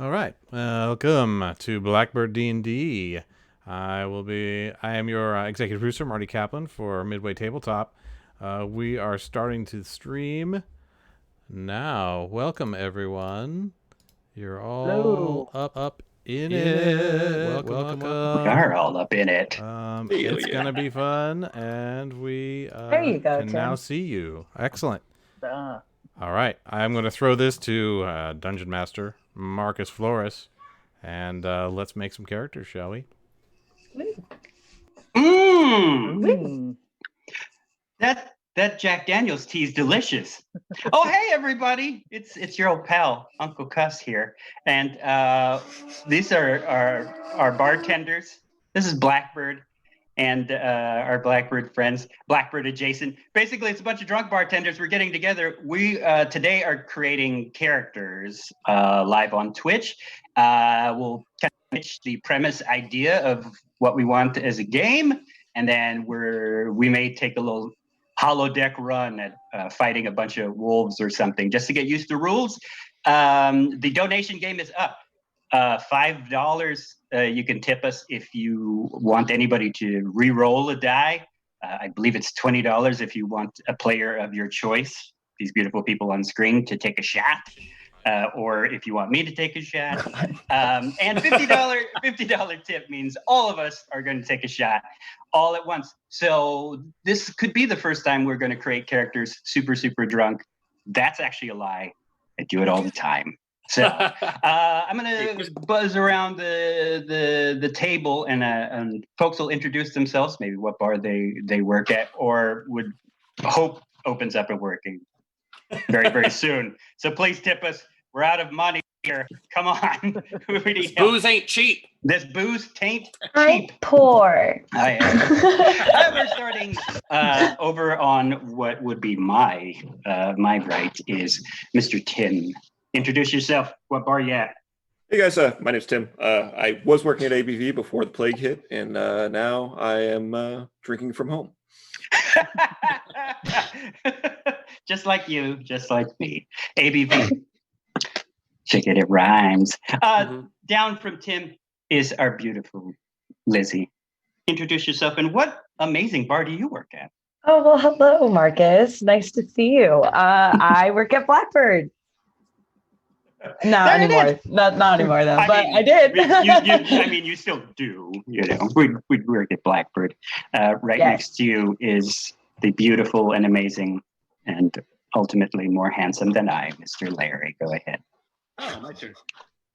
All right. Welcome to Blackbird D&D. I am your executive producer, Marty Kaplan, for Midway Tabletop. We are starting to stream now. Welcome, everyone. You're all Hello. up in it. Welcome. We are all up in it. It's going to be fun, and we There you go, can Tim. now see you. Excellent. Uh, All right. I'm going to throw this to Dungeon Master Marcus Flores, and let's make some characters, shall we? Mmm. That Jack Daniels tea is delicious. Oh, hey everybody! It's your old pal Uncle Cuss here, and these are our bartenders. This is Blackbird, and our Blackbird friends, Blackbird adjacent. Basically, it's a bunch of drunk bartenders. We're getting together. We today are creating characters live on Twitch. We'll pitch the premise idea of what we want as a game, and then we may take a little holodeck run at fighting a bunch of wolves or something just to get used to rules. The donation game is up. $5 you can tip us if you want anybody to re-roll a die. I believe it's $20 if you want a player of your choice, these beautiful people on screen, to take a shot. Or if you want me to take a shot. And $50 tip means all of us are going to take a shot all at once. So this could be the first time we're going to create characters super, super drunk. That's actually a lie. I do it all the time. So I'm going to buzz around the table, and folks will introduce themselves, maybe what bar they work at, or would hope opens up and working very, very soon. So please tip us. We're out of money here. Come on. This booze ain't cheap. This booze taint I'm cheap. poor. I am. We're starting over on what would be my right is Mr. Tim. Introduce yourself. What bar you at? Hey guys, my name's Tim. I was working at ABV before the plague hit, and now I am drinking from home. Just like you, just like me. ABV. Check it rhymes. Down from Tim is our beautiful Lizzie. Introduce yourself, and what amazing bar do you work at? Oh, well, hello, Marcus. Nice to see you. I work at Blackbird. Not anymore. Not anymore, though. I did. You still do. You know, we work at Blackbird. Right next to you is the beautiful and amazing, and ultimately more handsome than I, Mr. Larry. Go ahead. Oh, my turn.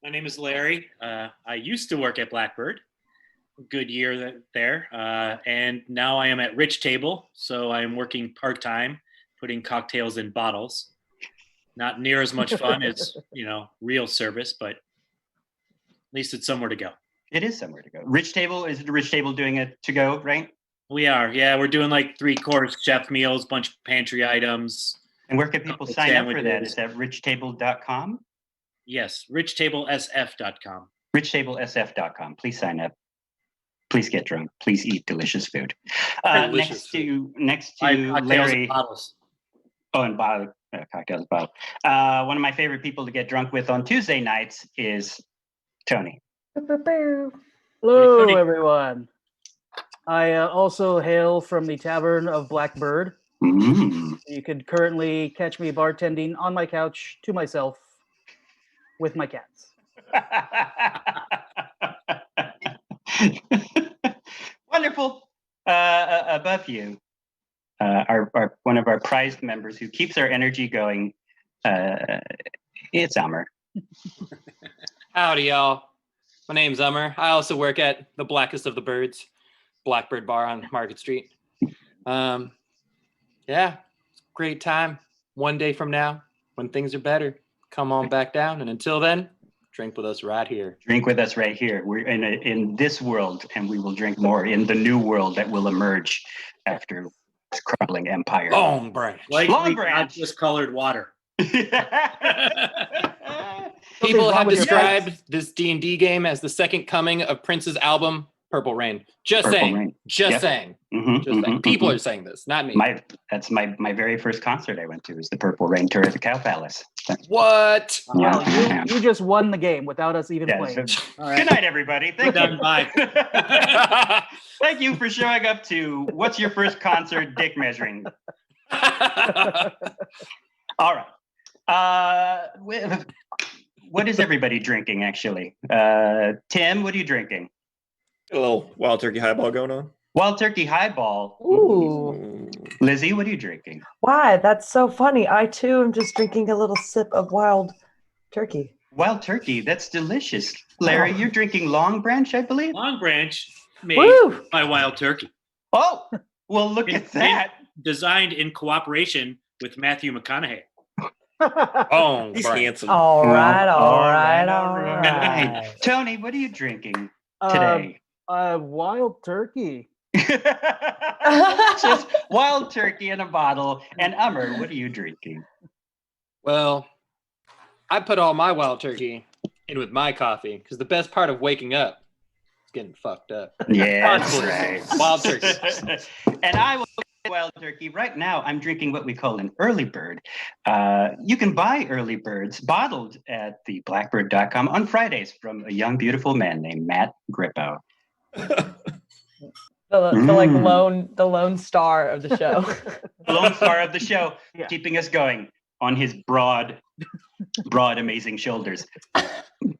My name is Larry. I used to work at Blackbird. A good year there. And now I am at Rich Table. So I am working part-time, putting cocktails in bottles. Not near as much fun as, real service, but at least it's somewhere to go. It is somewhere to go. Rich Table, is the Rich Table doing it to go, right? We are. Yeah, we're doing like 3-course chef meals, bunch of pantry items. And where can people sign up for that? Is that richtable.com? Yes, richtablesf.com. Richtable.sf.com. Please sign up. Please get drunk. Please eat delicious food. Delicious next to Larry. And bottles. Oh, and bottle, cocktails bottle. One of my favorite people to get drunk with on Tuesday nights is Tony. Hello, Tony. everyone. I also hail from the Tavern of Blackbird. Mm. You could currently catch me bartending on my couch to myself with my cats. Wonderful. Above you, our one of our prized members who keeps our energy going. It's Ummer. Howdy, y'all. My name's Ummer. I also work at the Blackest of the Birds, Blackbird Bar on Market Street. Yeah, great time. One day from now, when things are better, come on back down. And until then, drink with us right here. Drink with us right here. We're in this world, and we will drink more in the new world that will emerge after this crumbling empire. Long branch. Like Long branch. just colored water. People have with your described this D&D game as the second coming of Prince's album, Purple Rain. Just Purple saying. Rain. Just Yep. saying. Mhm, Just saying. mhm, People mhm. are saying this, not me. That's my very first concert I went to was the Purple Rain tour at the Cow Palace. What? Well, Yeah. you just won the game without us even Yeah, playing. so- All right. Good night, everybody. Thank Done you. by. Thank you for showing up to What's Your First Concert Dick Measuring. All right. What is everybody drinking, actually? Tim, what are you drinking? A little wild turkey highball going on. Wild Turkey Highball. Ooh. Lizzie, what are you drinking? Why? That's so funny. I too am just drinking a little sip of wild turkey. Wild Turkey. That's delicious. Larry, Oh. you're drinking Long Branch, I believe? Long Branch made Woo! by Wild Turkey. Oh, well, look In- at that. Designed in cooperation with Matthew McConaughey. Oh, He's Brian. handsome. All right, All all right, right, all all right. right. Tony, what are you drinking Um, today? Wild turkey. Just Wild Turkey in a bottle. And Ummer, what are you drinking? Well, I put all my wild turkey in with my coffee because the best part of waking up is getting fucked up. Yeah, That's right. Wild turkey. And I will get Wild Turkey. Right now, I'm drinking what we call an early bird. You can buy early birds bottled at the blackbird.com on Fridays from a young, beautiful man named Matt Grippo. The lone star of the show. The lone star of the show, Yeah. keeping us going on his broad, amazing shoulders.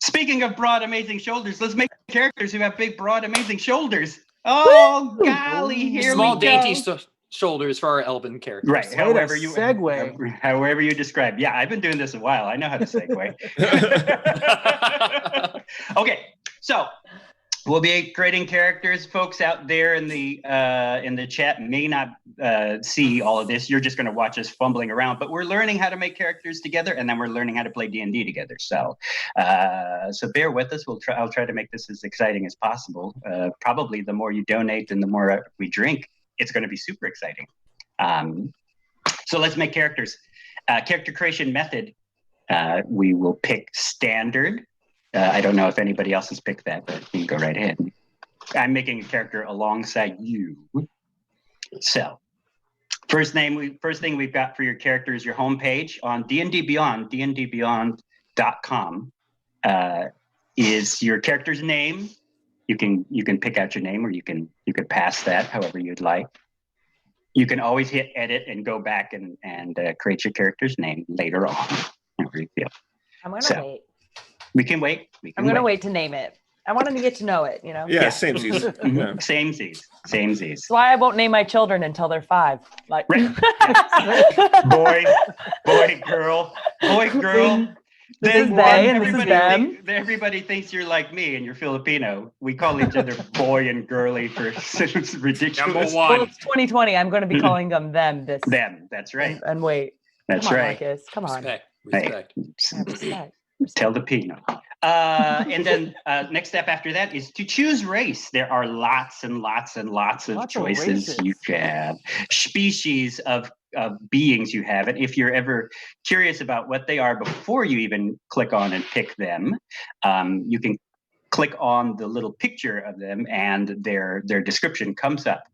Speaking of broad, amazing shoulders, let's make characters who have big, broad, amazing shoulders. Oh, golly, here Small, we go. dainty shoulders for our elven characters. Right, Way to however you describe. Yeah, I've been doing this a while. I know how to segue. Okay, so we'll be creating characters. Folks out there in the chat may not see all of this. You're just going to watch us fumbling around, but we're learning how to make characters together, and then we're learning how to play D&D together. So bear with us. I'll try to make this as exciting as possible. Probably the more you donate and the more we drink, it's going to be super exciting. So let's make characters. Character creation method. We will pick standard. I don't know if anybody else has picked that, but you can go right ahead. I'm making a character alongside you. So, first thing we've got for your character is your homepage on D&D Beyond. dndbeyond.com is your character's name. You can pick out your name, or you can pass that however you'd like. You can always hit edit and go back and create your character's name later on. However you feel. I'm gonna wait. We can wait. I'm gonna wait to name it. I want to get to know it, you know? Yeah, same seas. Mhm. Yeah. Same Z's. That's why I won't name my children until they're 5. Like Right. boy, girl. This is they and this is them. Everybody thinks you're like me and you're Filipino. We call each other boy and girly for it's ridiculous. Number Well, one. it's 2020. I'm going to be calling them this. Them. That's right. And wait. That's Come on, right. Marcus. Come on. Respect. Hey. Respect. Yeah, respect. Tell the Pino. And then next step after that is to choose race. There are lots and lots and lots of Lots of choices races. you can have, species of beings you have. And if you're ever curious about what they are before you even click on and pick them, you can click on the little picture of them and their description comes up.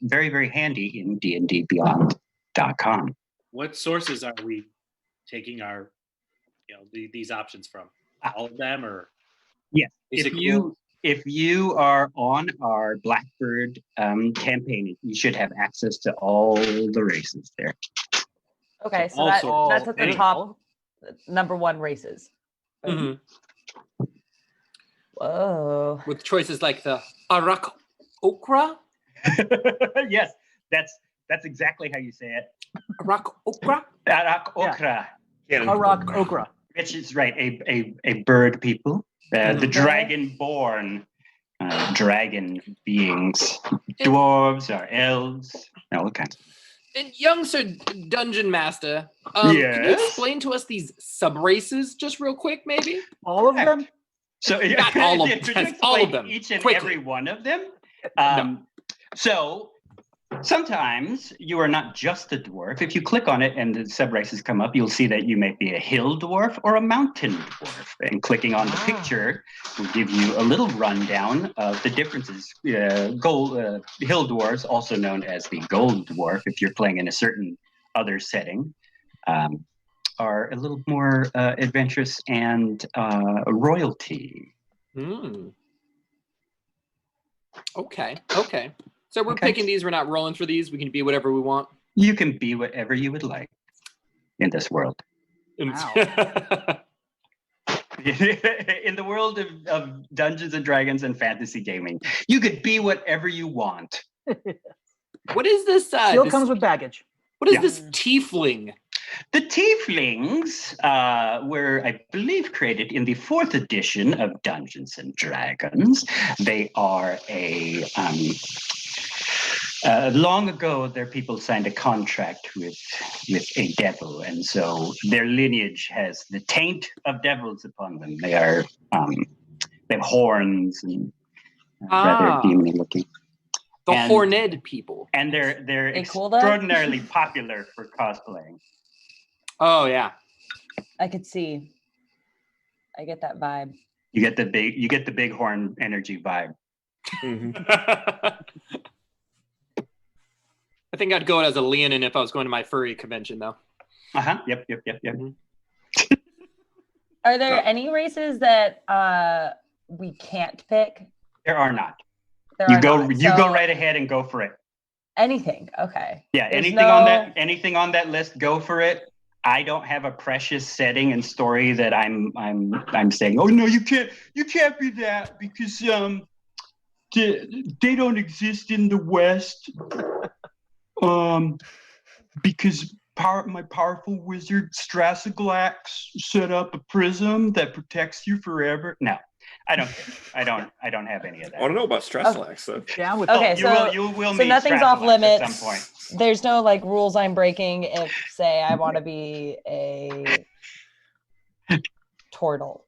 Very, very handy in dndbeyond.com. What sources are we taking our, these options from? All of them, or Yes. is it If you are on our Blackbird campaign, you should have access to all the races there. Okay, So so also- that's at the top, number 1 races. Mhm. Whoa. With choices like the Arak Okra. Yes, that's exactly how you say it. Arak Okra. Arak okra, Arak okra. which is right, a bird people, the dragon-born dragon beings, dwarves or elves, all kinds. And young Sir Dungeon Master, can you Yes? explain to us these sub-races just real quick, maybe? All of them? So Not all of could you them, all of explain them, each and quickly. every one of them. No. So Sometimes you are not just a dwarf. If you click on it and the sub-races come up, you'll see that you may be a hill dwarf or a mountain dwarf. And clicking on the picture will give you a little rundown of the differences. Hill dwarves, also known as the gold dwarf, if you're playing in a certain other setting, are a little more adventurous and royalty. Okay. So we're Okay. picking these. We're not rolling for these. We can be whatever we want. You can be whatever you would like in this world. Wow. In the world of Dungeons and Dragons and fantasy gaming, you could be whatever you want. What is this? Still comes with baggage. What is Yeah. this tiefling? The Tieflings were, I believe, created in the 4th edition of Dungeons and Dragons. They are long ago, their people signed a contract with a devil, and so their lineage has the taint of devils upon them. They are they have horns and rather demony looking. The And- Horned people. And they're They cool though? extraordinarily popular for cosplaying. Oh yeah. I could see. I get that vibe. You get the big horn energy vibe. I think I'd go as a Leonin if I was going to my furry convention, though. Yep. Are there any races that we can't pick? There are not. There You are go not. you So go right ahead and go for it. Anything. Okay. Yeah, There's anything on that list, go for it. I don't have a precious setting and story that I'm saying, oh no, you can't be that because they don't exist in the West. Because my powerful wizard Strassaglax set up a prism that protects you forever. No, I don't have any of I want that. to know about Straslax, though. Down with Okay, You will so meet nothing's off Strassaglax limits. at some point. There's no like rules I'm breaking if, say, I want to be a turtle.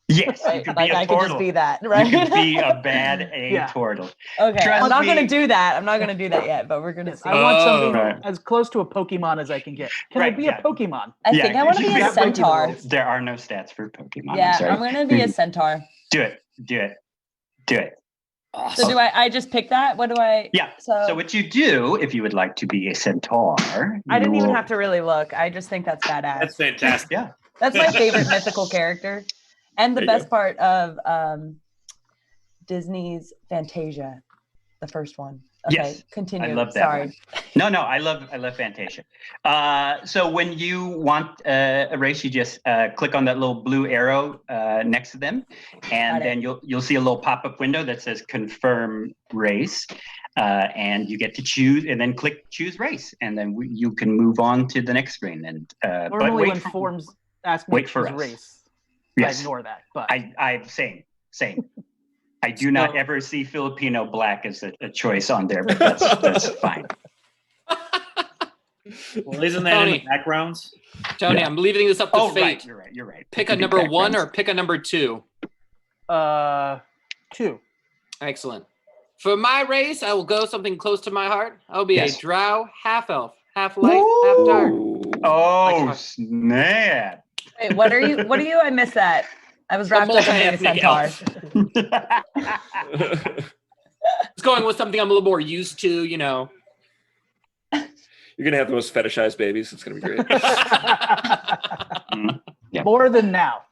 Yes, you Right? could Like be a I could just turtle. be that, right? You could be a bad Yeah. turtle. Okay, Trust I'm not gonna me. do that. I'm not gonna do that yet, but we're gonna Yes, see. I want something Right. as close to a Pokemon as I can get. Can I Right, be yeah. a Pokemon? I Yeah, think I want to you be can a be a Pokemon. centaur. There are no stats for Pokemon. Yeah, I'm sorry. I'm gonna be a centaur. Do it. So do I just pick that? What do I? Yeah. So, So what you do, if you would like to be a centaur, I didn't you even will- have to really look. I just think that's badass. That's fantastic. Yeah. That's my favorite mythical character. And the There you best part of Disney's Fantasia, the first one. Okay, Yes, continue. I love that Sorry. one. No, I love Fantasia. So when you want a race, you just click on that little blue arrow next to them, and Got it. then you'll see a little pop-up window that says confirm race, and you get to choose, and then click choose race, and then you can move on to the next screen. And but Normally, wait when for- forms ask me wait to for choose us. race, Yes. I ignore that. But I same. I do not ever see Filipino black as a choice on there, but that's fine. Well, isn't that in the Tony. backgrounds? Tony, Yeah. I'm leaving this up to Oh, fate. right. You're right. Pick It a can be number 1 backgrounds. or pick a number 2. 2. Excellent. For my race, I will go something close to my heart. I'll be Yes. a drow, half elf, half light, half dark. Ooh. Oh, Like- snap. Wait, what are you? What are you? I missed that. I was wrapped up in being a multi-ethnic centaur. elf. It's going with something I'm a little more used to, you know. You're gonna have the most fetishized babies. It's gonna be great. More than now.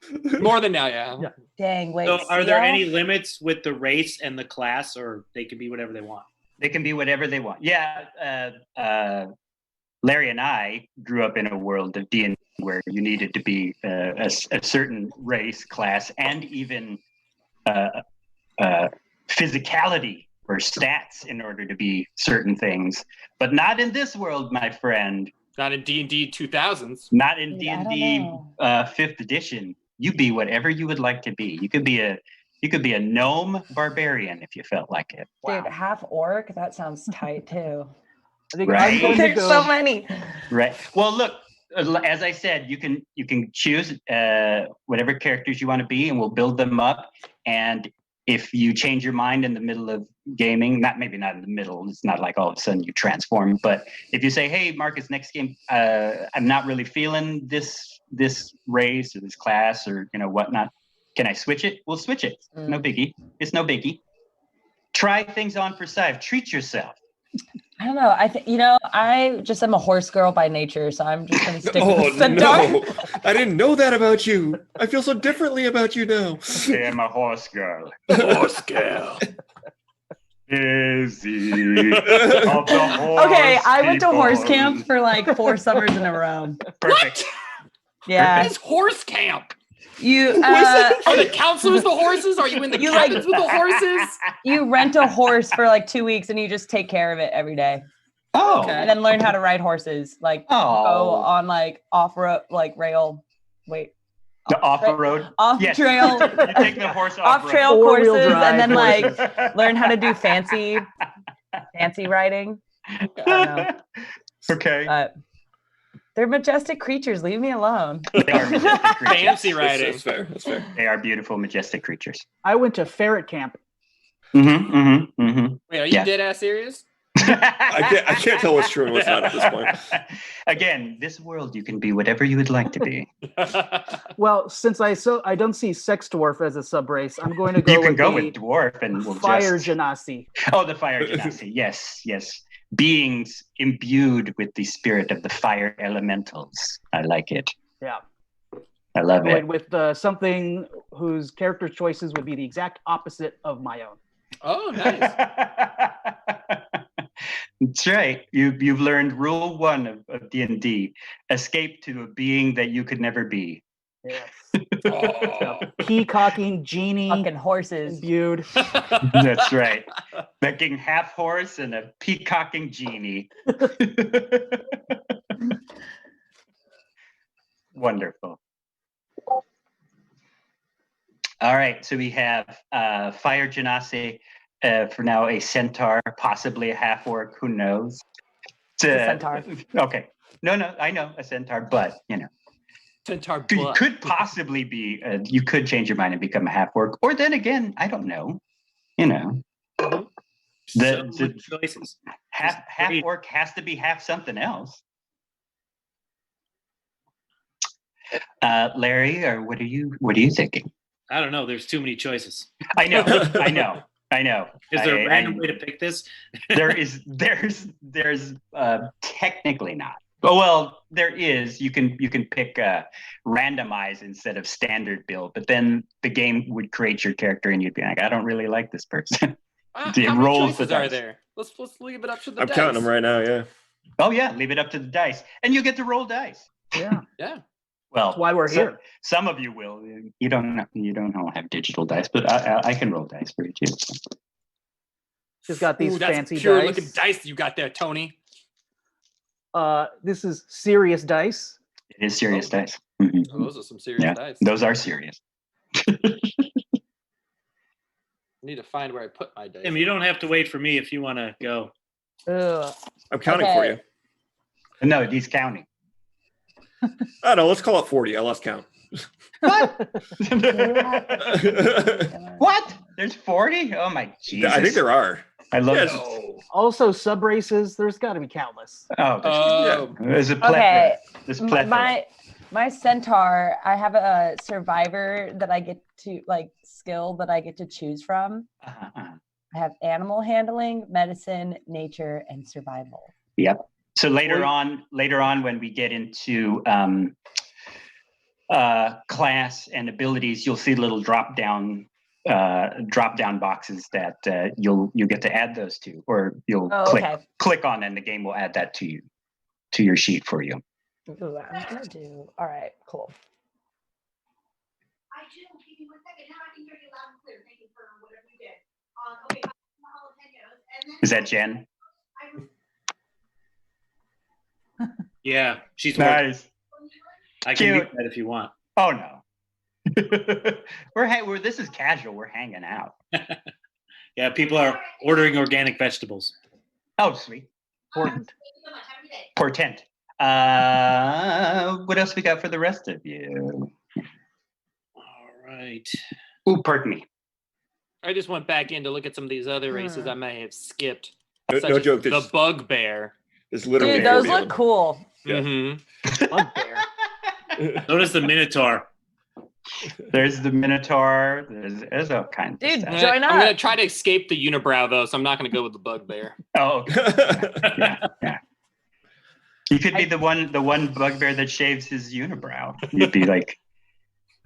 More than now, yeah. Yeah. Dang, wait. So, are there Seal? any limits with the race and the class, or they can be whatever they want? They can be whatever they want. Yeah. Larry and I grew up in a world of D&D where you needed to be a certain race, class, and even physicality or stats in order to be certain things. But not in this world, my friend. Not in D&D 2000s. Not in Yeah, I don't D&D know. 5th edition. You be whatever you would like to be. You could be a gnome barbarian if you felt like it. Dude, half orc? That sounds tight too. I think Right. I'm going to There's go. so many. Right. Well, look, as I said, you can choose whatever characters you want to be, and we'll build them up. And if you change your mind in the middle of gaming, maybe not in the middle, it's not like all of a sudden you transform, but if you say, hey, Marcus, next game, I'm not really feeling this race or this class or whatnot, can I switch it? We'll switch it. No biggie. It's no biggie. Try things on for size. Treat yourself. I don't know. I think I just am a horse girl by nature, so I'm just gonna stick with the centaur. No, I didn't know that about you. I feel so differently about you now. I am a horse girl. Horse girl. Busy of the horse Okay, I went to horse people. camp for like 4 summers in a row. Perfect. Yeah, It's horse camp. you Are the counselors the horses? Are you in the You cabins with the horses? you rent a horse for like 2 weeks and you just take care of it every day, Oh, Okay. and then learn how to ride horses. Like go oh, on like off road, like rail. Wait, the off-road. off Yes. trail, You take the horse off off-road. trail Four-wheel courses, drive and then like horses. learn how to do fancy riding. I don't know. Okay. They're majestic creatures. Leave me alone. They are majestic creatures. Fancy riding. That's fair. That's fair. They are beautiful, majestic creatures. I went to ferret camp. Mm-hmm, mm-hmm, mm-hmm. Wait, are you Yeah. dead ass serious? I can't tell what's true and what's not at this point. Again, this world, you can be whatever you would like to be. Well, since I don't see sex dwarf as a sub race, I'm going to go You can with go the with dwarf and we'll fire just... genasi. Oh, the fire genasi. Yes, yes. Beings imbued with the spirit of the fire elementals. I like it. Yeah. I love it. Going with something whose character choices would be the exact opposite of my own. Oh, nice. That's right. You've learned rule 1 of D&D: escape to a being that you could never be. Yes. Oh. Peacocking genie Fucking horses. imbued. That's right. Making half horse and a peacocking genie. Wonderful. All right, so we have Fire Genasi, for now a centaur, possibly a half orc, who knows? It's a centaur. Okay. No, I know a centaur, but Centaur you butt. could possibly be, you could change your mind and become a half orc, or then again, I don't know. So The good choices. half great. orc has to be half something else. Larry, or what are you thinking? I don't know. There's too many choices. I know. Is there a I- random way to pick this? there's technically not. Oh, well, there is. You can pick randomize instead of standard build, but then the game would create your character and you'd be like, I don't really like this person. How It many rolls the choices are dice. there? Let's leave it up to the I'm dice. counting them right now. Yeah. Oh yeah, leave it up to the dice, and you get to roll dice. Yeah. Yeah. Well, That's why we're here. Some of you will. You don't all have digital dice, but I can roll dice for you too. She's got these Ooh, that's fancy pure dice. looking dice you got there, Tony. This is serious dice. It is serious Oh. dice. Mhm. Oh, those are some serious Yeah, dice. those are serious. I need to find where I put my dice. Tim, you don't have to wait for me if you want to go. Ugh. I'm counting for Okay. you. No, he's counting. I don't know. Let's call it 40. I lost count. What? There's 40? Oh my Jesus! I think there are. I love Yes. it. Also, sub races. There's got to be countless. Oh, Oh, there's a plethora. Okay. There's a plethora. My centaur, I have a survivor that I get to skill that I get to choose from. Uh-huh. I have animal handling, medicine, nature, and survival. Yep. So later on, when we get into class and abilities, you'll see little drop down boxes that you get to add those to, or you'll click on, and the game will add that to your sheet for you. Ooh, I'm gonna do. All right, cool. I do. Give me 1 second. Now I can hear you loud and clear. Thank you for whatever you did. Okay, jalapenos. And then Is that Jen? Yeah, she's working. Nice. I can Cute. mute that if you want. Oh no. we're this is casual. We're hanging out. Yeah, people are ordering organic vegetables. Oh, sweet. Important. Thank you so much. Have a good day. Portent. What else we got for the rest of you? All right. Ooh, pardon me. I just went back in to look at some of these other races I may have skipped. No, such no as joke. The Bugbear. There's literally Dude, those 40 of look them. cool. Yeah. Mm-hmm. Bugbear. So does the Minotaur. There's the Minotaur. There's all kinds of Dude, stuff. join I'm gonna up. try to escape the unibrow though, so I'm not gonna go with the Bugbear. Oh, okay. Yeah. You could be the one bugbear that shaves his unibrow. You'd be like,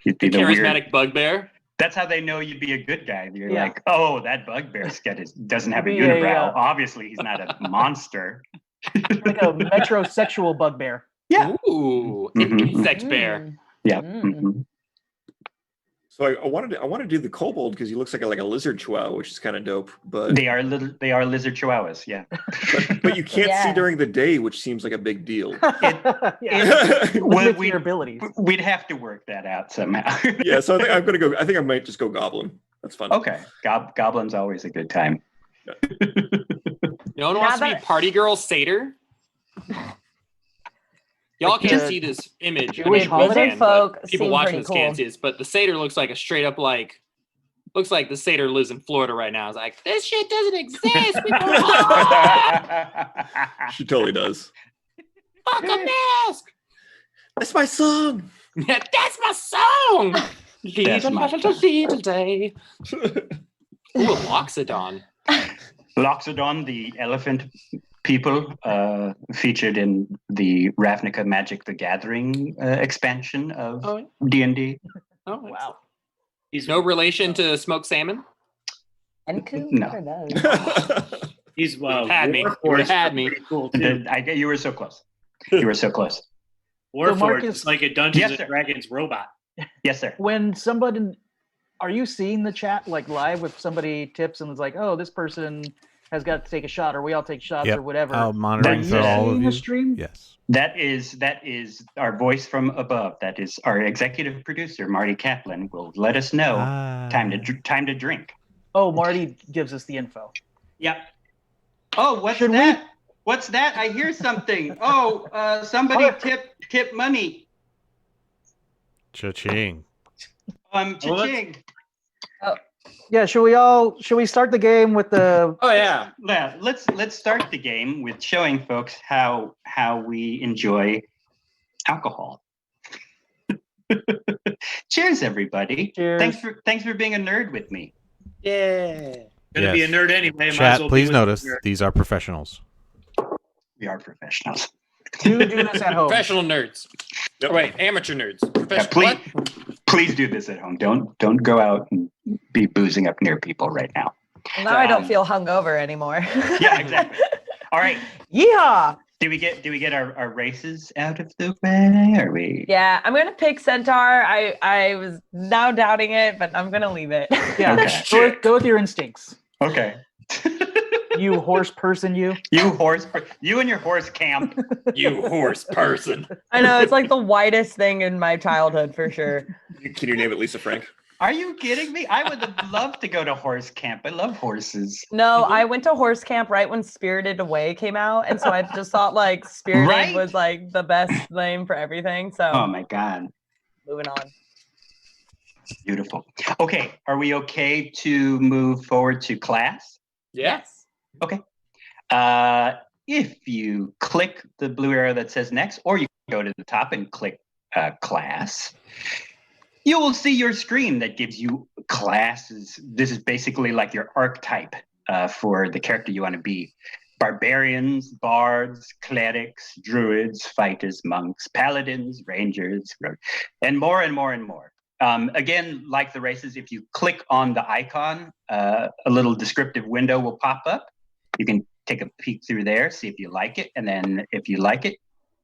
you'd be The the charismatic weird. Bugbear. That's how they know you'd be a good guy. You're Yeah. like, oh, that bugbear's doesn't have a You'd be unibrow. a, Obviously, he's not a monster. Like a metrosexual bugbear. Yeah. Ooh, Mhm, an insect bear. Mm. Yeah. Mm. Mhm. So I wanted to do the kobold because he looks like a lizard chihuahua, which is kind of dope. But They are lizard chihuahuas. Yeah. but you can't see Yeah. during the day, which seems like a big deal. Yeah. Well, Limits we- your abilities. We'd have to work that out somehow. Yeah, so I think I'm gonna go. I think I might just go goblin. That's fun. Okay. Goblin's always a good time. No one Now wants to be that- party girl satyr. Y'all Like can't the see this image. Jewish you holiday? can, but Folk people seem watching pretty this can't cool. see this, but the satyr looks like a straight up looks like the satyr lives in Florida right now. It's like, this shit doesn't exist. We go hard. She totally does. Fuck a mask. That's my song. That's my song. That's Little, my little, little day. Ooh, a Loxodon. Loxodon, the elephant people, featured in the Ravnica Magic: The Gathering expansion of Oh, D&D. oh Wow. He's no relation to smoked salmon. And cool. No. What are those? he's Had me. Warforged, Had me. pretty cool too. You were so close. You were so close. Warforged Marcus- is like a Dungeons Yes, and sir. Dragons robot. Yes, sir. When somebody, are you seeing the chat like live with somebody tips and it's like, oh, this person has got to take a shot, or we all take shots, Yep. or whatever? Monitoring That's for it. all of Seeing the you. stream? Yes. That is our voice from above. That is our executive producer, Marty Kaplan, will let us know time to drink. Oh, Marty gives us the info. Yep. Oh, what's Should we- that? What's that? I hear something. Oh, somebody Hark. tip money. Cha-ching. Cha-ching. Yeah, should we start the game with the Oh yeah. Yeah, let's start the game with showing folks how we enjoy alcohol. Cheers, everybody. Cheers. Thanks for being a nerd with me. Yeah. Gonna be a Yes. nerd anyway. Might as Chat, well be please with notice the nerd. these are professionals. We are professionals. do this at home? Professional nerds. Yep. Oh, wait, amateur nerds. Yeah, Professional. please do this at home. Don't go out and be boozing up near people right now. Now I don't feel hungover anymore. Yeah, exactly. All right. Yeehaw! Do we get our races out of the way? Are we? Yeah, I'm gonna pick Centaur. I was now doubting it, but I'm gonna leave it. Yeah, Okay. go with your instincts. Okay. You horse person, you. You and your horse camp. You horse person. I know it's like the whitest thing in my childhood for sure. Can you name it Lisa Frank? Are you kidding me? I would have loved to go to horse camp. I love horses. No, I went to horse camp right when Spirited Away came out, and so I just thought like Spirited Right? was like the best name for everything. So Oh my God. moving on. Beautiful. Okay. Are we okay to move forward to class? Yeah. If you click the blue arrow that says next, or you go to the top and click class, you will see your screen that gives you classes. This is basically like your archetype for the character you want to be. Barbarians, bards, clerics, druids, fighters, monks, paladins, rangers, and more and more and more. Again, like the races, if you click on the icon, a little descriptive window will pop up. You can take a peek through there, see if you like it, and then if you like it,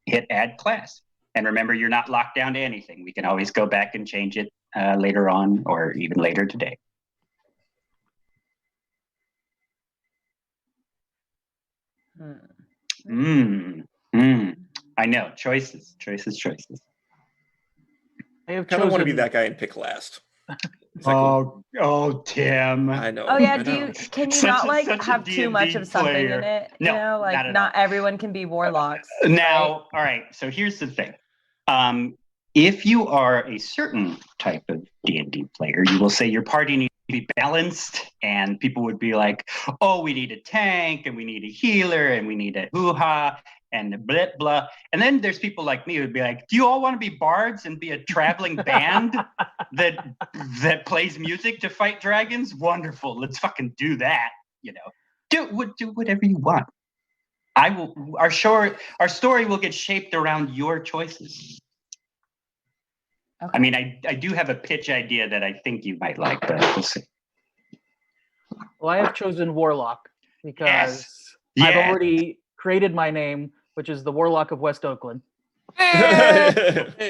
hit add class. And remember, you're not locked down to anything. We can always go back and change it later on or even later today. I know, choices. I have I kind of want to be chosen- that guy and pick last. Is that cool? Oh, Tim. I know. Oh yeah, I know. can you Such not a- like such a have too much D&D of something player. in it? No, You know, like not at not everyone can be warlocks. Now, right? all right. So here's the thing. If you are a certain type of D&D player, you will say your party needs be balanced, and people would be like, "Oh, we need a tank, and we need a healer, and we need a hoo-ha, and blah blah." And then there's people like me who'd be like, "Do you all want to be bards and be a traveling band that plays music to fight dragons? Wonderful, let's fucking do that. You know, do whatever you want. I will. Our story will get shaped around your choices." Okay. I mean, I do have a pitch idea that I think you might like, but we'll see. Well, I have chosen Warlock because Yes. I've Yeah. already created my name, which is the Warlock of West Oakland.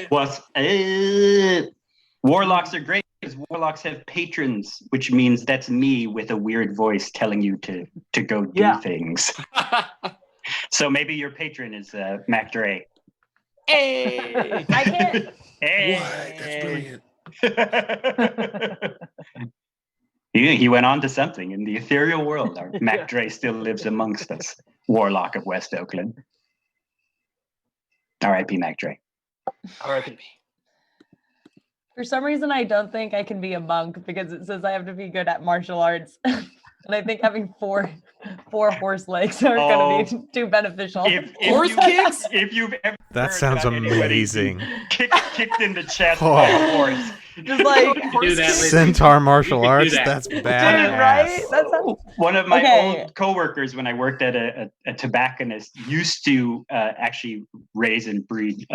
Well, warlocks are great because warlocks have patrons, which means that's me with a weird voice telling you to go do Yeah. things. So maybe your patron is Mac Dre. Hey. I can't. Hey. What? That's brilliant. He went on to something in the ethereal world. Our Mac Dre still lives amongst us. Warlock of West Oakland. R.I.P. Mac Dre. R.I.P. For some reason, I don't think I can be a monk because it says I have to be good at martial arts. And I think having four horse legs are going to be too beneficial. Horse kicks? If you've ever That heard sounds about anybody amazing. kicked in the chest by a horse. Just like, Do that, Lizzie. Centaur martial You could do arts. that. That's dude, badass. right? That sounds One of my Okay. old coworkers, when I worked at a tobacconist, used to actually raise and breed,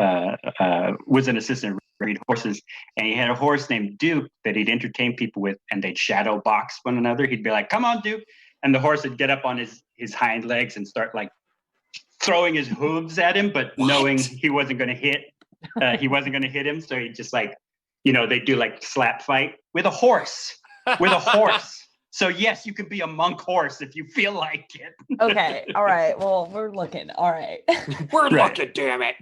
was an assistant, breed horses. And he had a horse named Duke that he'd entertain people with, and they'd shadow box one another. He'd be like, "Come on, Duke." And the horse would get up on his hind legs and start like throwing his hooves at him, but knowing he wasn't going to hit him. So he'd just like, they'd do like slap fight with a horse. So yes, you can be a monk horse if you feel like it. okay. All right. Well, we're looking. All right. We're Right. looking, damn it.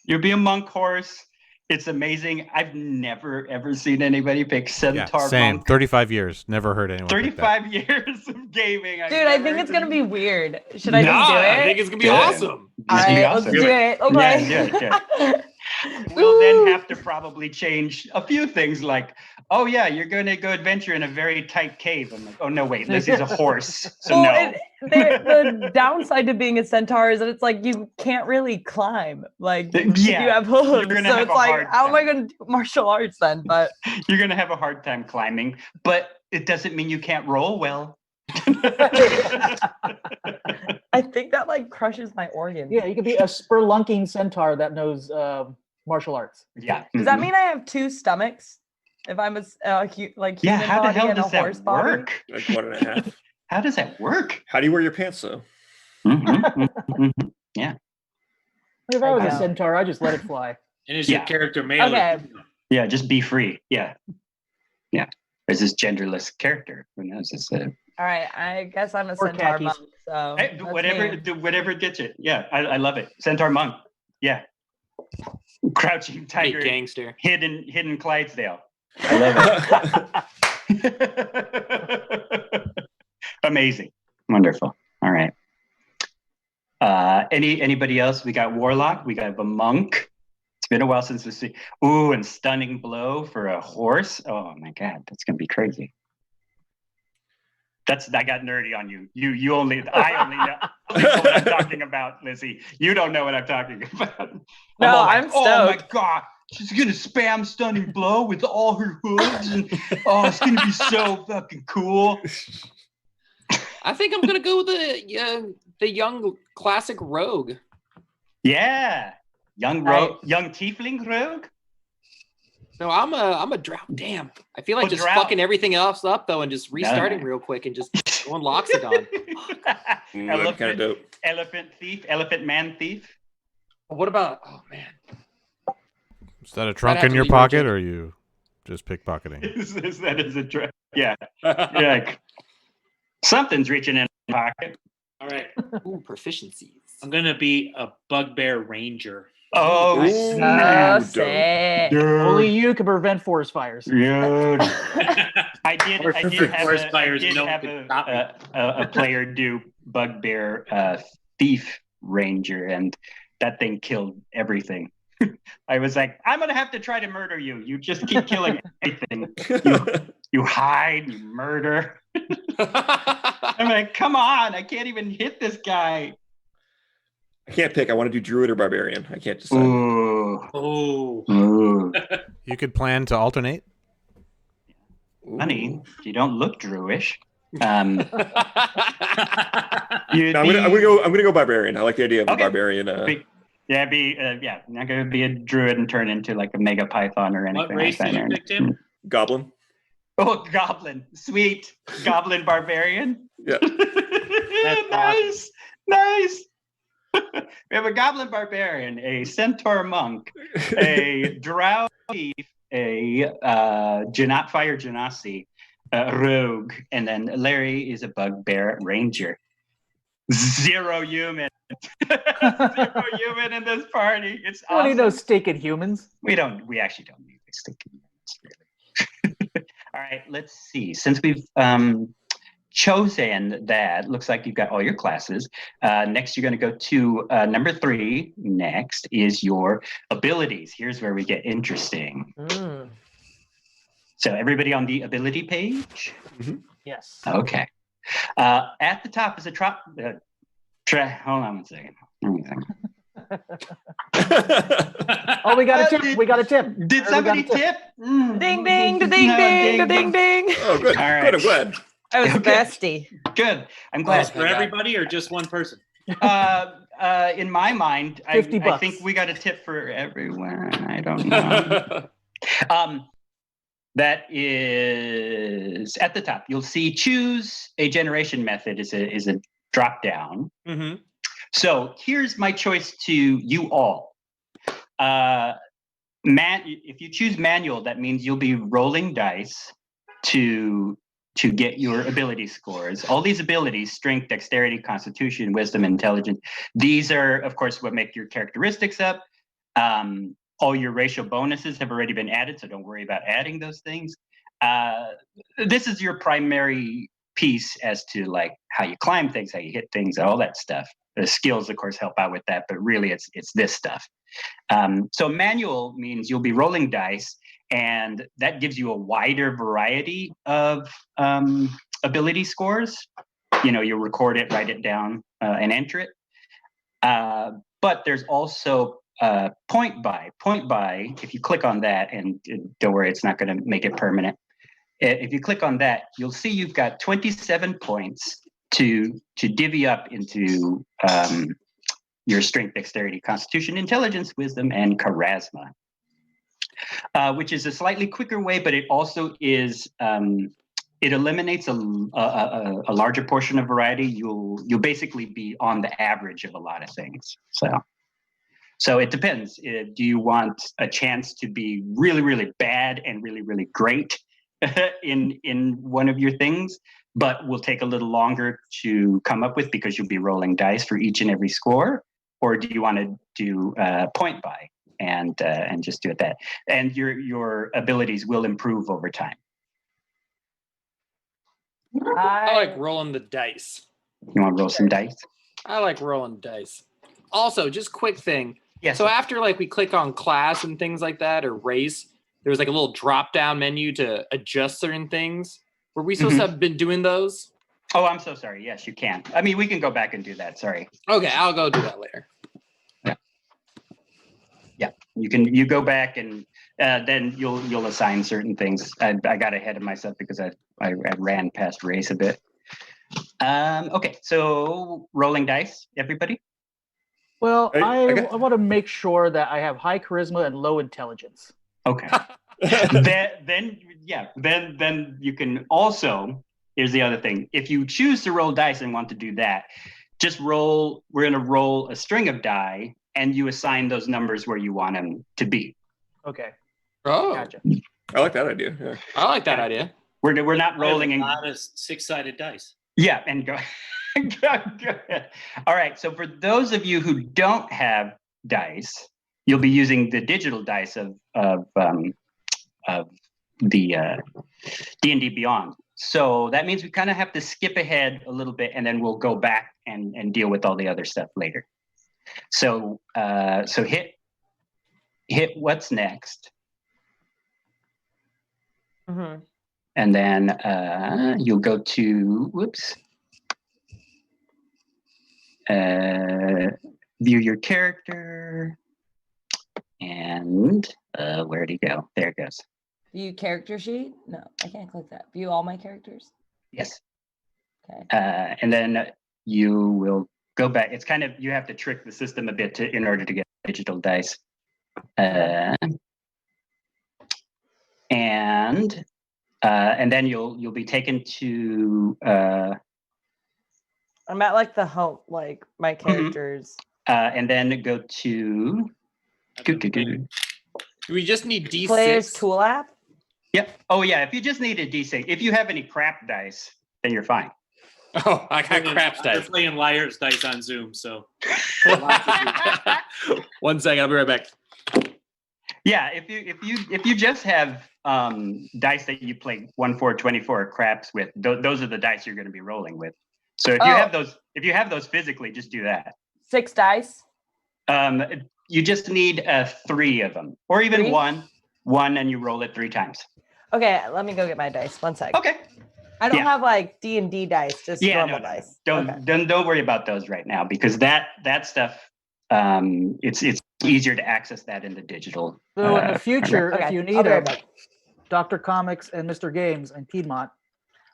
You'll be a monk horse. It's amazing. I've never ever seen anybody pick Yeah, centaur same. monk. 35 years. Never heard anyone. pick that. 35 years of gaming. Dude, I think it's going to be weird. Should I just do it? I think it's gonna be Good. awesome. All It's gonna be right, let's awesome. do it. Okay. Yeah. We'll then have to probably change a few things like, oh yeah, you're going to go adventure in a very tight cave. I'm like, oh no, wait, Lizzie's a horse. So no. The downside to being a centaur is that it's like you can't really climb. Like Yeah, you have hooves, you're gonna so have it's a like, hard how am I time. going to do martial arts then? But You're going to have a hard time climbing, but it doesn't mean you can't roll well. I think that like crushes my organs. Yeah, you could be a spelunking centaur that knows martial arts. Yeah. Does that Mhm. mean I have two stomachs? If I'm like Yeah, human how the body hell and a does horse that body? work? Like 1.5. How does that work? How do you wear your pants though? Mhm. If I was I a know. centaur, I just let it fly. And is Yeah. your character male? or Okay. female? Yeah, just be free. Yeah. There's this genderless character. Who knows? It's All right, I guess I'm a Or centaur khakis. monk. So hey, that's whatever me. gets it. Yeah, I love it. Centaur monk. Yeah. Crouching Hey, tiger, gangster. hidden Clydesdale. I love it. Amazing. Wonderful. All right. Anybody else? We got warlock. We got a monk. It's been a while since we see. Ooh, and stunning blow for a horse. Oh my God, that's gonna be crazy. I got nerdy on you. I only know what I'm talking about, Lizzie. You don't know what I'm talking about. No, all like, I'm oh my stoked. God, she's gonna spam stunning blow with all her hooves, and it's gonna be so fucking cool. I think I'm gonna go with the young classic rogue. Yeah, young tiefling rogue. No, I'm a drow. Damn, I feel like just drow. fucking everything else up though, and just restarting No. real quick and just going Loxodon. That'd be kind of dope. Elephant man thief. What about? Oh man, Is that a trunk have in to your be pocket, rigid. or are you just pickpocketing? That is a trap. Yeah, you're like something's reaching in my pocket. All right. ooh, proficiencies. I'm gonna be a bugbear ranger. Oh, Ooh. Oh, snap. sick. Only you can prevent forest fires. Dude. I did Perfect. have, Forest fires, I did no one have can stop me. a player do bugbear thief ranger, and that thing killed everything. I was like, I'm gonna have to try to murder you. You just keep killing everything. You hide, you murder. I'm like, come on, I can't even hit this guy. I can't pick. I want to do druid or barbarian. I can't decide. Ooh. Oh. Ooh. You could plan to alternate. Honey, you don't look druish. You'd No, I'm gonna go barbarian. I like the idea of a Okay. barbarian. Not gonna be a druid and turn into like a mega python or anything. What race like did that. you pick, Tim? Goblin. Oh, goblin, sweet goblin barbarian. Yeah. Nice, nice. We have a goblin barbarian, a centaur monk, a drow thief, a fire genasi, a rogue, and then Larry is a bugbear ranger. Zero human. Zero human in this party. It's I don't need no awesome. stinking humans. We actually don't need this stinking humans, really. All right, let's see. Since we've chosen that, looks like you've got all your classes. Next, you're going to go to number 3. Next is your abilities. Here's where we get interesting. So everybody on the ability page? Yes. Okay. At the top is a hold on one second. Oh, we got a tip. We got a tip. Did somebody tip? Ding ding, da ding ding, da ding ding. Oh, good. All right. Good. I'm glad. I was Okay. bestie. Good. I'm Well, glad. for everybody or just one person? In my mind, I $50. think we got a tip for everyone. I don't know. That is at the top. You'll see choose a generation method is a drop down. Mm-hmm. So here's my choice to you all. If you choose manual, that means you'll be rolling dice to get your ability scores. All these abilities, strength, dexterity, constitution, wisdom, intelligence, these are, of course, what make your characteristics up. All your racial bonuses have already been added, so don't worry about adding those things. This is your primary piece as to like how you climb things, how you hit things, all that stuff. The skills, of course, help out with that, but really it's this stuff. So manual means you'll be rolling dice, and that gives you a wider variety of ability scores. You'll record it, write it down, and enter it. But there's also point by. If you click on that, and don't worry, it's not going to make it permanent. If you click on that, you'll see you've got 27 points to divvy up into your strength, dexterity, constitution, intelligence, wisdom, and charisma, which is a slightly quicker way, but it also is it eliminates a larger portion of variety. You'll basically be on the average of a lot of things. So it depends. Do you want a chance to be really, really bad and really, really great in one of your things, but will take a little longer to come up with because you'll be rolling dice for each and every score? Or do you want to do point by and just do it that? And your abilities will improve over time. I like rolling the dice. You want to roll some dice? I like rolling dice. Also, just quick thing. Yes. So after like we click on class and things like that or race, there was like a little drop down menu to adjust certain things. Were we supposed to have been doing those? Oh, I'm so sorry. Yes, you can. I mean, we can go back and do that. Sorry. Okay, I'll go do that later. Yeah, you go back and then you'll assign certain things. I got ahead of myself because I ran past race a bit. Okay, so rolling dice, everybody. Well, I I want to make sure that I have high charisma and low intelligence. Okay. then you can also. Here's the other thing. If you choose to roll dice and want to do that, just roll. We're going to roll a string of die, and you assign those numbers where you want them to be. Okay, Oh, gotcha. I like that idea. Yeah. I like that idea. We're not rolling a in. lot of 6-sided dice. Yeah, and go. Go ahead. All right. So for those of you who don't have dice, you'll be using the digital dice of the D&D Beyond. So that means we kind of have to skip ahead a little bit, and then we'll go back and deal with all the other stuff later. So hit hit what's next, Mm-hmm. and then you'll go to view your character, and where'd he go? There it goes. View character sheet? No, I can't click that. View all my characters? Yes. Okay. And then you will go back. It's kind of, you have to trick the system a bit in order to get digital dice. And then you'll be taken to I'm at like the home, like my characters. and then go to Do we just need D6? Players tool app? Yep. Oh yeah, if you just need a D6, if you have any crap dice, then you're fine. Oh, I got craps They're dice. playing liars dice on Zoom, so 1 second, I'll be right back. Yeah, if you just have dice that you play 1, 4, 24 craps with, those are the dice you're going to be rolling with. So if you have those physically, just do that. 6 dice? You just need 3 of them, or even 3? one, and you roll it 3 times. Okay, let me go get my dice. 1 sec. Okay. I don't have like D&D dice, just normal dice. Don't worry about those right now, because that stuff, it's easier to access that in the digital. So in the future, Okay, if you I'll need be right them, back. Dr. Comics and Mr. Games and Piedmont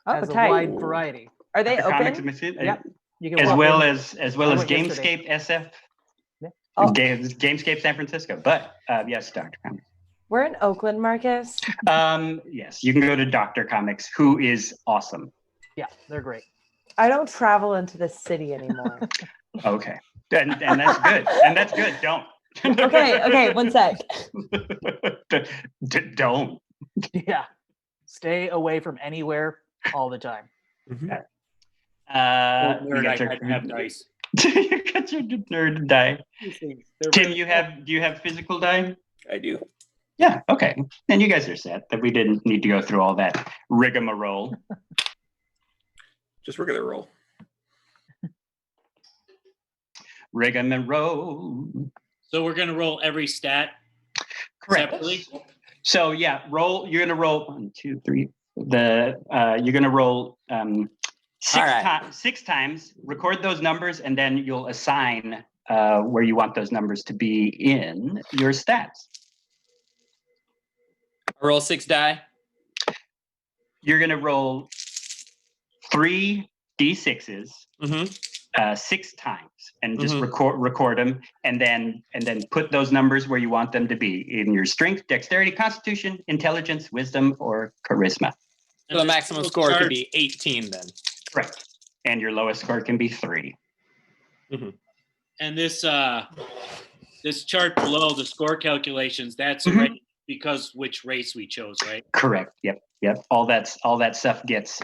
Oh, has a tight. wide variety. Are they The comics open? and Yep. You can as walk well in. as I went yesterday. Gamescape SF, Oh. Gamescape San Francisco. But yes, Dr. Comics. We're in Oakland, Marcus. Yes, you can go to Dr. Comics, who is awesome. Yeah, they're great. I don't travel into the city anymore. Okay, and that's good. And that's good. Don't. Okay, 1 sec. Don't. Yeah. Stay away from anywhere all the time. nerd, You got I have dice. you got your nerd die. Tim, do you have physical die? I do. Yeah, okay. And you guys are set. That we didn't need to go through all that rigmarole. Just regular roll. Rigmarole. So we're gonna roll every stat Correct. separately. So yeah, roll. You're gonna roll 1, 2, 3. You're gonna roll 6 times. Record those numbers, and then you'll assign where you want those numbers to be in your stats. Roll 6 die. You're gonna roll 3 d6s Mm-hmm. 6 times, and just record them, and then put those numbers where you want them to be in your strength, dexterity, constitution, intelligence, wisdom, or charisma. So the maximum score could be 18 then. Correct. And your lowest score can be 3. Mm-hmm. And this this chart below, the score calculations, that's already because which race we chose, right? Correct. Yep. All that stuff gets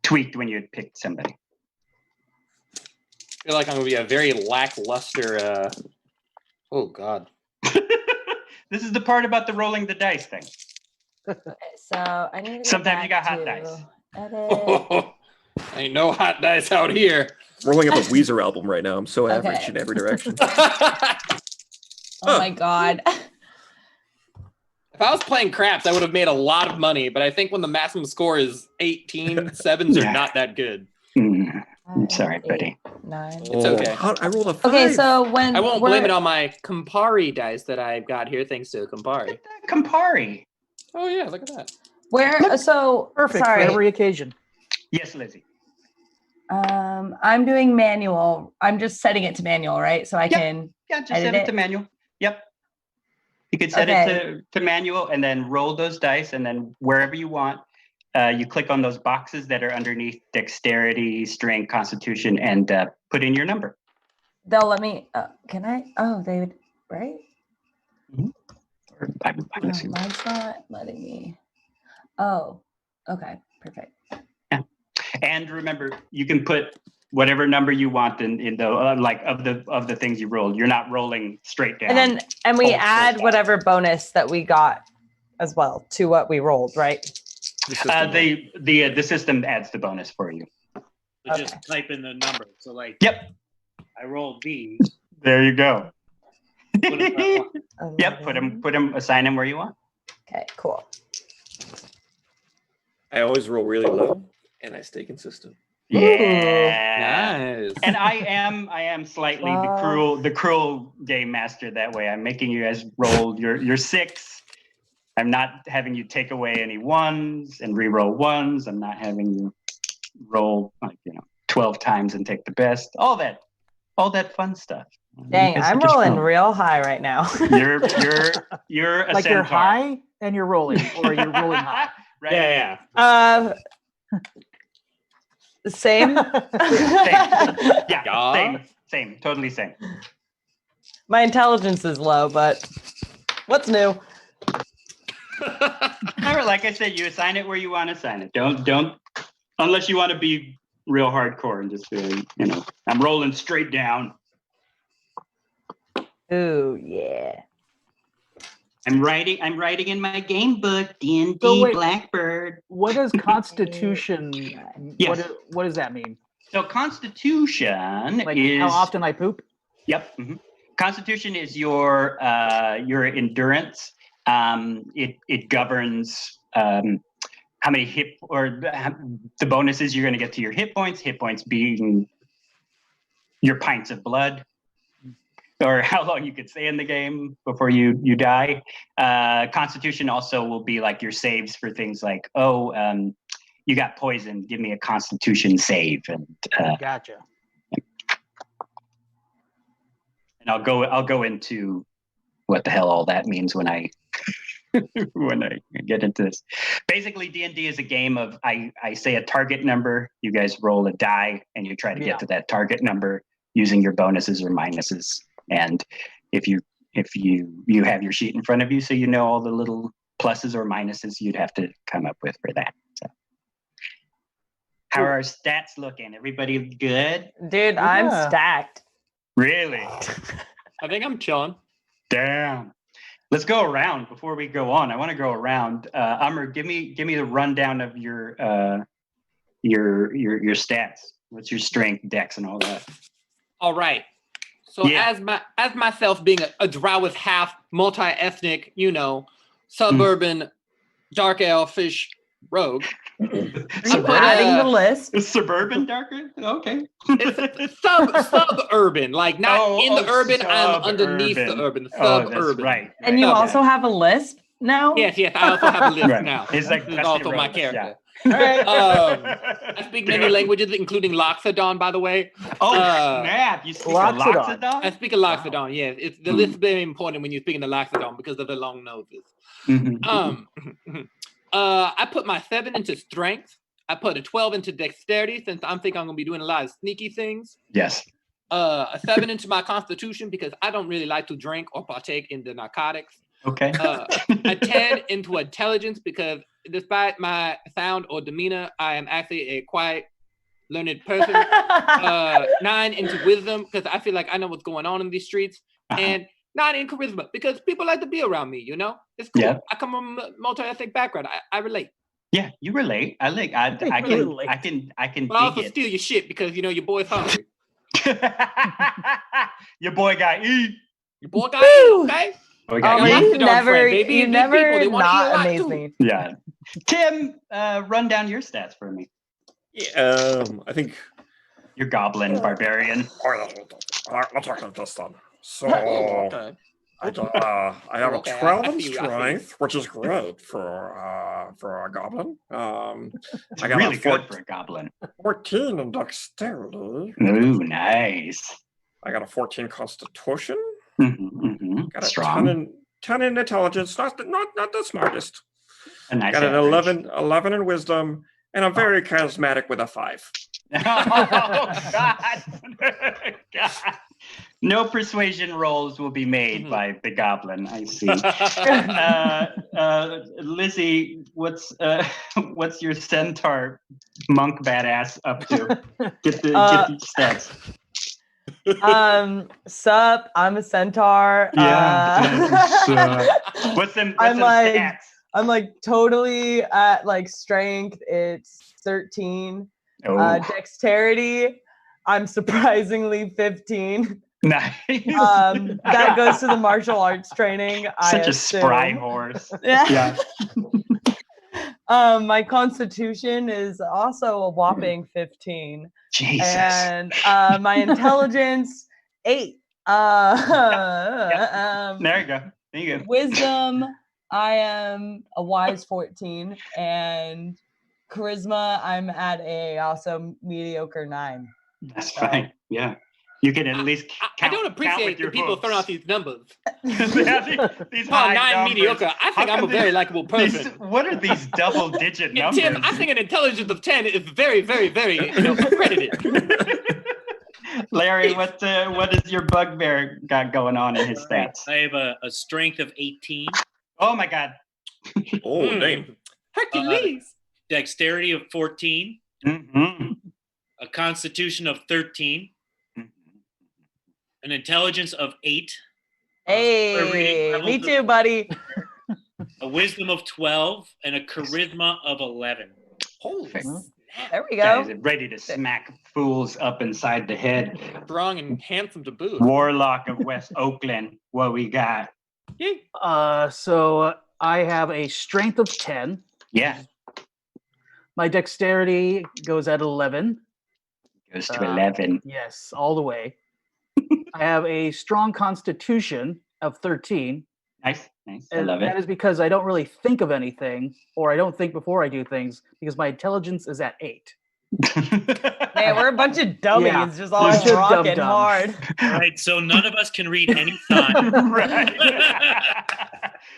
tweaked when you pick somebody. I feel like I'm gonna be a very lackluster. Oh God. This is the part about the rolling the dice thing. Okay, so I need to go Sometimes you back got hot to dice. Edit. Ain't no hot dice out here. Rolling up a Weezer album right now. I'm so average Okay. in every direction. Oh my God. If I was playing craps, I would have made a lot of money, but I think when the maximum score is 18, sevens are not that good. I'm sorry, buddy. 9. It's okay. I rolled a 5. Okay, so when I won't blame it on my Campari dice that I've got here, thanks to Campari. Campari. Oh yeah, look at that. Perfect sorry. for every occasion. Yes, Lizzie. I'm doing manual. I'm just setting it to manual, right? So I can Yeah, just edit set it to it? manual. Yep. You could set it to manual, and then roll those dice, and then wherever you want, you click on those boxes that are underneath dexterity, strength, constitution, and put in your number. They'll let me. Can I? Oh, they would. Right? I'm assuming. Mine's not letting me. Oh, okay, perfect. And remember, you can put whatever number you want in the like of the things you rolled. You're not rolling straight down. And we Full add stat. whatever bonus that we got as well to what we rolled, right? The system adds the bonus for you. So just type in the number. So like, Yep. I rolled these. There you go. Put 'em where I want. Yep, put him, assign him where you want. Okay, cool. I always roll really low, and I stay consistent. Yeah. Nice. And I am slightly Wow. the cruel game master that way. I'm making you guys roll your 6. I'm not having you take away any 1s and re-roll 1s. I'm not having you roll 12 times and take the best. All that fun stuff. Dang, You guys are I'm just rolling fun. real high right now. You're a Like you're centaur. high and you're rolling, or you're rolling high. Right? Yeah. Same. Yeah, same, totally same. My intelligence is low, but what's new? Remember, like I said, you assign it where you want to assign it. Don't unless you want to be real hardcore and just be, I'm rolling straight down. Ooh, yeah. I'm writing in my game book, D&D So wait. Blackbird. What does Constitution? Yes. What does that mean? So Constitution Like is how often I poop? Yep. Constitution is your endurance. It governs how many the bonuses you're going to get to your hit points being your pints of blood, or how long you could stay in the game before you die. Constitution also will be like your saves for things like, you got poisoned, give me a Constitution save, and Gotcha. and I'll go into what the hell all that means when I when I get into this. Basically, D&D is a game of I say a target number, you guys roll a die, and you try to get to that target number using your bonuses or minuses. And if you have your sheet in front of you, so you know all the little pluses or minuses you'd have to come up with for that. So, how are our stats looking? Everybody good? Dude, I'm Yeah. stacked. Really? I think I'm chilling. Damn. Let's go around before we go on. I want to go around. Amr, give me the rundown of your stats. What's your strength, dex, and all that? All right. So as myself being a Drowith half multi-ethnic, suburban dark elfish rogue. Adding the list. Suburban darker? Okay. It's suburban, like not in the urban. I'm underneath the urban. Suburban. Right. And you also have a list now? Yes. I also have a list now. It's like this is also my Rhodes, character. Yeah. I speak many languages, including Loxodon, by the way. Snap! You speak Loxodon. Loxodon? I speak a Loxodon, yes. The list is very important when you're speaking the Loxodon because of the long noses. I put my 7 into strength. I put a 12 into dexterity since I'm going to be doing a lot of sneaky things. Yes. A 7 into my constitution because I don't really like to drink or partake in the narcotics. Okay. A 10 into intelligence because despite my sound or demeanor, I am actually a quiet, learned person. 9 into wisdom because I feel like I know what's going on in these streets. And 9 in charisma because people like to be around me, It's cool. Yeah. I come from a multi-ethnic background. I relate. Yeah, you relate. I can But I also dig steal your shit because your boy's hungry. it. Your boy got eat. Your boy got eat, okay? Oh, got you eat. never, baby. you These never people, they wanna eat a not lot, amaze too. me. Yeah. Tim, run down your stats for me. I think Your goblin barbarian. let's talk about this then. So Okay. I have Okay, a 12 I in see you, I see you. strength, which is great for a goblin. It's I got really a good for a goblin. 14 in dexterity. Ooh, nice. I got a 14 constitution. Got a Strong. 10 in intelligence. Not the smartest. A nice Got an average. 11 in wisdom, and I'm very charismatic with a 5. Oh, God. God. No persuasion rolls will be made by the goblin. I see. Lizzie, what's your centaur monk badass up to? Get the stats. Sup, I'm a centaur. What's them I'm like, stats? I'm like totally at like strength. It's 13. Oh. Dexterity, I'm surprisingly 15. Nice. That goes to the martial arts training. Such I a spry assume. horse. Yeah. Yeah. My constitution is also a whopping 15. Jesus. And my intelligence 8. There you go. There you go. Wisdom, I am a wise 14, and charisma, I'm at a also mediocre 9. That's fine. Yeah. You can at least I don't appreciate the people throwing out these numbers. these Oh, high 9 numbers. mediocre. I think How I'm a come very these- likable these- person. what are these double-digit And numbers? Tim, I think an intelligence of 10 is very, very, very accredited. Larry, what is your bugbear got going on in his stats? I have a strength of 18, Oh my God. Oh, damn. Hercules. dexterity of 14, Mhm. a constitution of 13, an intelligence of 8, Hey, me too, buddy. a wisdom of 12, and a charisma of 11. Holy Perfect. snap. There we Guys go. are ready to smack fools up inside the head. Strong and handsome to boot. Warlock of West Oakland, what we got? Yay. So I have a strength of 10. Yeah, My dexterity goes at 11. goes to 11. Yes, all the way. I have a strong constitution of 13. Nice, nice. I And love that it. is because I don't really think of anything, or I don't think before I do things, because my intelligence is at 8. Man, we're a bunch of dummies, Yeah, just all bunch of rocking dum-dums. hard. All right, so none of us can read any sign. Right.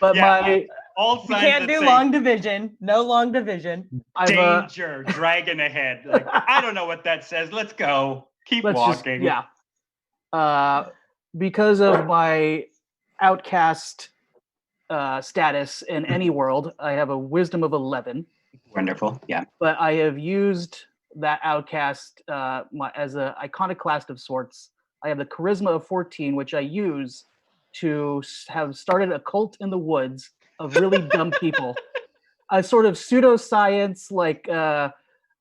But Yeah, my all We signs can't that do say long division. No long division. I've danger, dragon ahead. Like, I don't know what that says. Let's go. Keep let's just walking. because of my outcast status in any world, I have a wisdom of 11. Wonderful. Yeah. But I have used that outcast as an iconoclast of sorts. I have the charisma of 14, which I use to have started a cult in the woods of really dumb people. A sort of pseudoscience,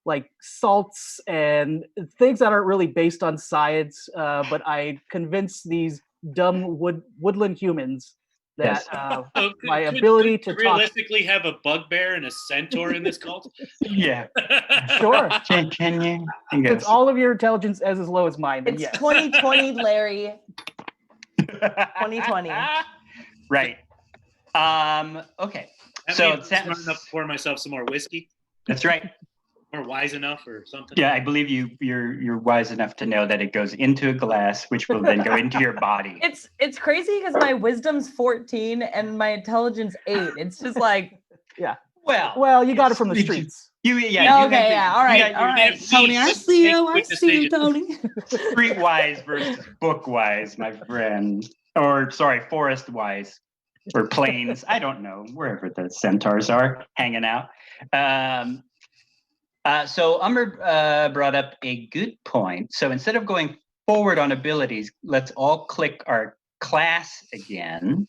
like salts and things that aren't really based on science. But I convince these dumb woodland humans that So my could ability to we talk. realistically have a bugbear and a centaur in this cult. Yeah. Sure. Can you? I Since guess. all of your intelligence is as low as mine, then It's yes. 2020, Larry. 2020. Right. Okay. That So means it I'm smart sounds- enough to pour myself some more whiskey, That's right. or wise enough, or something. Yeah, I believe you're wise enough to know that it goes into a glass, which will then go into your body. It's crazy because my wisdom's 14 and my intelligence 8. It's just like Well, you got it from the it's- streets. okay, yeah, all right, all right. Tony, I see you, I see you, Tony. Streetwise versus bookwise, my friend. Or sorry, forest wise. Or plains. I don't know. Wherever the centaurs are hanging out. So Umber brought up a good point. So instead of going forward on abilities, let's all click our class again.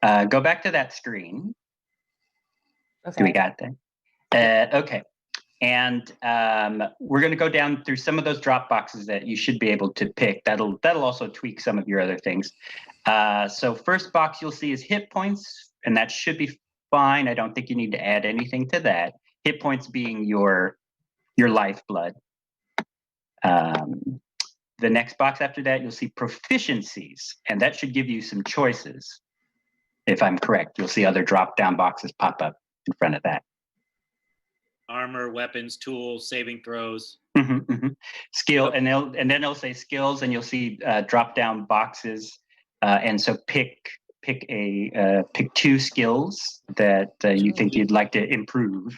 Go back to that screen. Do we got that? Okay. And we're going to go down through some of those drop boxes that you should be able to pick. That'll also tweak some of your other things. So first box you'll see is hit points, and that should be fine. I don't think you need to add anything to that. Hit points being your lifeblood. The next box after that, you'll see proficiencies, and that should give you some choices. If I'm correct, you'll see other drop-down boxes pop up in front of that. Armor, weapons, tools, saving throws. Skill, and then it'll say skills, and you'll see drop-down boxes. And so pick 2 skills that you think you'd like to improve.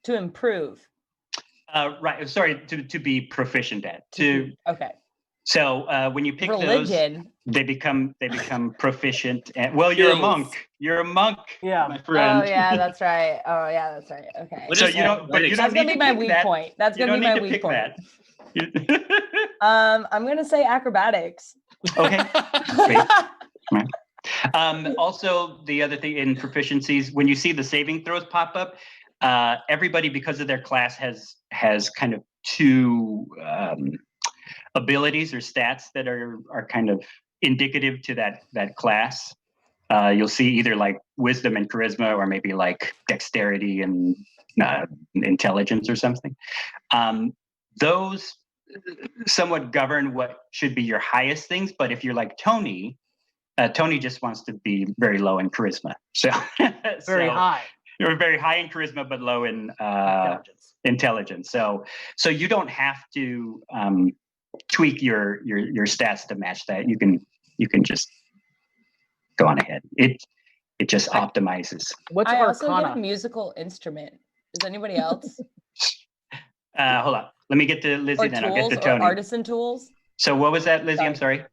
To improve. Right. Sorry, to be proficient at. Okay. So when you pick Religion. those, they become proficient. And well, you're a monk. You're a monk, Yeah. my friend. Oh yeah, that's right. Okay. What So is you don't. But you don't That's need gonna be to my pick weak that. point. That's You gonna don't be need my to weak pick point. that. I'm gonna say acrobatics. Okay. Great. Right. Also, the other thing in proficiencies, when you see the saving throws pop up, everybody, because of their class, has kind of 2 abilities or stats that are kind of indicative to that class. You'll see either like wisdom and charisma, or maybe like dexterity and intelligence or something. Those somewhat govern what should be your highest things. But if you're like Tony, Tony just wants to be very low in charisma. So Very high. You're very high in charisma, but low in intelligence. So you don't have to tweak your stats to match that. You can just go on ahead. It just optimizes. What's I also get a Arcana? musical instrument. Does anybody else? Hold on. Let me get to Lizzie, Or then I'll get tools to or Tony. artisan tools? So what was that, Lizzie? I'm sorry.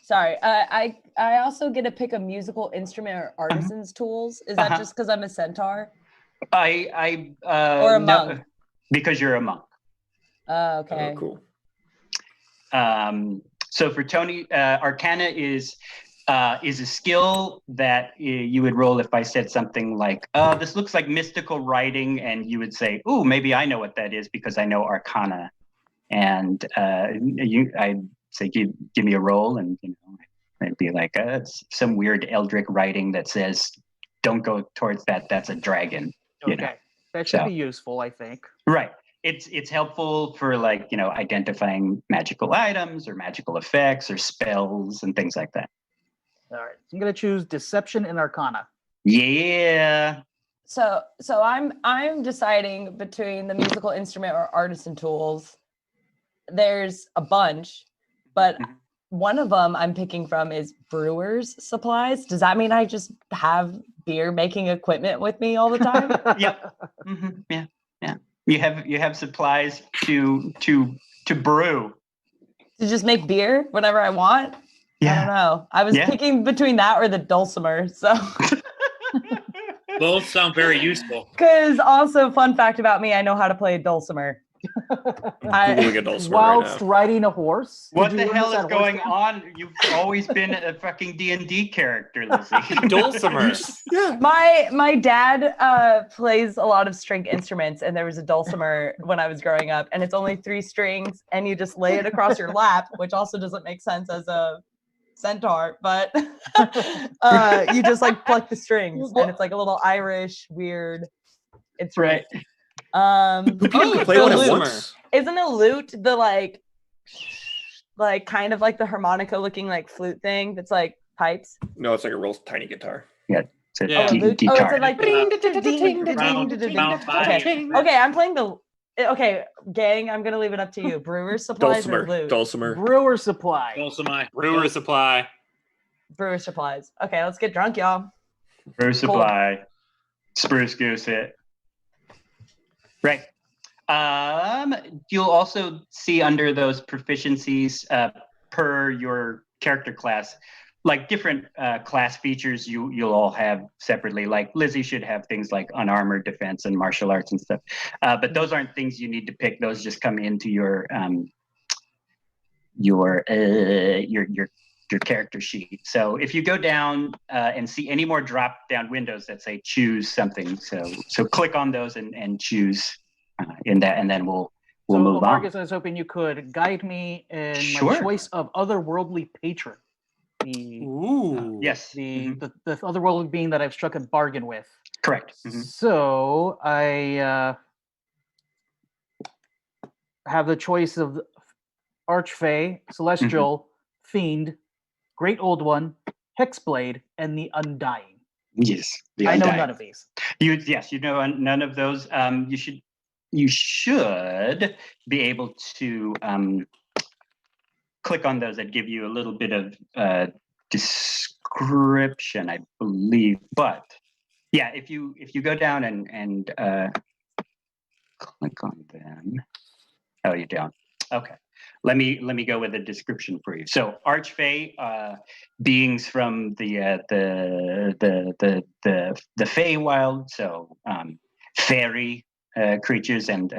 Sorry. I also get to pick a musical instrument or artisan's tools. Is that just because I'm a centaur? Or a monk? Because you're a monk. Okay. Oh, cool. So for Tony, Arcana is a skill that you would roll if I said something like, this looks like mystical writing, and you would say, ooh, maybe I know what that is because I know Arcana. And I'd say, give me a roll, and I'd be like, it's some weird eldritch writing that says, don't go towards that, that's a dragon. Okay. That should be useful, I think. Right. It's helpful for like, identifying magical items or magical effects or spells and things like that. All right. I'm going to choose Deception and Arcana. Yeah. So I'm deciding between the musical instrument or artisan tools. There's a bunch, but one of them I'm picking from is brewer's supplies. Does that mean I just have beer making equipment with me all the time? Yep. Mm-hmm. Yeah. You have supplies to brew. To just make beer whenever I want? Yeah. I don't know. I was picking between that or the dulcimer. So Both sound very useful. because also fun fact about me, I know how to play a dulcimer. I'm Googling a dulcimer Whilst right riding a horse? What Did the you learn hell this is at going horse on? You've always been a fucking D&D character, Lizzie. Dulcimers. Yeah. My dad plays a lot of string instruments, and there was a dulcimer when I was growing up, and it's only 3 strings, and you just lay it across your lap, which also doesn't make sense as a centaur, but you just like pluck the strings, and it's like a little Irish weird instrument. Right. Who can play the one at lute. once? Isn't a lute the like kind of like the harmonica looking like flute thing that's like pipes? No, it's like a real tiny guitar. Yeah. It's a Yeah. Oh, a lute. Oh, guitar. it's like Okay, I'm playing the. Okay, gang, I'm gonna leave it up to you. Brewer's supplies or lute? Dulcimer. Brewer supply. Brewer supply. Brewer supplies. Okay, let's get drunk, y'all. Brew supply. Spruce goose it. Right. You'll also see under those proficiencies per your character class, like different class features you'll all have separately. Like Lizzie should have things like unarmored defense and martial arts and stuff. But those aren't things you need to pick. Those just come into your character sheet. So if you go down and see any more drop down windows that say choose something, so click on those and choose in that, and then we'll move Marcus, on. I was hoping you could guide me in my choice of otherworldly patron. Ooh. Yes. The otherworldly being that I've struck a bargain with. Correct. So I have the choice of Archfey, Celestial, Fiend, Great Old One, Hexblade, and the Undying. Yes. I know none of these. You know none of those. You should be able to click on those that give you a little bit of description, I believe. But yeah, if you go down and click on them. Oh, you don't. Okay. Let me go with a description for you. So Archfey, beings from the Feywild, so fairy creatures, and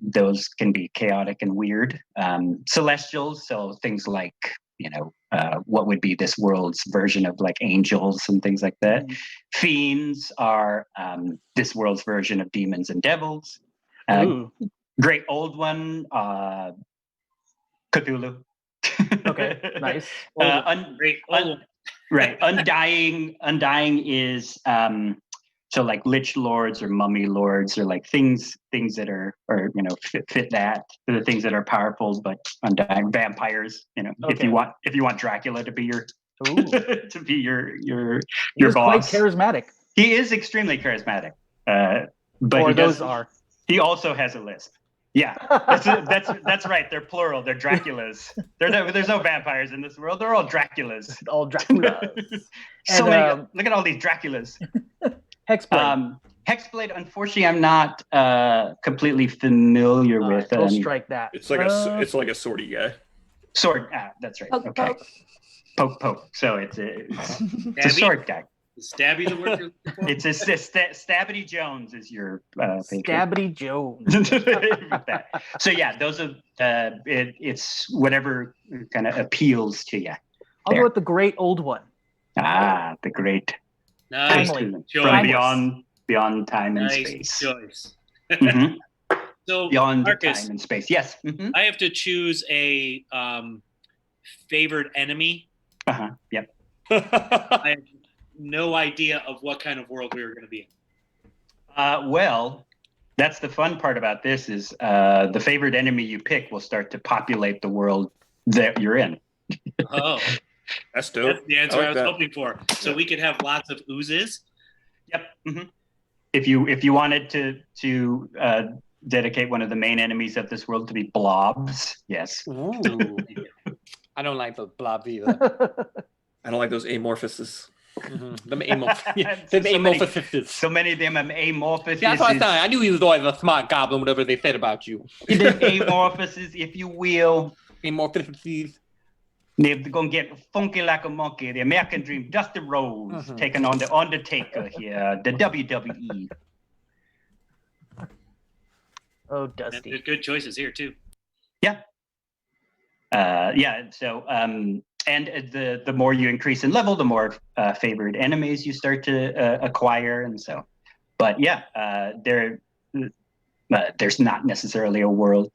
those can be chaotic and weird. Celestials, so things like what would be this world's version of like angels and things like that. Fiends are this world's version of demons and devils. Great Old One Cthulhu. Okay, nice. Old one. Great old one. Right. Undying is so like lich lords or mummy lords or like things that are or fit that. They're the things that are powerful but undying. Vampires, if Okay. you want Dracula to be your Ooh. to be your He's quite boss. charismatic. He is extremely charismatic. But Or he those does, are. he also has a lisp. Yeah. That's right. They're plural. They're Draculas. There's no vampires in this world. They're all Draculas. All Dracula. So And, many. Look at all these Draculas. Hexblade. Hexblade. Unfortunately, I'm not completely familiar with. We'll strike that. It's like it's like a swordy guy. Sword. That's right. Poke, Okay. Poke. So it's a sword guy. Is Stabby the word you're looking for? It's Stabbity Jones is your patron. Stabbity Jones. With that. So yeah, those are it's whatever kind of appeals to you. I'll go with the great old one. The great Nice Timely. from choice. beyond time and Nice space. choice. Mhm. So, Beyond Marcus, time and space. Yes. I have to choose a favorite enemy. Yep. I have no idea of what kind of world we were going to be in. Well, that's the fun part about this is the favorite enemy you pick will start to populate the world that you're in. Oh, That's dope. that's the answer I like was that. hoping for. So we could have lots of oozes. Yep. If you wanted to dedicate one of the main enemies of this world to be blobs, yes. Ooh. I don't like the blob either. I don't like those amorphouses. The amorphous. So The many- amorphous. So many of them are amorphous. That's what I thought. I knew he was always a smart goblin, whatever they said about you. Amorphouses, if you will. Amorphouses. They're gonna get funky like a monkey. The American Dream, Dusty Rhodes, taking on the Undertaker here, the WWE. Oh, And Dusty. there's good choices here too. So and the more you increase in level, the more favored enemies you start to acquire, and so. But yeah, there's not necessarily a world.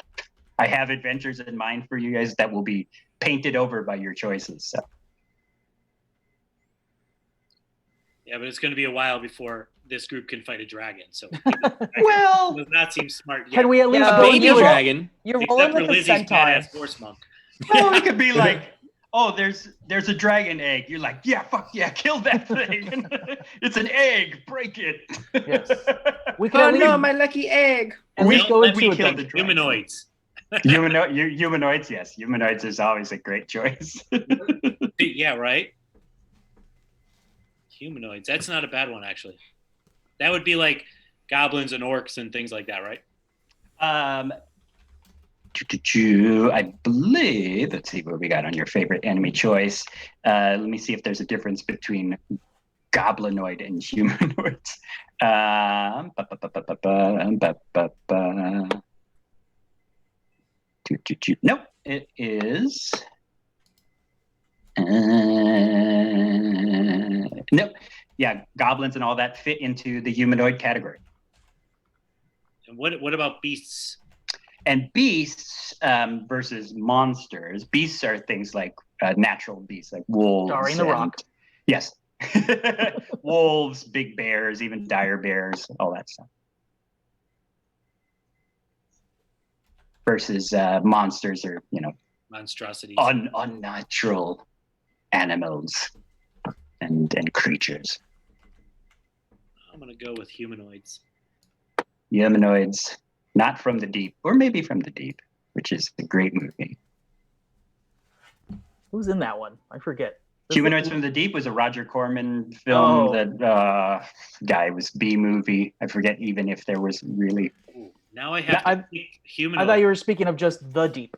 I have adventures in mind for you guys that will be painted over by your choices. So. Yeah, but it's going to be a while before this group can fight a dragon. So Well, does not seem smart yet. Can we at least Yeah, go Baby into dragon. You're Except rolling for with a Lizzie's centaur. badass horse monk. well, it could be like, oh, there's a dragon egg. You're like, yeah, fuck yeah, kill that thing. It's an egg. Break it. Yes. We can Oh at least, no, my lucky egg. at least go Let into me a kill pick the dragon. humanoids. Humanoids, yes. Humanoids is always a great choice. Yeah, right. Humanoids. That's not a bad one, actually. That would be like goblins and orcs and things like that, right? I believe, let's see what we got on your favorite enemy choice. Let me see if there's a difference between goblinoid and humanoids. Nope, it is. Nope. Yeah, goblins and all that fit into the humanoid category. And what about beasts? And beasts versus monsters. Beasts are things like natural beasts, like wolves. Starring The Rock. Yes. Wolves, big bears, even dire bears, all that stuff. Versus monsters are, Monstrosities. unnatural animals and creatures. I'm going to go with humanoids. Humanoids, not from the deep, or maybe from the deep, which is a great movie. who's in that one? I forget. Humanoids from the Deep was a Roger Corman film Oh. that guy was B movie. I forget even if there was really. Ooh, now I have I- to pick I humanoids. thought you were speaking of just the deep.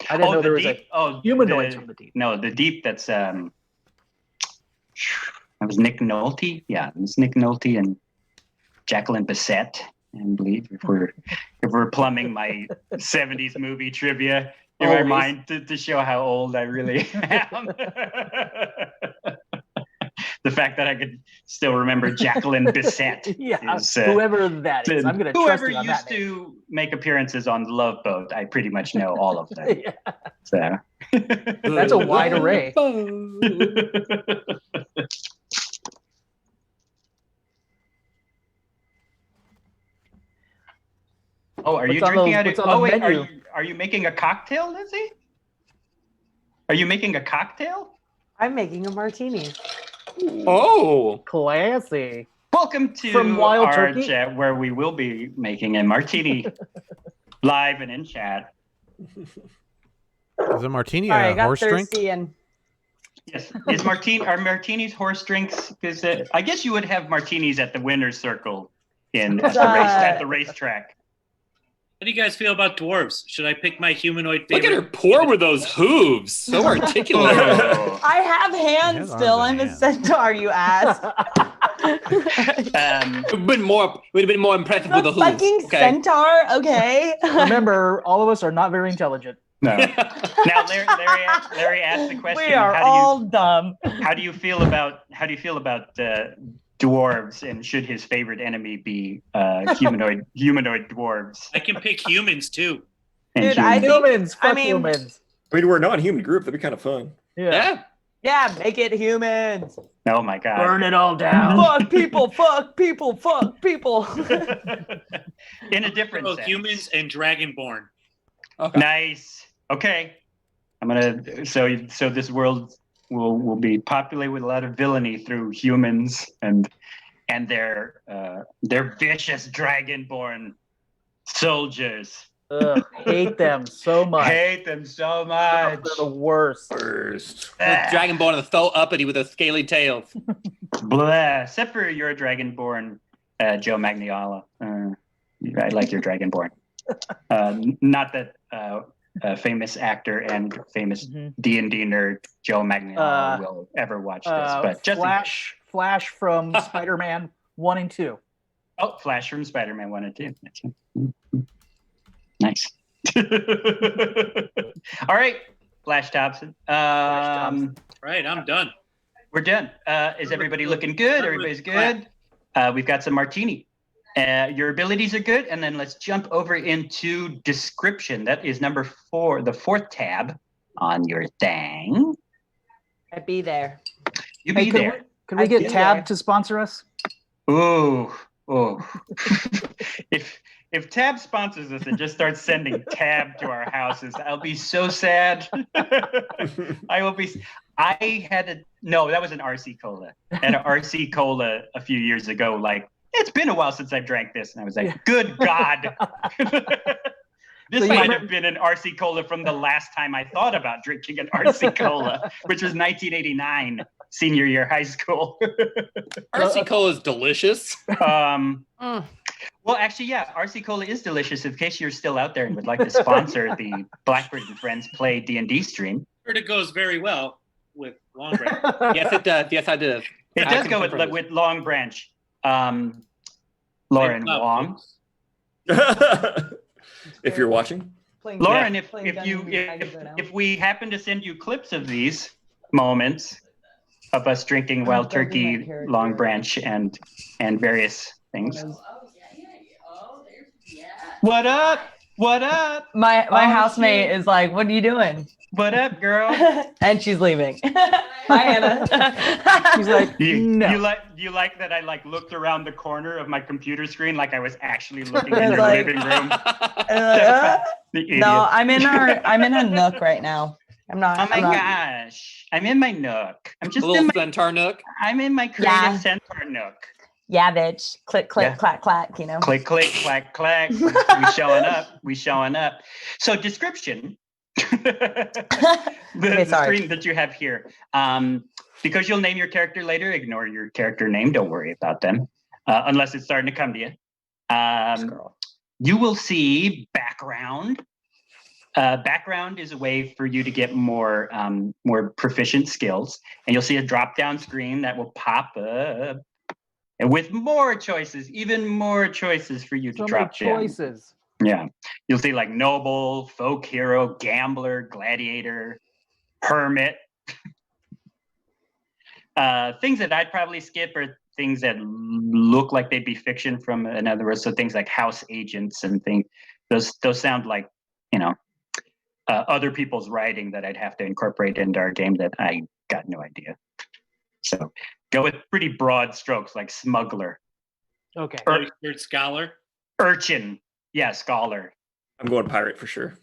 I didn't know there was a humanoids from the deep. No, the Deep. That's that was Nick Nolte. Yeah, it was Nick Nolte and Jacqueline Bisset. I believe if we're plumbing my '70s movie trivia in my Always. mind to show how old I really am. the fact that I could still remember Jacqueline Bisset. Yeah, is, whoever that is. I'm going to trust whoever you on used that name. to make appearances on the Love Boat, I pretty much know all of them. Yeah, So. that's a wide array. Oh, are you What's on drinking the- out what's of? on the Oh wait, menu? are you making a cocktail, Lizzie? Are you making a cocktail? I'm making a martini. Oh, Classy. Welcome to From Wild our Turkey? chat where we will be making a martini live and in chat. Is a martini Sorry, I a got horse drink? thirsty and Yes, are martinis horse drinks? Because I guess you would have martinis at the winner's circle at the racetrack. How do you guys feel about dwarves? Should I pick my humanoid look favorite? at her pour with those hooves. So articulate. Oh. I have hands has still. arms I'm and a hands. centaur, you ass. Would have been more impressive with The the hooves. fucking Okay. centaur, okay? Remember, all of us are not very intelligent. No. Now, Larry asked the question. We are all dumb. How do you feel about dwarves, and should his favorite enemy be humanoid dwarves? I can pick humans too. And Dude, I humans? think- Humans, fuck I mean- humans. I mean, we're not a human group. That'd be kind of fun. Yeah. Yeah. Yeah, make it humans. Oh my god! Burn it all down. Fuck people, fuck people, fuck people. In a different So sense. humans and dragonborn. Okay. Nice. Okay. I'm gonna. So this world will be populated with a lot of villainy through humans and their vicious dragonborn soldiers. Ugh, hate them so much. Hate them so They're much. the worst. First. Dragonborn is so uppity with those scaly tails. Blah. Except for your dragonborn, Joe Magniola. I like your dragonborn. Not that famous actor and famous Mhm. D&D nerd Joe Magniola will ever watch this, but just Flash from Spider-Man 1 and 2. Flash from Spider-Man 1 and 2. Nice. All right, Flash Thompson. Thompson. Right, I'm done. We're done. Is everybody looking good? Everybody's good. We've got some martini. Your abilities are good, and then let's jump over into description. That is number 4, the 4th tab on your thing. I'd be there. You Hey, be could there. Could we I'd get be Tab there. to sponsor us? Ooh. If Tab sponsors us and just starts sending Tab to our houses, I'll be so sad. I will be. No, that was an RC Cola. I had an RC Cola a few years ago. Like, it's been a while since I drank this, and I was like, Yeah. good God. This So you might remember- have been an RC Cola from the last time I thought about drinking an RC Cola, which was 1989, senior year high school. RC Cola is delicious. Well, actually, yeah, RC Cola is delicious. In case you're still out there and would like to sponsor the Blackbird and Friends Play D&D stream, Heard it goes very well with Long Branch. Yes, it does. Yes, I do. it I does can go confirm this. with Long Branch. Lauren Wong. If you're watching. Playing Lauren, Dungeons- playing Dungeons and Dragons right now. if we happen to send you clips of these moments of us drinking Wild building my Turkey, character. Long Branch, and various things. What up? What up? My Oh, housemate shit. is like, "What are you doing?" What up, girl? And she's leaving. Bye, Anna. She's like, You, no. you like that I looked around the corner of my computer screen like I was actually looking in It's your like- living room. And I'm like, "Ah." The idiot. No, I'm in a nook right now. I'm not. Oh my I'm not- gosh. I'm in my nook. I'm A just little in my centaur nook. I'm in my creative Yeah. centaur nook. Yeah, bitch. Click, click, Yeah. clack, clack. You know. Click, click, clack, clack. We showing up. We showing up. So description. the sorry. screen that you have here. Because you'll name your character later, ignore your character name. Don't worry about them. Unless it's starting to come to you. You will see background. Background is a way for you to get more proficient skills. And you'll see a drop-down screen that will pop up. And with more choices, even more choices for you to So many drop down. choices. Yeah. You'll see like noble, folk hero, gambler, gladiator, hermit. Things that I'd probably skip are things that look like they'd be fiction from, in other words, so things like house agents and things. Those sound like, other people's writing that I'd have to incorporate into our game that I got no idea. So go with pretty broad strokes like smuggler, Okay. You're scholar. urchin, yeah, scholar, I'm going pirate for sure.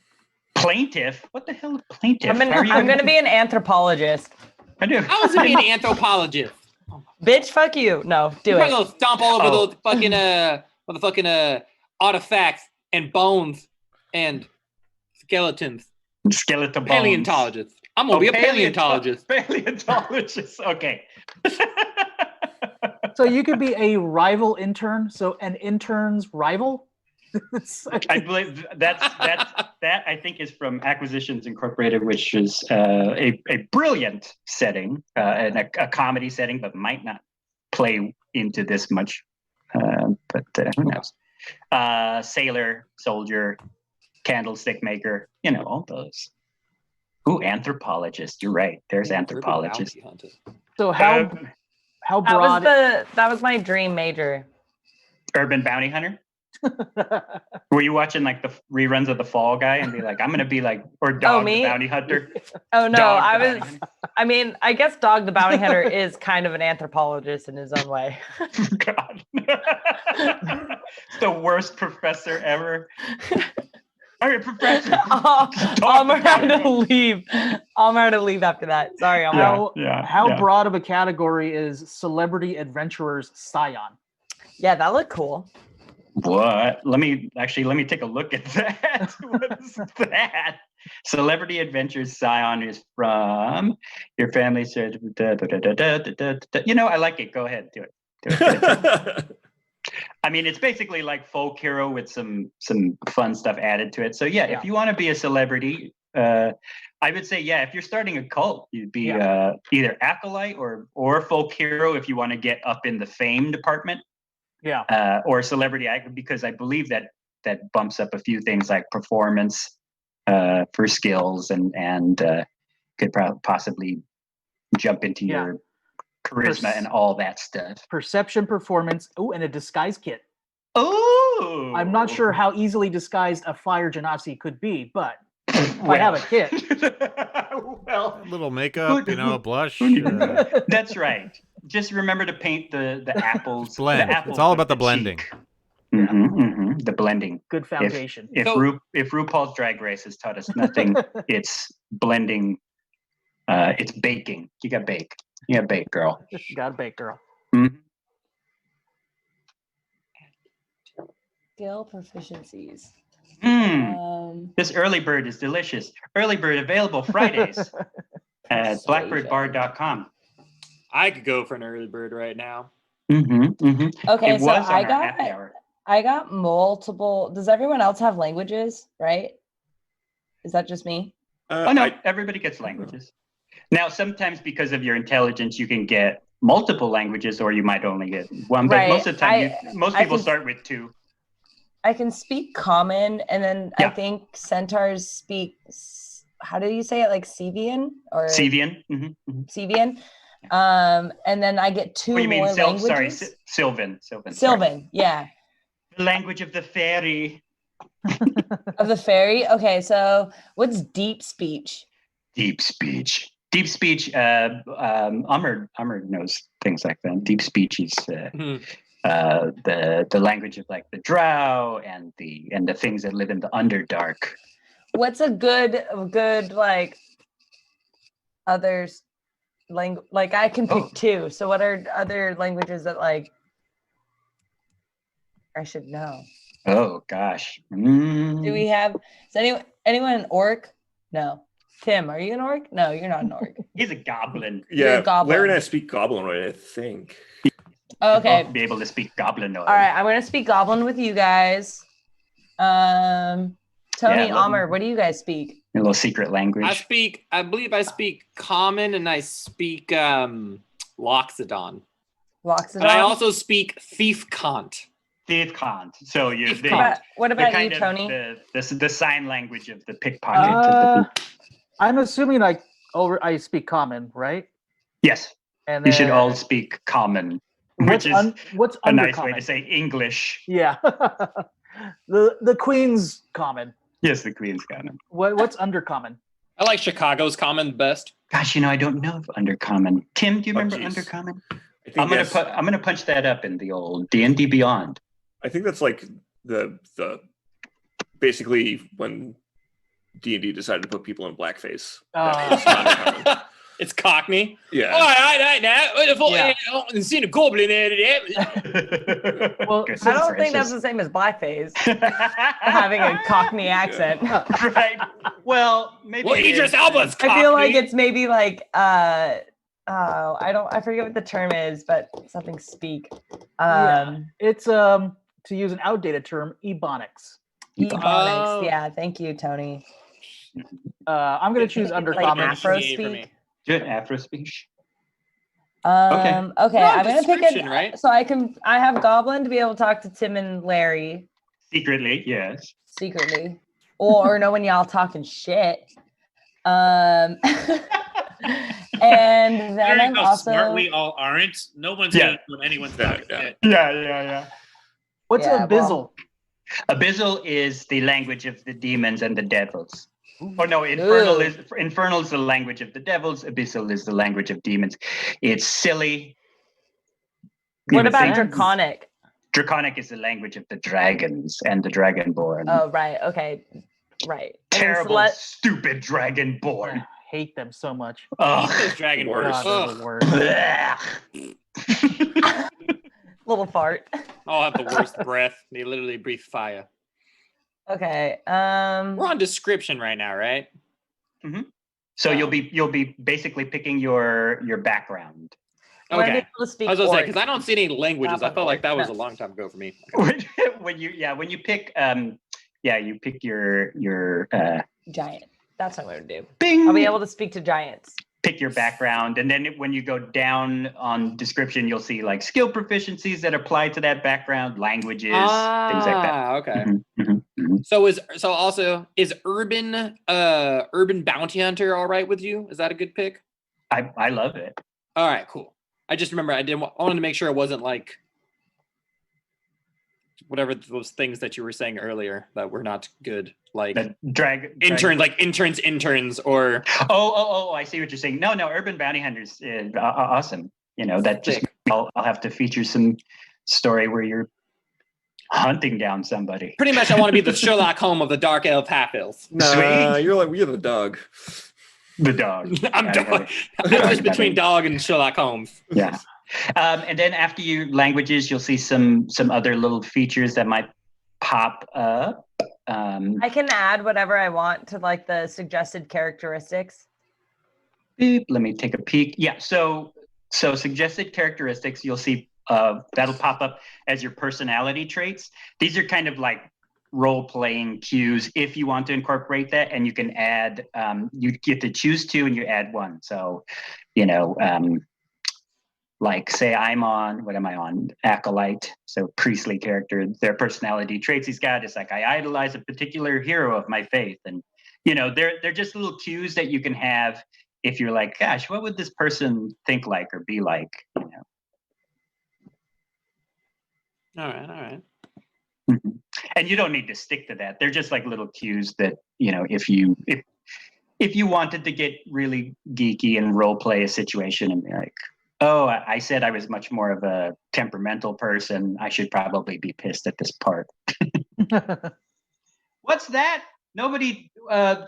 plaintiff. What the hell, is plaintiff? I'm gonna be an anthropologist. I do. How is it being an anthropologist? Bitch, fuck you. No, do You're it. probably gonna stomp all over Oh. those fucking motherfucking artifacts and bones and skeletons. Skeleton bones. Paleontologist. I'm gonna be a paleontologist. Paleontologist. Okay. So you could be a rival intern. So an intern's rival. I believe that I think is from Acquisitions Incorporated, which is a brilliant setting and a comedy setting, but might not play into this much. But who knows? Sailor, soldier, candlestick maker, all those. Ooh, anthropologist. You're right. There's anthropologist. So how broad? That was my dream major. Urban bounty hunter. Were you watching like the reruns of The Fall Guy and be like, I'm gonna be like, or Dog the me? Bounty Hunter? Oh no, Dog I the was. Bounty Hunter. I mean, I guess Dog the Bounty Hunter is kind of an anthropologist in his own way. God, it's the worst professor ever. All right, professor. Almer had to leave. Almer had to leave after that. Sorry, Almer. How broad of a category is celebrity adventurer's scion? Yeah, that looked cool. What? Let me take a look at that. What is that? Celebrity Adventures Scion is from your family. I like it. Go ahead, do it. I mean, it's basically like folk hero with some fun stuff added to it. So yeah, if you want to be a celebrity, I would say if you're starting a cult, you'd be either acolyte or folk hero if you want to get up in the fame department. Yeah. Or celebrity because I believe that bumps up a few things like performance for skills and could possibly jump into your charisma and all that stuff. Perception, performance, and a disguise kit. Oh, I'm not sure how easily disguised a fire genasi could be, but if I have a kit. Well, A little makeup, a blush. That's right. Just remember to paint the apples. Blend. The apples It's all with about the blending. The blending. Good foundation. If RuPaul's Drag Race has taught us nothing, it's blending. It's baking. You got bake. You got bake, girl. You got to bake, girl. Mm-hmm. Skill proficiencies. This early bird is delicious. Early bird available Fridays at blackbirdbar.com. I could go for an early bird right now. Okay, It so was on our happy hour. I got multiple. Does everyone else have languages? Right? Is that just me? No, everybody gets languages. Now, sometimes because of your intelligence, you can get multiple languages, or you might only get one. But most of the time, most people start with two. I can speak Common, and then I think centaurs speak. How do you say it? Like Sevian or Sevian? Sevian. And then I get two more languages. Sorry, Sylvan. Sylvan, yeah. The language of the fairy. Of the fairy. Okay, so what's deep speech? Deep speech. Umar knows things like that. Deep speech is the language of like the drow and the things that live in the Underdark. What's a good like others language? Like I can pick two. So what are other languages that like I should know? Oh gosh. Do we have? Is anyone an orc? No. Tim, are you an orc? No, you're not an orc. He's a goblin. You're a goblin. Larry and I speak Goblinoid, I think. Okay. Both be able to speak Goblinoid. All right, I'm gonna speak Goblin with you guys. Tony, Amr, what do you guys speak? A little secret language. I believe I speak Common and I speak Loxodon. Loxodon. And I also speak Thief Kant. Thief Kant. So you. What about you, Tony? The sign language of the pickpocket. I'm assuming I speak Common, right? Yes. And You should all then speak common, what's which is what's a nice way undercommon? to say English. Yeah. the Queen's common. Yes, the Queen's common. What's undercommon? I like Chicago's common best. Gosh, I don't know of undercommon. Tim, do you remember geez. undercommon? I think I'm gonna punch that up in the old D&D Beyond. I think that's like the basically when D&D decided to put people in blackface. That was undercommon. It's Cockney. Yeah. All right, now. Yeah. I seen a goblin there. Well, Goodness I don't think gracious. that's the same as blackface. Having a Cockney accent. Right. Well, maybe. Well, it Idris is. Elba's Cockney. I feel like it's maybe like I forget what the term is, but something speak. Yeah. It's to use an outdated term, ebonics. Ebonics. Oh. Yeah, thank you, Tony. I'm gonna choose Like undercommon. Afro for me. speak. Good Afro speech. Okay, Okay. I'm gonna pick description, it. right? So I have Goblin to be able to talk to Tim and Larry Secretly, yes. secretly, or know when y'all talking shit. And then Hearing I'm how also smart we all aren't, no one's Yeah. gonna know when anyone's talking Yeah. shit. Yeah. What's Yeah, a bizzle? Abyssal is the language of the demons and the devils. Oh no, infernal is the language of the devils. Abyssal is the language of demons. It's silly. You what would about think Draconic? Draconic is the language of the dragons and the dragonborn. Oh, right. Okay. Right. And then Terrible, stupid dragonborn. I hate them so much. Ugh. Those dragon Worse. words. God, they're the worst. Blech. Little fart. All have the worst breath. They literally breathe fire. Okay. We're on description right now, right? So Wow. you'll be basically picking your background. I want to be Okay. able to speak I was gonna say orc. because I don't see any languages. I felt like that was a long time ago for me. when you pick you pick your Giant. That's what I'm going to do. bing, I'll be able to speak to giants. pick your background, and then when you go down on description, you'll see like skill proficiencies that apply to that background, languages, things like that. Okay. Mhm. So is urban bounty hunter all right with you? Is that a good pick? I love it. All right, cool. I just remember I wanted to make sure it wasn't like whatever those things that you were saying earlier that were not good, like The interns, or Oh! I see what you're saying. No, urban bounty hunters, awesome. That just Sick. I'll have to feature some story where you're hunting down somebody. pretty much I want to be the Sherlock Holmes of the Dark Elf half elves. Nah, Sweet. you're the dog. The dog. I'm I dog. got it. I'm just between dog and Sherlock Holmes. Yeah. And then after you languages, you'll see some other little features that might pop up. I can add whatever I want to like the suggested characteristics. Beep, let me take a peek. Yeah. So suggested characteristics, you'll see that'll pop up as your personality traits. These are kind of like role-playing cues if you want to incorporate that, and you can add you get to choose two and you add one. So like say I'm on, what am I on? Acolyte. So priestly character, their personality traits he's got is like, I idolize a particular hero of my faith. And they're just little cues that you can have if you're like, gosh, what would this person think like or be like? All right. Mhm. And you don't need to stick to that. They're just like little cues that, if you wanted to get really geeky and role play a situation and be like, oh, I said I was much more of a temperamental person, I should probably be pissed at this part. What's that? Nobody Oh,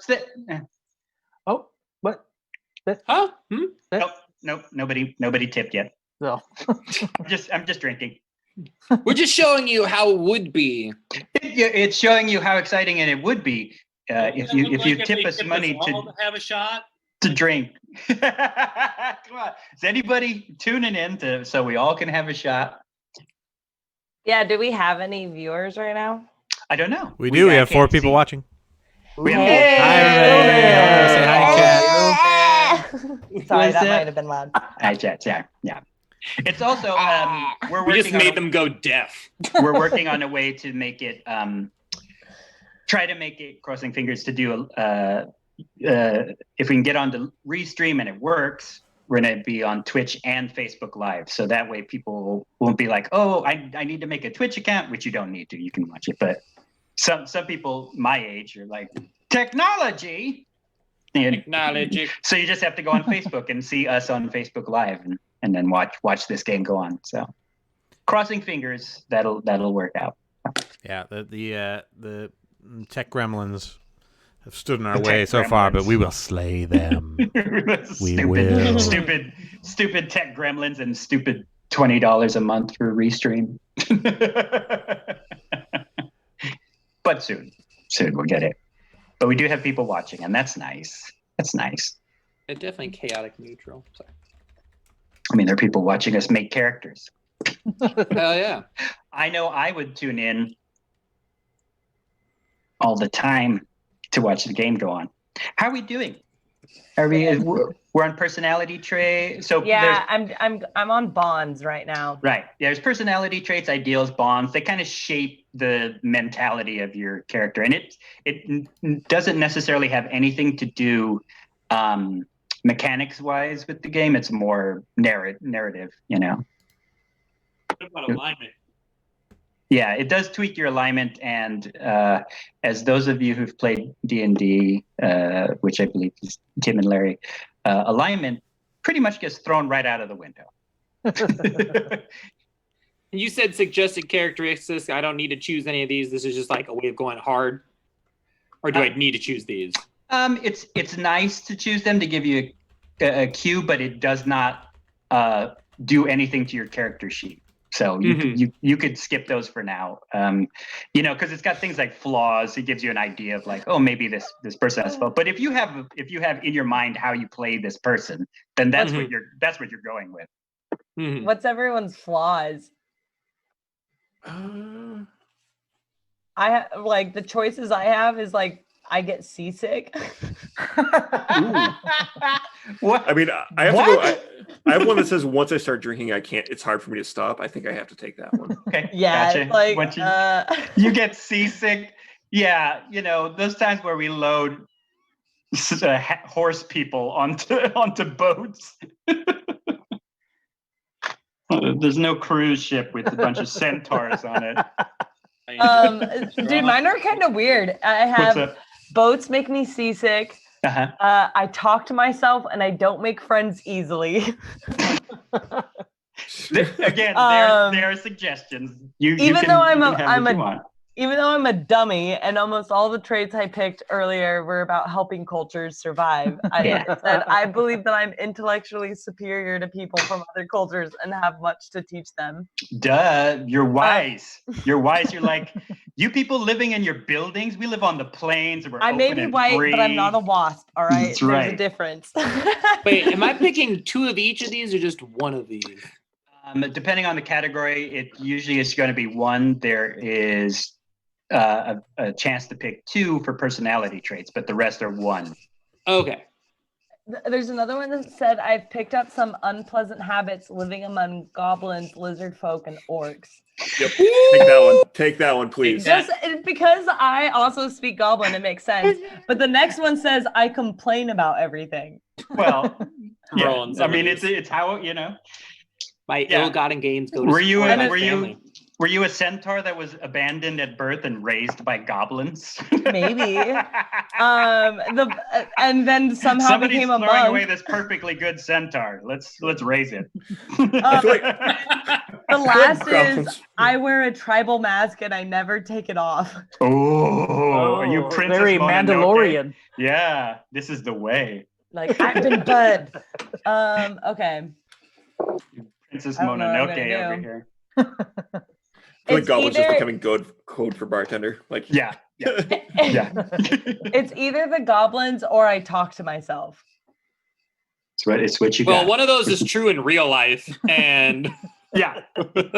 what? Huh? Nope, nobody tipped yet. No. I'm just drinking. We're just showing you how it would be. It's showing you how exciting it would be if you tip us money to have a shot. to drink. Come on, is anybody tuning in so we all can have a shot? Yeah, do we have any viewers right now? I don't know. We do. We I have 4 can't people see. watching. We have Hey! Hi, everybody. Hello. Say hi, chat. Sorry, Was that that- might have been loud. Hi, chat. Yeah. It's also we're We just working made on them go deaf. we're working on a way to make it try to make it, crossing fingers, to do if we can get on the restream and it works, we're gonna be on Twitch and Facebook Live, so that way people won't be like, "Oh, I need to make a Twitch account," which you don't need to. You can watch it, but some people my age are like, technology. And Technology. so you just have to go on Facebook and see us on Facebook Live, and then watch this game go on. So, crossing fingers that'll work out. Yeah, the tech gremlins have stood in our The way tech so far, but gremlins. we will slay them. We stupid, will. stupid tech gremlins and stupid $20 a month for restream. But soon we'll get it. But we do have people watching, and that's nice. That's nice. It's definitely chaotic neutral. Sorry. I mean, there are people watching us make characters. Hell yeah. I know I would tune in all the time to watch the game go on. How are we doing? Are we? We're on personality trait. So Yeah, I'm on bonds right now. right. Yeah, there's personality traits, ideals, bonds. They kind of shape the mentality of your character, and it doesn't necessarily have anything to do mechanics wise with the game. It's more narrative. You know. What about alignment? Yeah, it does tweak your alignment, and as those of you who've played D&D, which I believe is Tim and Larry, alignment pretty much gets thrown right out of the window. You said suggested characteristics. I don't need to choose any of these. This is just like a way of going hard. Or do I need to choose these? It's nice to choose them to give you a cue, but it does not do anything to your character sheet. So you could skip those for now, because it's got things like flaws. It gives you an idea of like, oh, maybe this person has flaws. But if you have in your mind how you play this person, then that's what you're going with. What's everyone's flaws? Like the choices I have is like I get seasick. What? I mean, I have to go. I have one that says once I start drinking, I can't. It's hard for me to stop. I think I have to take that one. Okay. Yeah, Gotcha. like Once you get seasick. Yeah, those times where we load horse people onto boats. There's no cruise ship with a bunch of centaurs on it. dude, mine are kind of weird. I have boats make me seasick. Uh-huh. I talk to myself and I don't make friends easily. Again, there are suggestions. Even though I'm a dummy, and almost all the traits I picked earlier were about helping cultures survive. I believe that I'm intellectually superior to people from other cultures and have much to teach them. Duh, you're wise. You're wise. You're like, you people living in your buildings, we live on the plains. I may be white, but I'm not a wasp, all right? That's right. There's a difference. Wait, am I picking two of each of these or just one of these? Depending on the category, it usually is going to be one. There is a chance to pick two for personality traits, but the rest are one. Okay. There's another one that said I've picked up some unpleasant habits living among goblins, lizard folk, and orcs. Yep. Take that one. Take that one, please. Just because I also speak goblin, it makes sense. But the next one says I complain about everything. Well, yeah. Rollins, I mean, it's how my Yeah. ill-gotten gains go to Were you support my were family. were you a centaur that was abandoned at birth and raised by goblins? Maybe. And then somehow Somebody's became a throwing monk. away this perfectly good centaur. Let's raise it. I feel like The last goblins- is I wear a tribal mask and I never take it off. Oh, are you Princess very Mononoke? Mandalorian. Yeah, this is the way. Like I've been bud. Okay. Princess I don't know what I'm Mononoke gonna over do. here. I feel like It's goblins either- just becoming code for bartender. Like Yeah. It's either the goblins or I talk to myself. It's what you Well, got. one of those is true in real life, and Yeah,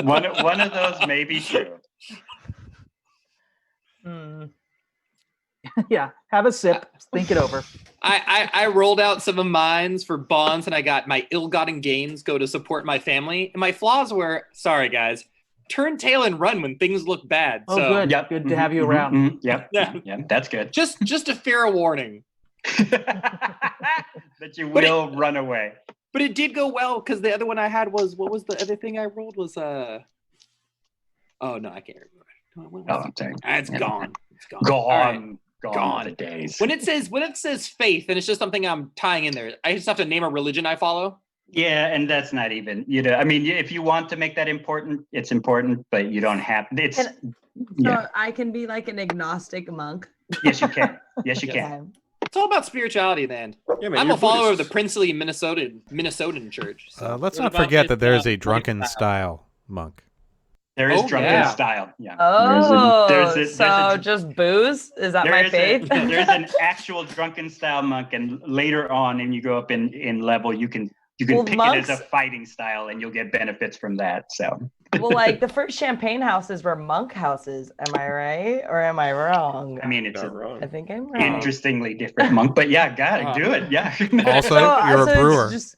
one of those may be true. Yeah, have a sip, think it over. I rolled out some of mine for bonds, and I got my ill-gotten gains go to support my family, and my flaws were, sorry guys, turn tail and run when things look bad. Oh, so good. Yep. Good to have you Mhm, around. mhm, Yep. Yeah. Yep. That's good. just a fair warning. That you will run away. But it did go well because the other one I had was what was the other thing I rolled was oh no, I can't remember. What was I'm sorry. It's Yeah. gone. It's gone. Gone. All right. Gone the days. When it says faith and it's just something I'm tying in there, I just have to name a religion I follow. Yeah, and that's not even, I mean, if you want to make that important, it's important, but you don't have, it's, So yeah, I can be like an agnostic monk. yes, you can. Yes, you Yes. can. It's all about spirituality, then. Yeah, man, I'm you're a follower of the Buddhist. princely Minnesotan church. So. Let's What not about forget this, that there is a Drunken drunken Style? style monk. There is Oh, drunken yeah. style. Yeah. Oh, so just booze? Is that my faith? There's an actual drunken style monk, and later on, and you go up in level, you can Well, pick monks- it as a fighting style, and you'll get benefits from that. So. Well, like the first champagne houses were monk houses. Am I right or am I wrong? I mean, it's Not an wrong. I think I'm wrong. interestingly different monk, but yeah, got it. Do it. Yeah. Also, So, you're so a it's brewer. just-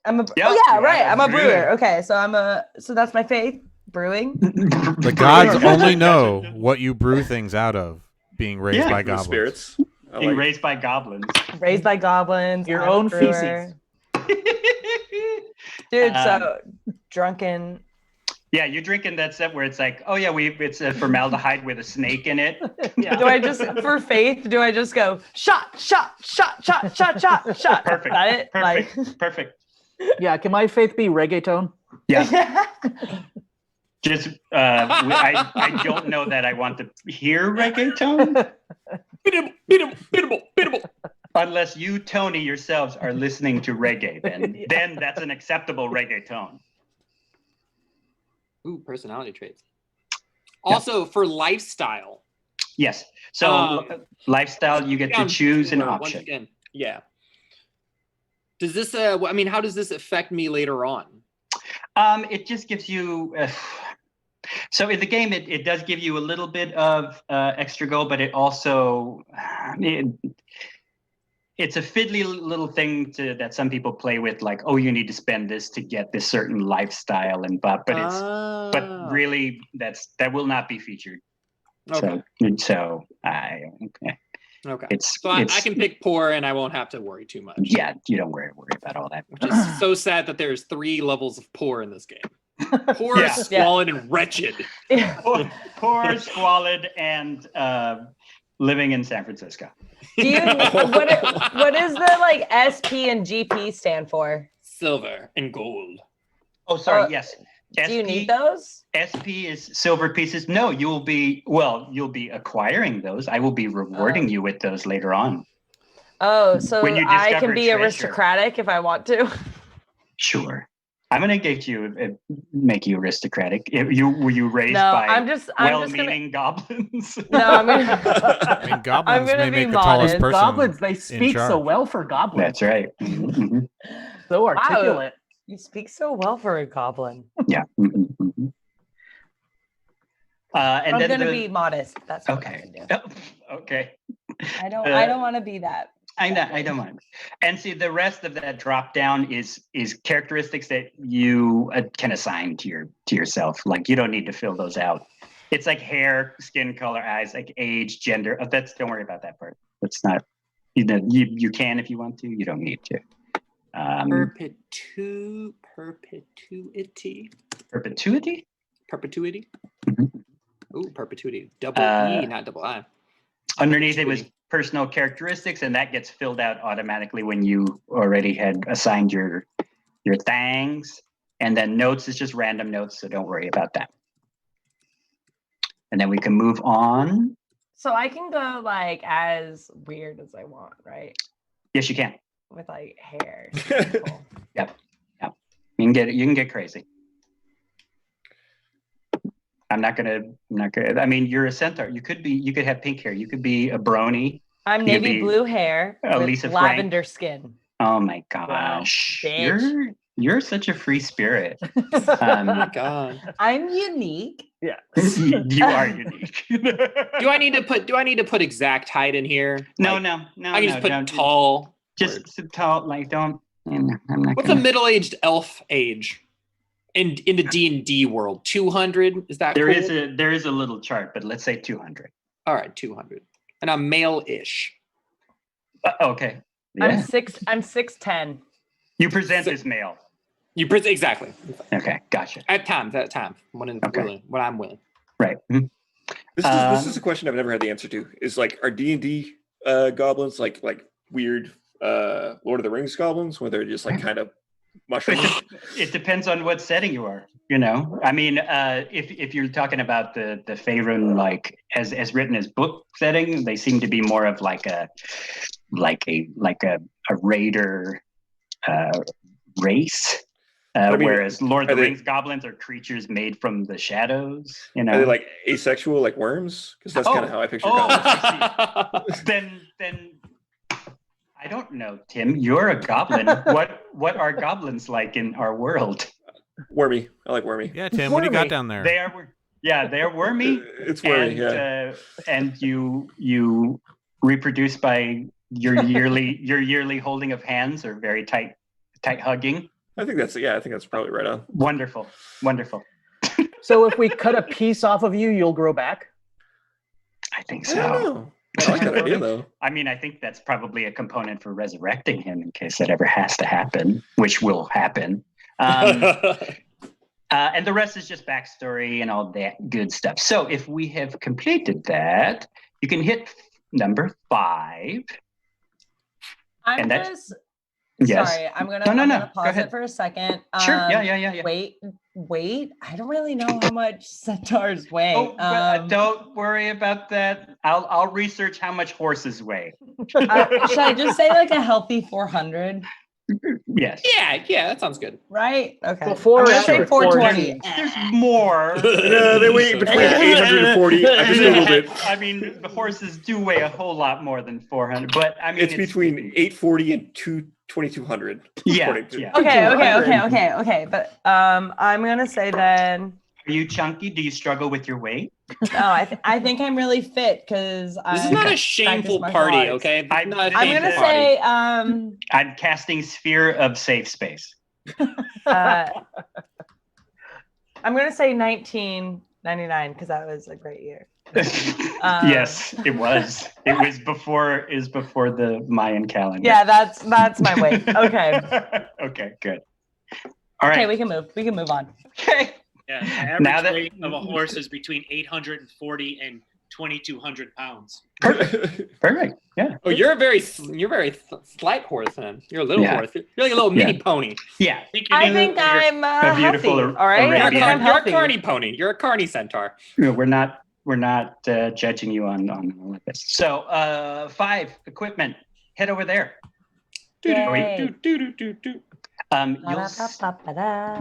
I'm a Yeah, oh yeah, you are right. a I'm a brewer. brewer. Okay, so that's my faith. Brewing. The gods only know what you brew things out of, being raised Yeah. by The goblins. spirits. I Being like- raised by goblins. Raised by goblins. Your I'm a own brewer. feces. Dude, so Um, drunken. Yeah, you're drinking that stuff where it's like, oh yeah, it's a formaldehyde with a snake in it. Yeah. Do I just for faith? Do I just go shot, shot, shot, shot, shot, shot, shot? Perfect. Is that it? Perfect. Perfect. Yeah, can my faith be reggaeton? Yeah. Just I don't know that I want to hear reggaeton Biddable. unless you, Tony, yourselves are listening to reggae. Then that's an acceptable reggaeton. Ooh, personality traits. Also, for lifestyle. Yes. So lifestyle, you get to down choose an to, once option. again, yeah. Does this? I mean, how does this affect me later on? It just gives you. So in the game, it does give you a little bit of extra gold, but it also it's a fiddly little thing that some people play with, like, oh, you need to spend this to get this certain lifestyle and but but really that will not be featured. Okay. So Okay. it's So I can pick poor, and I won't have to worry too much. yeah, you don't worry about all that. Which is so sad that there's 3 levels of poor in this game. Poor, Yeah. squalid, and wretched. Poor, squalid, and living in San Francisco. Do you what is the like SP and GP stand for? Silver and gold. Oh, sorry. Yes. Do you need those? SP is silver pieces. No, you'll be acquiring those. I will be rewarding you with those later on. Oh, so When you I discover can be treasure. aristocratic if I want to. Sure. I'm gonna make you aristocratic. Were you raised No, by I'm just well-meaning goblins? No, I'm gonna. I mean, goblins gonna may be make the tallest modest. person. Goblins, they speak so charge. well for goblins. That's right. Mhm. So articulate. You speak so well for a goblin. Yeah. Mhm, mhm. And I'm then gonna be modest. That's what okay. I'm gonna do. Okay. I don't want to be that. I don't mind. And see, the rest of that drop down is characteristics that you can assign to yourself. Like, you don't need to fill those out. It's like hair, skin color, eyes, like age, gender. Don't worry about that part. That's not. You can if you want to. You don't need to. Perpetuity. Perpetuity. Ooh, perpetuity. Double E, not double I. Underneath it was personal characteristics, and that gets filled out automatically when you already had assigned your things. And then notes is just random notes, so don't worry about that. And then we can move on. So I can go like as weird as I want, right? Yes, you can. With like hair. Cool. Yep. You can get crazy. I'm not gonna. I mean, you're a centaur. You could have pink hair. You could be a brony. I'm You could navy be blue hair with Lisa Frank. lavender skin. Oh my gosh, bitch. you're such a free spirit. Oh my god. I'm unique. Yeah. You are unique. Do I need to put exact height in here? No. I can just put don't. tall. Just tall. Like, don't. I'm not. What's a middle-aged elf age in the D&D world? 200? Is that There cool? is a little chart, but let's say 200. All right, 200. And I'm male-ish. Okay. Yeah. I'm 6'10". You present So- as male. Exactly. Okay, gotcha. At times, when I'm willing. Right. Mhm. This is a question I've never had the answer to. Is like, are D&D goblins like weird Lord of the Rings goblins, where they're just like kind of mushrooms? It depends on what setting you are. I mean, if you're talking about the Faerun, like as written as book settings, they seem to be more of like a raider race. I mean, Whereas Lord of the are they- Rings goblins are creatures made from the shadows. Are they like asexual, like worms? Because that's kind of how I picture oh, goblins. I see. Then I don't know, Tim. You're a goblin. What are goblins like in our world? Wormy. I like wormy. Yeah, Tim, what do you got Wormy. down there? They are wormy. It's wormy. And you reproduce by your yearly holding of hands or very tight hugging. I think that's probably right on. Wonderful. So if we cut a piece off of you, you'll grow back? I think I don't so. know. I like that idea though. I mean, I think that's probably a component for resurrecting him in case that ever has to happen, which will happen. And the rest is just backstory and all that good stuff. So if we have completed that, you can hit number 5. I'm And that's- just Yes. sorry. I'm gonna, No, I'm go gonna pause ahead. it for a second. Sure. Yeah. Wait. I don't really know how much centaurs weigh. Oh, but don't worry about that. I'll research how much horses weigh. Should I just say like a healthy 400? Yes. Yeah, that sounds good. Right? Okay. Before I'm or gonna say after? 420. There's more. Yeah, they weigh between 840. I just googled it. I mean, the horses do weigh a whole lot more than 400, but I mean, It's between 840 and 2200. Yeah, according to- yeah. Okay. But I'm gonna say then. Are you chunky? Do you struggle with your weight? No, I think I'm really fit because This is not a shameful party, okay? This is not a I'm I'm shameful gonna party. say I'm casting sphere of safe space. I'm gonna say 1999 because that was a great year. Yes, it was. It was before the Mayan calendar. Yeah, that's my weight. Okay. Okay, good. All right. Okay, we can move on. Okay. Yeah, the average Now that- weight of a horse is between 840 and 2,200 pounds. Perfect. Yeah. Oh, you're a very slight horse, then. You're a little Yeah. horse. You're like a little mini pony. Yeah. I think I'm a beautiful healthy. All right, I think I'm Arabian. You're a healthy. carny pony. You're a carny centaur. We're not judging you on all of this. So 5 equipment. Head over there. Yay.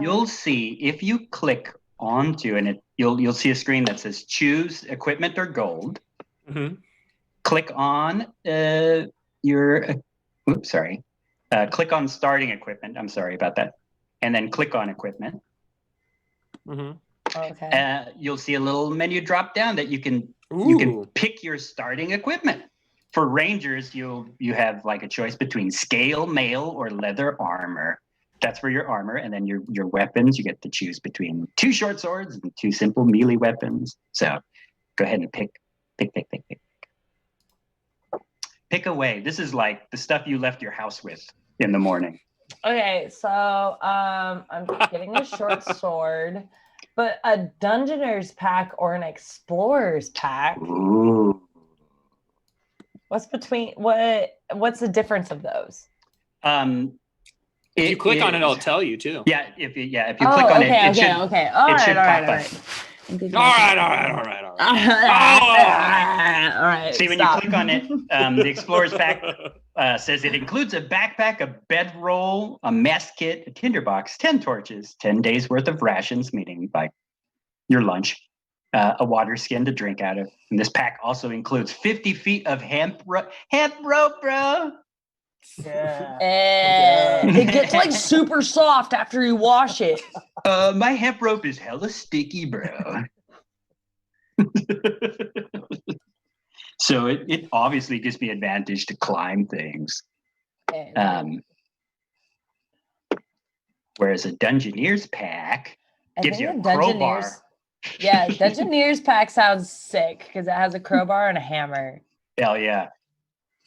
You'll see if you click onto and you'll see a screen that says choose equipment or gold. Mhm. Click on click on starting equipment. I'm sorry about that. And then click on equipment. Mhm. Okay. You'll see a little menu drop down that you can Ooh. pick your starting equipment. For rangers, you have like a choice between scale, mail, or leather armor. That's for your armor, and then your weapons. You get to choose between 2 short swords and 2 simple melee weapons. So go ahead and pick. Pick away. This is like the stuff you left your house with in the morning. Okay, so I'm getting a short sword, but a Dungeoneer's pack or an Explorer's pack. Ooh. What's the difference of those? If you click on it, it'll tell you too. Yeah, if you click on it, it should Okay. it should pop up. All right. See, when you click on it, the Explorer's Pack says it includes a backpack, a bedroll, a mess kit, a tinderbox, 10 torches, 10 days worth of rations, meaning like your lunch, a water skin to drink out of. And this pack also includes 50 feet of hemp rope, bro. Yeah. It gets like super soft after you wash it. My hemp rope is hella sticky, bro. So it obviously gives me advantage to climb things. Whereas a Dungeoneer's pack gives you a crowbar. Yeah, Dungeoneer's pack sounds sick because it has a crowbar and a hammer. Hell yeah.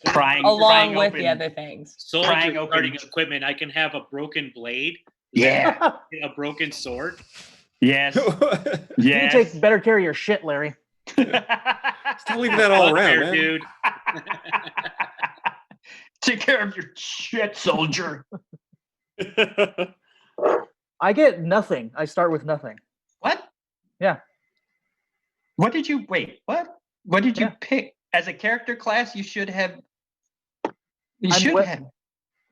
Prying along with the open- other things. Soldier Prying open- starting equipment. I can have a broken blade, Yeah. a broken sword. Yes. You Yes. take better care of your shit, Larry. Stop leaving that all around, There, man. dude. Take care of your shit, soldier. I get nothing. I start with nothing. What? Yeah. What did you What? What did you Yeah. pick as a character class? You should have. You I'm should what- have.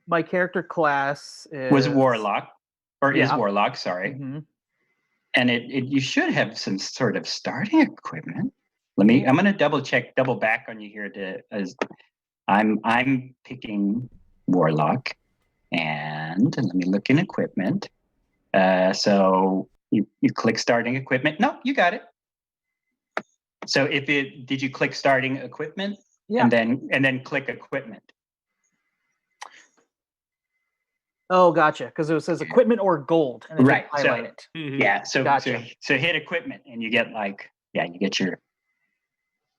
My character class Was is warlock, or is Yeah. warlock? Sorry, Mhm. and you should have some sort of starting equipment. I'm gonna double back on you here as I'm picking warlock, and let me look in equipment. So you click starting equipment. No, you got it. So did you click starting equipment? Yeah. And then click equipment. Oh, gotcha. Because it says equipment or gold, and it Right, didn't highlight it. Mhm. Yeah. So Gotcha. so hit equipment, and you get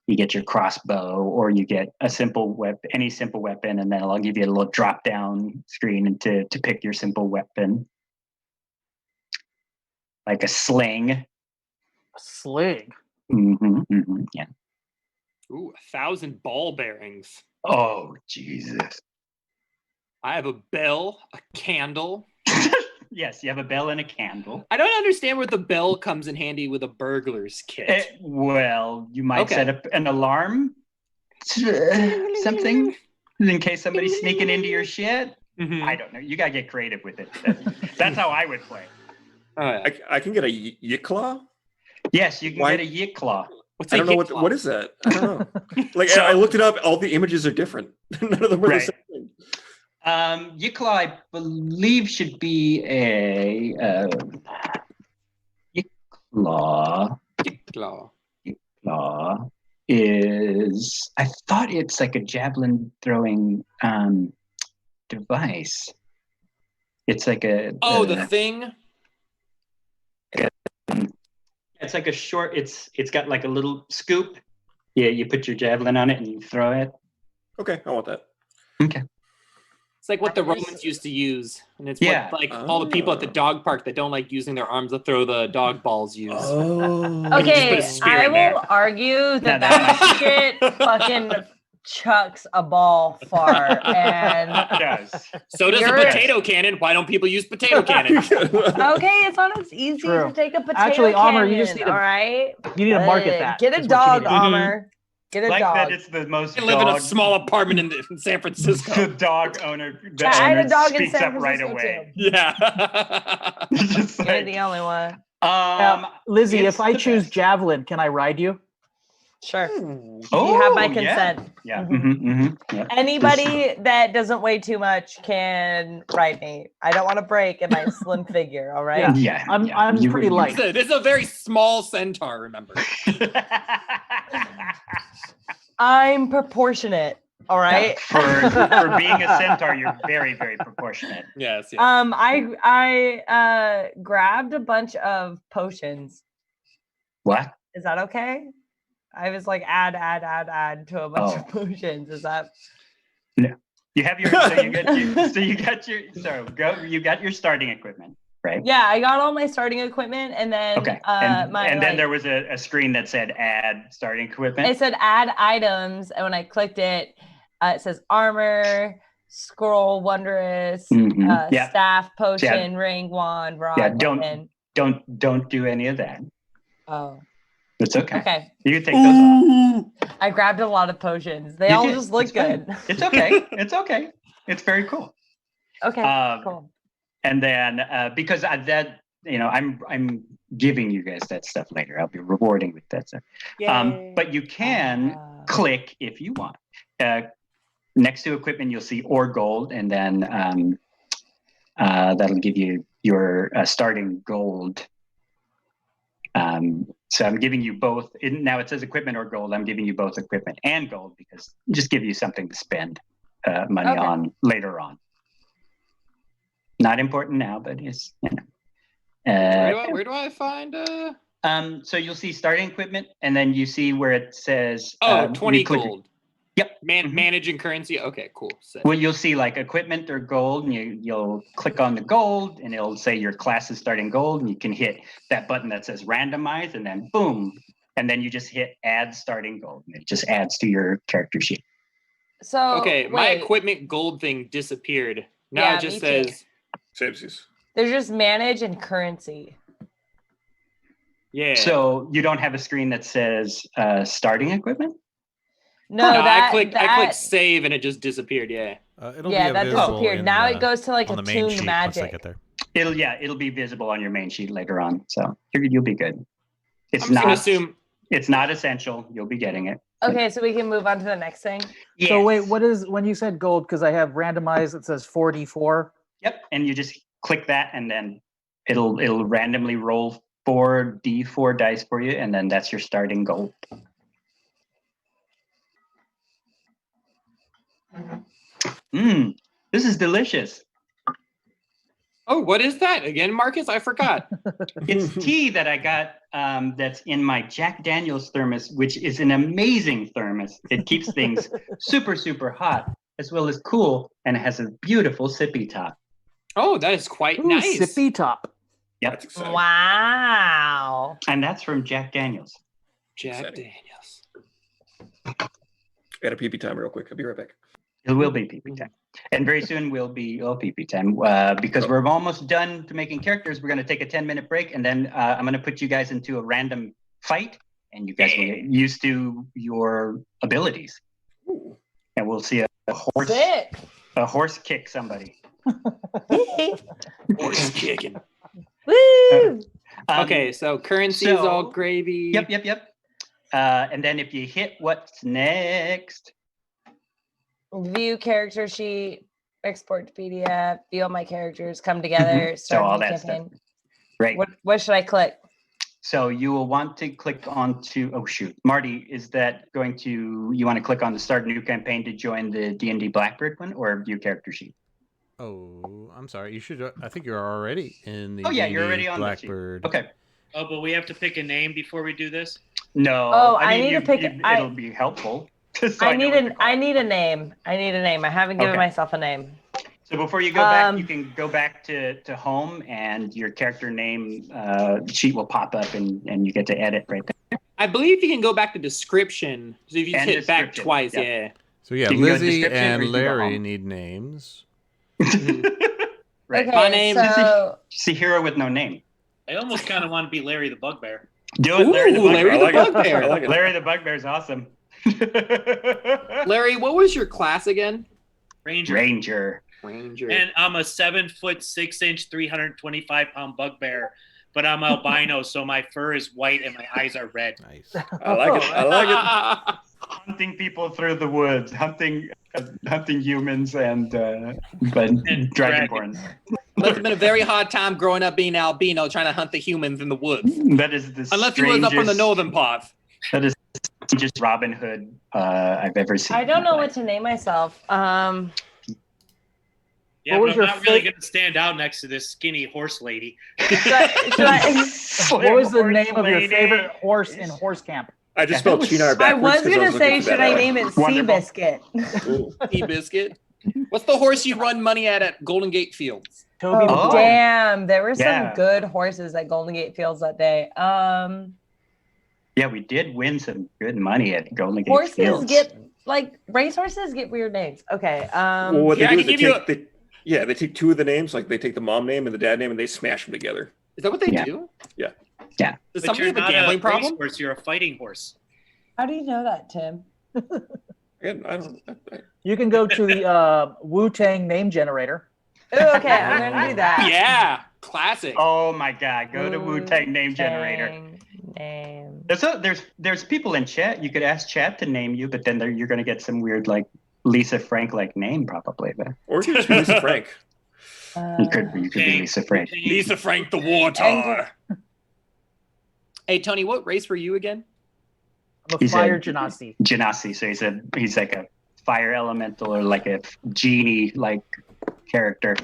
you get your crossbow, or you get a simple weapon, any simple weapon, and then I'll give you a little drop down screen to pick your simple weapon, like a sling. A sling. Yeah. Ooh, 1,000 ball bearings. Oh Jesus. I have a bell, a candle. Yes, you have a bell and a candle. I don't understand where the bell comes in handy with a burglar's kit. Well, you might Okay. set up an alarm, something, in case somebody's sneaking into your shit. Mhm. I don't know. You gotta get creative with it. That's how I would play. Oh, yeah. I can get a Yiclaw? Yes, you can Why- get a yit claw. What's I don't know hit what is that. I don't know. Like So- I looked it up. All the images are different. None of them are Right. the same thing. Yit claw, I believe, should be a yit claw. claw? Claw is. I thought it's like a javelin throwing device. It's like a. Oh, the thing. It's like a short. It's got like a little scoop. Yeah, you put your javelin on it and you throw it. Okay, I want that. Okay. It's like what the Romans used to use, and it's Yeah. what like all the people at the dog park that don't like using their arms to throw the dog balls use. Oh. just put Okay, a spear I in there. will argue Now that that that shit fucking chucks a ball far, and It does. So does a You're- potato cannon. Why don't people use potato cannons? okay, it's not as easy True. to take a potato Actually, Amr, cannon. you just need to- all right. You need to market that. Get a is what you dog, need to do. Amr. Get a Like dog. that, it's the most. I live in a dog- small apartment in San The Francisco. dog owner. The I had owner a dog in speaks San up right Francisco away. Yeah. It's just You're like, the only one. Lizzie, it's if I the choose best. javelin, can I ride you? Sure. Oh, you have my yeah. consent. Yeah. Mhm. Yeah. Anybody that doesn't weigh too much can ride me. I don't want to break in my slim figure. All right. Yeah. Yeah. I'm You pretty would- light. This is a very small centaur, remember? I'm proportionate. All right. for being a centaur, you're very, very proportionate. Yes, yes. I grabbed a bunch of potions. What? Is that okay? I was like add to a bunch of potions. Is that You have your you got your starting equipment, right? yeah? I got all my starting equipment, and then Okay. And my then there was a screen that said add starting equipment. it said add items, and when I clicked it, it says armor, scroll, wondrous, Mhm. Yeah. staff, potion, ring, wand, rod, Yeah, don't- weapon. Don't do any of that. Oh, It's okay. okay. You can take those off. I grabbed a lot of potions. They You all did. just look It's fine. good. It's okay. It's okay. It's very cool. Okay, Um, cool. And then because I'm giving you guys that stuff later. I'll be rewarding with that stuff. But you can click if you want. Next to equipment, you'll see or gold, and then that'll give you your starting gold. So I'm giving you both. Now it says equipment or gold. I'm giving you both equipment and gold because just give you something to spend money Okay. on later on. Not important now, but it's Where do I find So you'll see starting equipment, and then you see where it says 20 click- gold. Yep. Mhm. Managing currency. Okay, cool. Sick. Well, you'll see like equipment or gold, and you'll click on the gold, and it'll say your class is starting gold, and you can hit that button that says randomize, and then boom, and then you just hit add starting gold, and it just adds to your character sheet. So Okay, my wait, equipment gold thing disappeared. Now Yeah, it just me too. says, Samesies. there's just manage and currency. yeah. So you don't have a screen that says starting equipment? No, No, that I clicked that save and it just disappeared. Yeah. It'll yeah, be that visible disappeared. in Now the- it goes to like on a the main tuned sheet once I magic. get there. It'll be visible on your main sheet later on. So you'll be good. It's I'm just gonna not assume. it's not essential. You'll be getting it. Okay, so we can move on to the next thing. So wait, Yes. what is when you said gold? Because I have randomized. It says 4d4. Yep, and you just click that, and then it'll randomly roll 4d4 dice for you, and then that's your starting goal. This is delicious. Oh, what is that again, Marcus? I forgot. It's tea that I got that's in my Jack Daniels thermos, which is an amazing thermos. It keeps things super, super hot as well as cool, and it has a beautiful sippy top. Oh, that is quite Ooh, nice. sippy top. Yep, That's exciting. Wow. and that's from Jack Daniels. Jack Exciting. Daniels. I got a pee time real quick. I'll be right back. It will be PP time. And very soon will be PP time because we're almost done to making characters. We're going to take a 10-minute break, and then I'm going to put you guys into a random fight, and you guys will get used to your abilities. Ooh. And we'll see a Sick. horse kick somebody. Horse kicking. Woo! Okay, so currency is all so- gravy. Yep. And then if you hit what's next, View character sheet, export to PDF, view all my characters, come together, So start all new that stuff. campaign. right? What should I click? So you will want to click onto, oh shoot, Marty, is that going to, you want to click on the start new campaign to join the D&D Blackbird one, or view character sheet? Oh, I'm sorry. You should. I think you're already in the. Oh yeah, you're D&D already on Blackbird. the sheet. Okay. Oh, but we have to pick a name before we do this. No. Oh, I need to pick- it'll be helpful. So I know need what to an call I it. need a name. I need a name. I haven't given Okay. myself a name. So before you go back, Um, you can go back to home, and your character name sheet will pop up, and you get to edit right there. I believe you can go back to description. So if you just And hit back description, twice, yeah. yeah. So yeah, You can go to Lizzie description or and you can go Larry home. need names. Right. Okay, My name- so Just a hero with no name. I almost kind of want to be Larry the Bugbear. Do it, Larry the Ooh, Bugbear. Larry the I like it. Bugbear. I like it. Larry the Bugbear is awesome. Larry, what was your class again? Ranger. Ranger. Ranger. And I'm a 7'6", 325-pound bugbear, but I'm albino, so my fur is white and my eyes are red. Nice. I like it. I like it. Hunting people through the woods, hunting humans and dragonborns. Must have been a very hard time growing up being albino, trying to hunt the humans in the woods. That is the Unless he was up on the northern part. That is just Robin Hood I've ever seen. I don't know what to name myself. Yeah, What but was I'm your not really fa- going to stand out next to this skinny horse lady. Should I- What was the Horse name of your lady. favorite horse in horse camp? I just spelled Chinar I backwards. was 'cause gonna looking say, for should that I out. name it Wonderful. Seabiscuit? Ooh. Seabiscuit. What's the horse you run money at Golden Gate Fields? Toby Oh, McGuire. damn. There were some Yeah. good horses at Golden Gate Fields that day. Yeah, we did win some good money at Golden Gate Horses Fields. get, like, racehorses get weird names. Okay. Well, what Yeah, I they do can is give you they take two of the names, like they take the mom name and the dad name, and they smash them together. Is that what they Yeah. do? Yeah. Yeah. Does But somebody you're have a not gambling problem? racehorse, you're a fighting horse. How do you know that, Tim? Again, I don't. You can go to the Wu-Tang name generator. Ooh, okay, I'm gonna do that. Yeah, classic. Oh my God! Go to Wu-Tang name generator. Name. There's people in chat. You could ask chat to name you, but then you're going to get some weird like Lisa Frank like name probably. But Or you could just be Lisa Frank. you could be Wu-Tang. Lisa Frank. Lisa Frank the War Tar. Hey Tony, what race were you again? I'm a He's fire a- genasi. Genasi. So he's like a fire elemental or like a genie like character.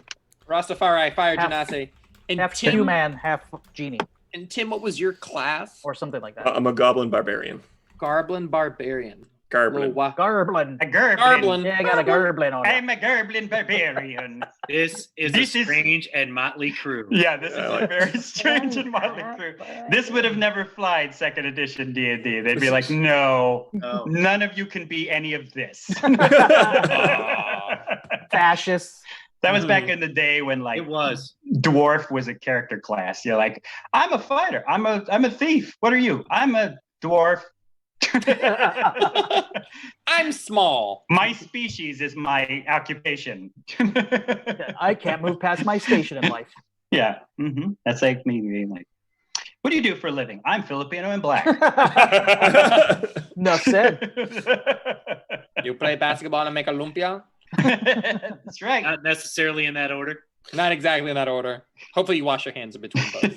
Rastafari, Fire Half- Genasi. And Half Tim, human, half genie, and Tim, what was your class? or something like that. I'm a goblin barbarian. Goblin Barbarian. Garblin. Garblin. A gerblin. Garblin. Yeah, I got a garblin on it. I'm a gerblin barbarian. This is This a is- strange and motley crew. Yeah, this is I a like very strange and motley crew. This would have never flied second edition D&D. They'd be like, no, Oh. none of you can be any of this. Fascists. That was back in the day when like It was. dwarf was a character class. You're like, I'm a fighter. I'm a thief. What are you? I'm a dwarf. I'm small. My species is my occupation. I can't move past my station in life. Yeah, that's like me being like, what do you do for a living? I'm Filipino and black. Enough said. You play basketball and make a lumpia? That's right. Not necessarily in that order. Not exactly in that order. Hopefully you wash your hands in between both.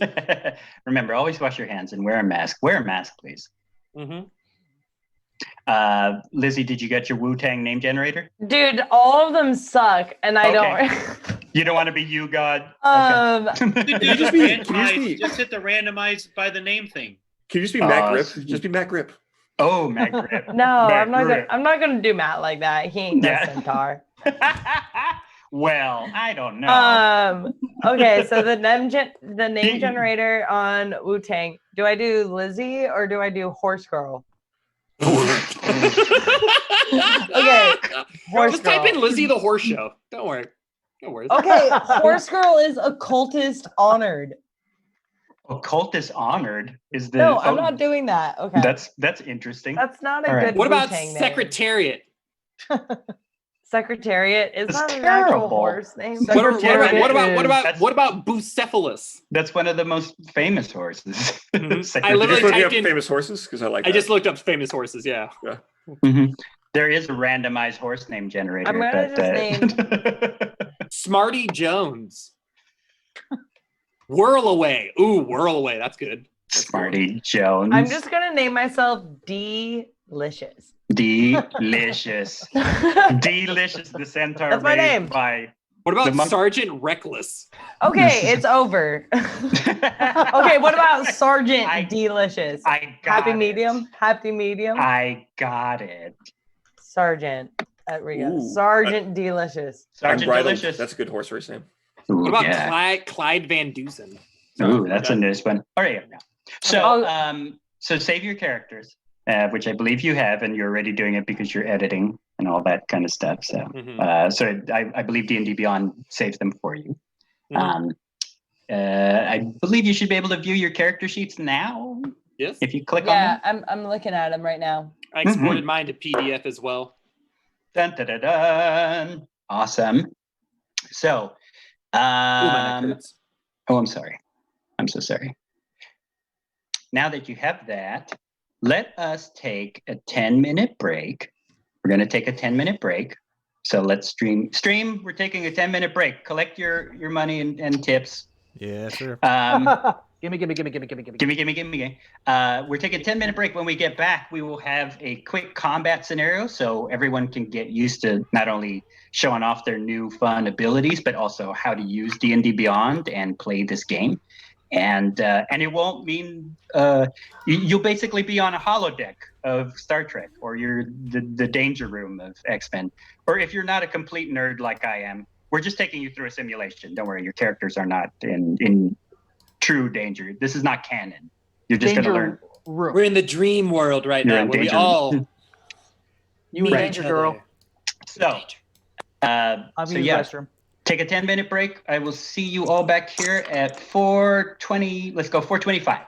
Remember, always wash your hands and wear a mask. Wear a mask, please. Mm-hmm. Lizzie, did you get your Wu-Tang name generator? Dude, all of them suck, and I don't. You don't want to be you, God? Dude, you just be- just hit the randomize by the name thing. Can you just be Matt Grip? Just be Matt Grip. Oh, Matt Grip. No, Matt I'm not gonna. Grip. I'm not gonna do Matt like that. He ain't no Yeah. centaur. Well, I don't know. Okay, so the name generator on Wu-Tang. Do I do Lizzie or do I do Horse Girl? Okay, Horse Just Girl. type in Lizzie the Horse Show. Don't worry. No worries. Okay, Horse Girl is occultist honored. Occultist honored is the. No, I'm not doing that. Okay, That's interesting. that's not a All right. good. What about Wu-Tang name. Secretariat? Secretariat? Is It's that an actual terrible. horse name? What about Bucephalus? That's one of the most famous horses. Mhm. You're I literally looking typed up in. famous horses because I like. I that. just looked up famous horses. Yeah. Mhm. There is a randomized horse name generator. I'm gonna but, Smarty Jones. Whirlaway. Ooh, Whirlaway. That's good. Smarty Jones. I'm just gonna name myself Delicious. Delicious. Delicious, the centaur. That's my raised name. By... What about The monk- Sergeant Reckless? Okay, it's over. Okay, what about Sergeant I- Delicious? I got Happy it. medium? Happy medium? I got it. Sergeant. There we go. Ooh. Sergeant Delicious. Sergeant Unbridled. Delicious. That's a good horse race name. Ooh, What about yeah. Clyde Van Dusen? Ooh, that's a nice one. All right. So, Oh. so save your characters, which I believe you have, and you're already doing it because you're editing and all that kind of stuff. So, Mhm. so I believe D&D Beyond saves them for you. Mhm. I believe you should be able to view your character sheets now Yes. if you click Yeah, on them. I'm looking at him right now. I exported mine to PDF as well. Dun, dun, dun, dun. Awesome. So, Ooh, my neck hurts. oh, I'm sorry. I'm so sorry. Now that you have that, let us take a 10-minute break. We're going to take a 10-minute break. So let's stream. Stream, we're taking a 10-minute break. Collect your money and tips. Yeah, sure. Gimme. Gimme. We're taking a 10-minute break. When we get back, we will have a quick combat scenario so everyone can get used to not only showing off their new fun abilities, but also how to use D&D Beyond and play this game. And it won't mean you'll basically be on a holodeck of Star Trek, or you're the danger room of X-Men. Or if you're not a complete nerd like I am, we're just taking you through a simulation. Don't worry, your characters are not in true danger. This is not canon. You're just going to learn. room. We're in the dream world right You're now, in where we danger. all You meet in each danger, other. girl. So, I'm so in the yeah, restroom. take a 10-minute break. I will see you all back here at 4:20. Let's go 4:25.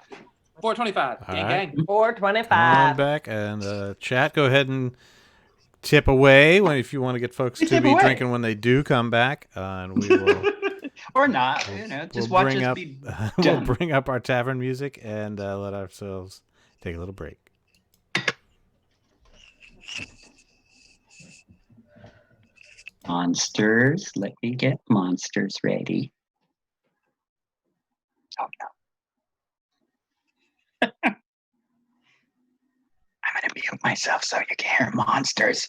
425. All Gang, right. gang. Come on 425. back and chat. Go ahead and tip away if you want to get folks to Tip be away. drinking when they do come back, and we will. Or not, just we'll watch bring us up, be we'll done. bring up our tavern music and let ourselves take a little break. Monsters. Let me get monsters ready. Oh no. I'm gonna mute myself so you can hear monsters.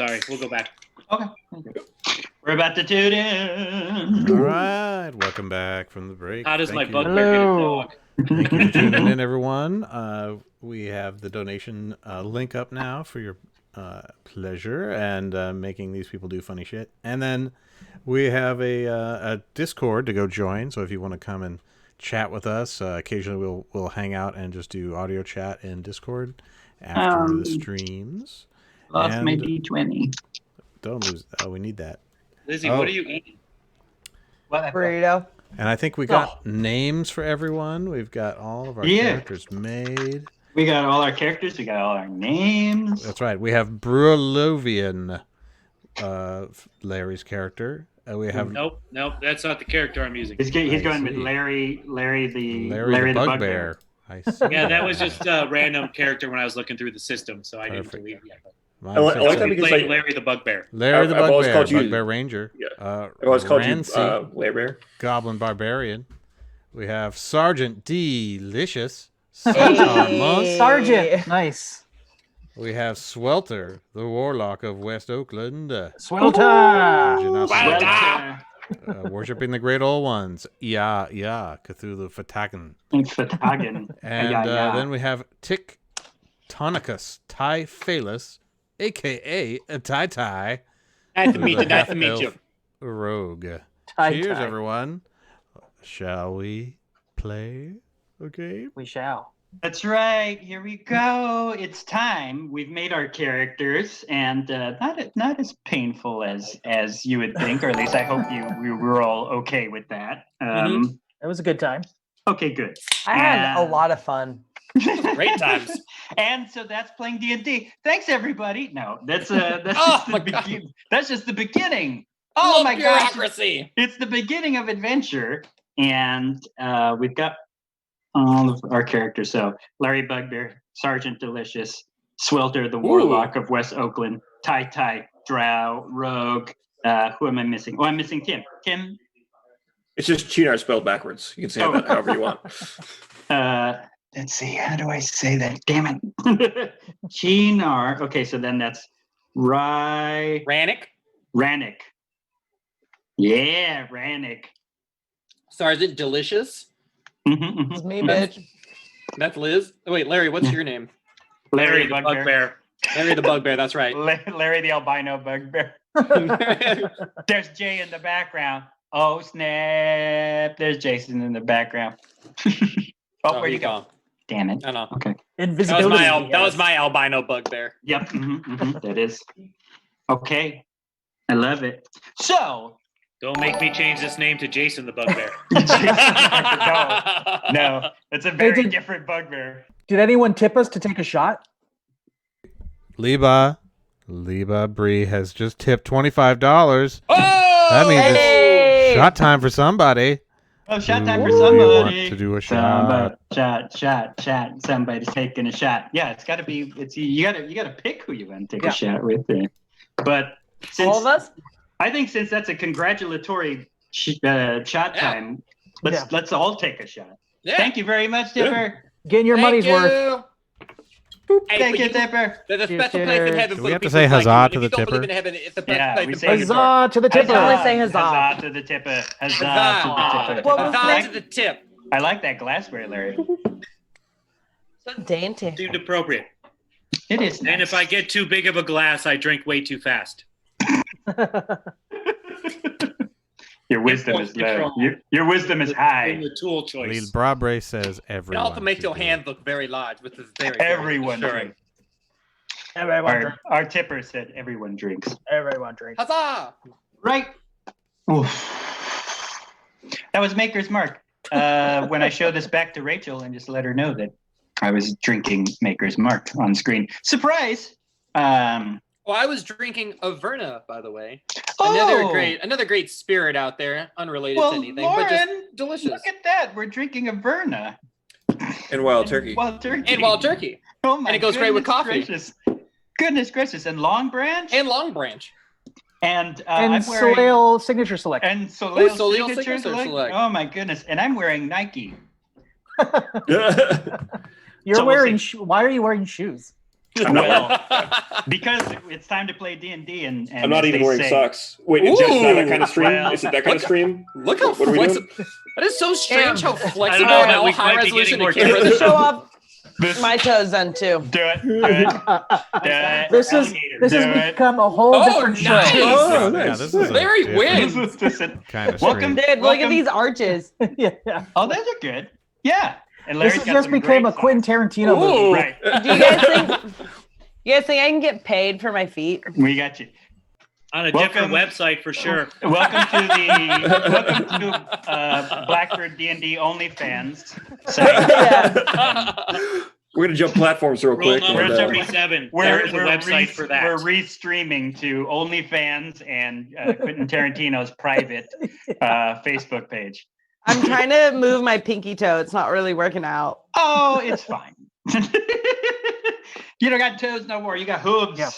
Sorry, we'll go back. Okay. We're about to tune in. All right, welcome back from the break. How does Thank my you. bugbear get a Hello. dog? Thank you for tuning in, everyone. We have the donation link up now for your pleasure and making these people do funny shit. And then we have a Discord to go join. So if you want to come and chat with us, occasionally we'll hang out and just do audio chat in Discord after the streams. Lost my And D20. don't lose. Oh, we need that. Lizzie, Oh. what are you eating? Burrito. And I think we got names for everyone. We've got all of our characters made. We got all our characters. We got all our names. That's right. We have Brulovian, Larry's character. We have Nope, that's not the character I'm using. He's going with see. Larry the Larry the Bugbear. I see. Yeah, that was just a random character when I was looking through the system, so I Perfect. didn't delete it yet. Mine I like says that We because played like Larry the Bugbear. Larry the I've always Bugbear, called you- Bugbear Ranger. Yeah. I've I've always called Rancy, you Lair Goblin Barbarian. We have Sergeant Delicious, Centaur Monk. Sergeant. Nice. We have Swelter, the Warlock of West Oakland. Swelter. Worshipping the Great Old Ones. Yeah, Cthulhu Fatagan. Fatagan. And then we have Tick Tonicus Typhalus, a.k.a. Tai. Nice to meet you. the Nice to meet you. half-elf Rogue. Tai Cheers, Tai. everyone. Shall we play? Okay. We shall. That's right. Here we go. It's time. We've made our characters, and not as painful as you would think, or at least I hope we were all okay with that. It was a good time. Okay, good. I had a lot of fun. Great times. And so that's playing D&D. Thanks, everybody. No, that's Oh just my the God. beginning. That's just the beginning. Oh Low my gosh! bureaucracy. It's the beginning of adventure, and we've got all of our characters. So Larry Bugbear, Sergeant Delicious, Swelter, the Warlock of West Oakland, Tai, Drow, Rogue. Who am I missing? Oh, I'm missing Tim. Tim. It's just Chinar spelled backwards. You can say that however you want. Let's see. How do I say that? Damn it. Chinar. Okay, so then that's Rannick. Rannick. Yeah, Rannick. Sergeant Delicious. It's me, bitch. That's Liz. Oh, wait, Larry, what's your name? Larry the Bugbear. Bugbear. Larry the Bugbear, that's right. Larry the albino bugbear. There's Jay in the background. Oh snap! There's Jason in the background. Where'd you go? Damn it. I know. Okay. Invisibility. That was my albino bugbear. Yep. That is. Okay. I love it. So. Don't make me change this name to Jason the Bugbear. No, it's a very different bugbear. Did anyone tip us to take a shot? Liba Bree has just tipped $25. Oh! That means Hey! it's shot time for somebody. Oh, shot time for Who somebody. want to do a shot? Shot. Somebody's taking a shot. Yeah, it's got to be. You gotta pick who you want to take a shot with. But since All of us? I think since that's a congratulatory shot time, let's all take a shot. Yeah. Thank you very much, Dipper. Getting your money's worth. Hey, Thank but you, Dipper. There's a Cheers, special place in cheers. heaven Do for we the have to people say like huzzah you. to If you the don't believe tipper? in heaven, it's a Yeah, place we to say praise the Lord. Huzzah to the tipper. Only say huzzah. Huzzah to the Tipper. Huzzah Huzzah. to the Tipper. What was Huzzah that? to the tip. I like that glassware, Larry. So dainty. Seemed appropriate. It is. And if I get too big of a glass, I drink way too fast. Your wisdom is low. Your wisdom is high. In the tool Lil choice. Brabre says It everyone. also makes should your do it. hands look very large, which is very Everyone assuring. drinks. Everyone drink. Our tipper said everyone drinks. Everyone drink. Huzzah! Right. Oof. That was Maker's Mark. When I show this back to Rachel and just let her know that I was drinking Maker's Mark on screen. Surprise! Well, I was drinking Averna, by the way. Oh! Another great spirit out there, unrelated Well, to anything, but just Lauren, delicious. Look at that. We're drinking a Verna. And wild turkey. Wild turkey. And wild turkey. Oh my And it goes great with goodness coffee. Gracious. Goodness gracious. And Long Branch. And Long Branch. And And I'm wearing... Soleil signature select. And Soleil Soleil Signature Signature Select. Oh my goodness. And I'm wearing Nike. You're so we'll wearing. see. Why are you wearing shoes? Well, because it's time to play D&D, and I'm not as even they wearing say- socks. Wait, is this not that kind of Ooh. stream? Well, Is it that kind of stream? Look how What are we flexible. doing? That is so strange how flexible know, and but how we high might be resolution getting the more camera To is. show off This, my toes then too. do it. Do it. This is this Do has it. become a whole Oh, different show. nice. Oh, Yeah, nice. this is Larry This wins. is just a, kind of Welcome- stream. Dude, look Welcome- at these arches. Yeah. oh, those are good. Yeah. And This Larry's has got just some became a great Quentin songs. Tarantino movie. Ooh. Right. Do you guys think? You guys think I can get paid for my feet? We got you. On a Welcome- different website for sure. Welcome to Blackbird D&D OnlyFans site. Yeah. We're gonna jump platforms real Rule quick. number and, 77. There is a website for that. We're restreaming to OnlyFans and Quentin Tarantino's private Facebook page. I'm trying to move my pinky toe. It's not really working out. Oh, it's fine. You don't got toes no more. You got hooves. Yeah.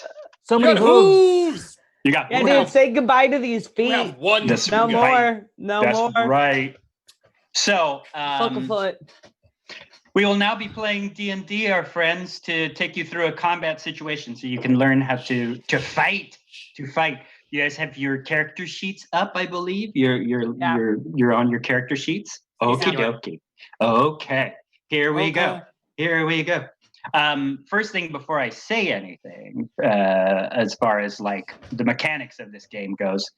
So You many got hooves. hooves. You got Yeah, hooves. dude, say goodbye to these We feet. have one. That's No right. more. No That's more. right. So Fuck a foot. we will now be playing D&D, our friends, to take you through a combat situation so you can learn how to fight. To fight. You guys have your character sheets up, I believe. You're on your character sheets. Okie dokie. Okay. Here we go. Here we go. First thing before I say anything, as far as like the mechanics of this game goes,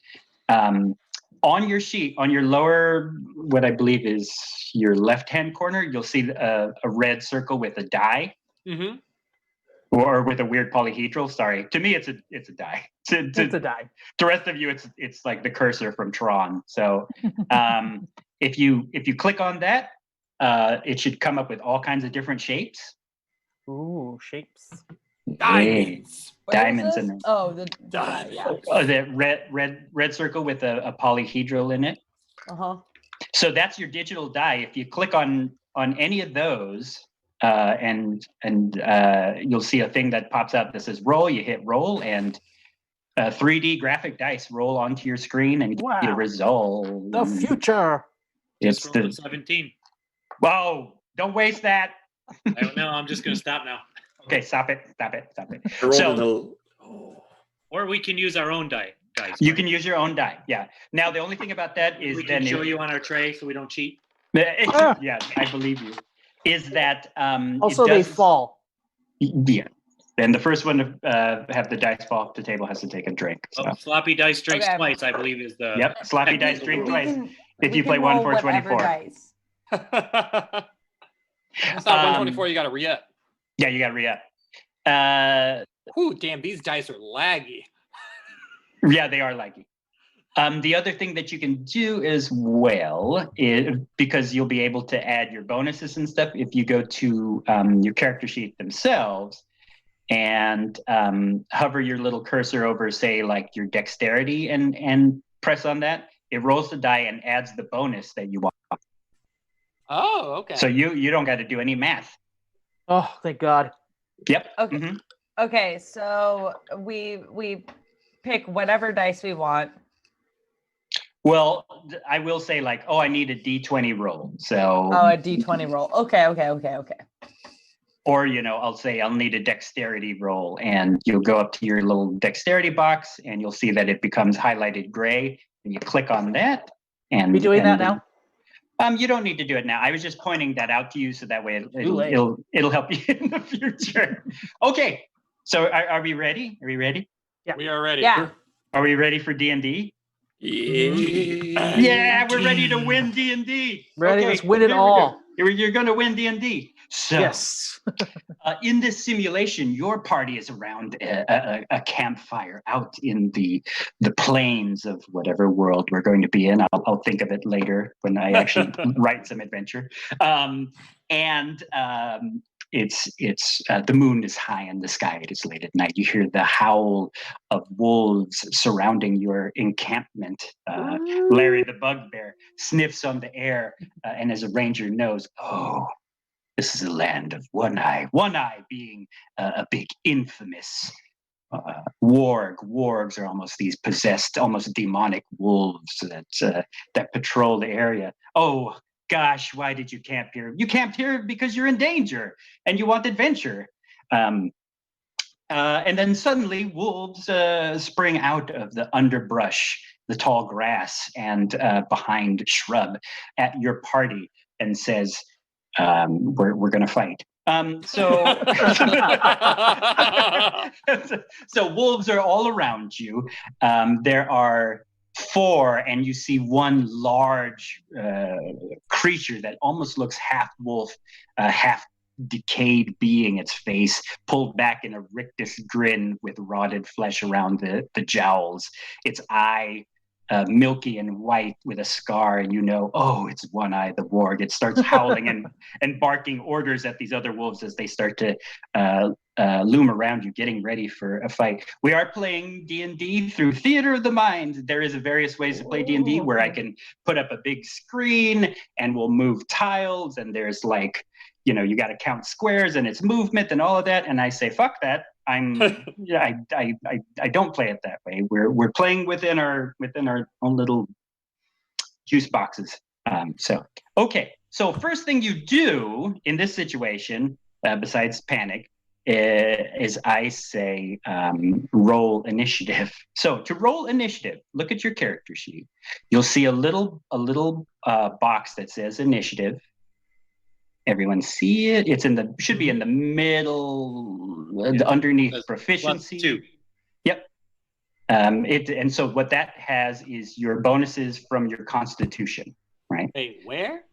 on your sheet, on your lower, what I believe is your left-hand corner, you'll see a red circle with a die, Mm-hmm. or with a weird polyhedral. Sorry, to me, it's a die. It's a die. The rest of you, it's like the cursor from Tron. So, if you click on that, it should come up with all kinds of different shapes. Ooh, shapes. Diamonds. Where is Diamonds in this? there. Oh, the yeah. Oh, that red circle with a polyhedral in it. Uh-huh. So that's your digital die. If you click on any of those, and you'll see a thing that pops up that says roll. You hit roll, and 3D graphic dice roll onto your screen, and you get a Wow. result. The future. It's Just rolled a the 17. whoa! Don't waste that. I don't know. I'm just going to stop now. Okay, stop it. I rolled So- until- Or we can use our own dice. You right? can use your own die. Yeah. Now the only thing about that is We then can show you on our tray so we don't cheat. Ah. yeah, I believe you. Is that Also, it they does- fall. Yeah. And the first one to have the dice fall off the table has to take a drink. So. Oh, floppy dice drinks Okay. twice, I believe, is the. Yep. Sloppy dice drink We twice. can- If we you can play one roll for whatever 24. dice. It's not 124. You got to re-up. Yeah, you got to re-up. Ooh, damn! These dice are laggy. Yeah, they are laggy. The other thing that you can do as well is because you'll be able to add your bonuses and stuff if you go to your character sheet themselves and hover your little cursor over, say, like your dexterity and press on that. It rolls the die and adds the bonus that you want. Oh, okay. So you don't got to do any math. Oh, thank God. Yep. Okay. Mhm. Okay, so we pick whatever dice we want. Well, I will say like, oh, I need a D20 roll. So, Oh, a D20 roll. Okay. or, I'll say I'll need a dexterity roll, and you'll go up to your little dexterity box and you'll see that it becomes highlighted gray, and you click on that. And We doing that now? You don't need to do it now. I was just pointing that out to you so that way late. it'll help you in the future. Okay. So are we ready? Are we ready? We are ready. Yeah. Are we ready for D&D? Yeah. Yeah, we're ready to win D&D. Ready? Let's win it here we go. all. You're going to win D&D. So, Yes. in this simulation, your party is around a campfire out in the plains of whatever world we're going to be in. I'll think of it later when I actually write some adventure. It's the moon is high in the sky. It is late at night. You hear the howl of wolves surrounding your encampment. Larry the bugbear sniffs on the air, and as a ranger knows, oh, this is a land of one eye. One eye being a big infamous warg. Wargs are almost these possessed, almost demonic wolves that patrol the area. Oh, gosh, why did you camp here? You camped here because you're in danger and you want adventure. And then suddenly wolves spring out of the underbrush, the tall grass, and behind shrub at your party and says, we're going to fight. So wolves are all around you. There are 4, and you see one large creature that almost looks half wolf, half decayed being, its face pulled back in a rictus grin with rotted flesh around the jowls, its eye milky and white with a scar, and you know, oh, it's One Eye the Warg. It starts howling and barking orders at these other wolves as they start to loom around you, getting ready for a fight. We are playing D&D through Theater of the Mind. There is various ways to play D&D where I can put up a big screen and we'll move tiles, and there's like, you know, you got to count squares and its movement and all of that. And I say, fuck that. I don't play it that way. We're playing within our own little juice boxes. Okay. So first thing you do in this situation, besides panic, is I say roll initiative. So to roll initiative, look at your character sheet. You'll see a little box that says initiative. Everyone see it? It's should be in the middle, underneath proficiency. +2. Yep. And so what that has is your bonuses from your constitution, right? Wait, where?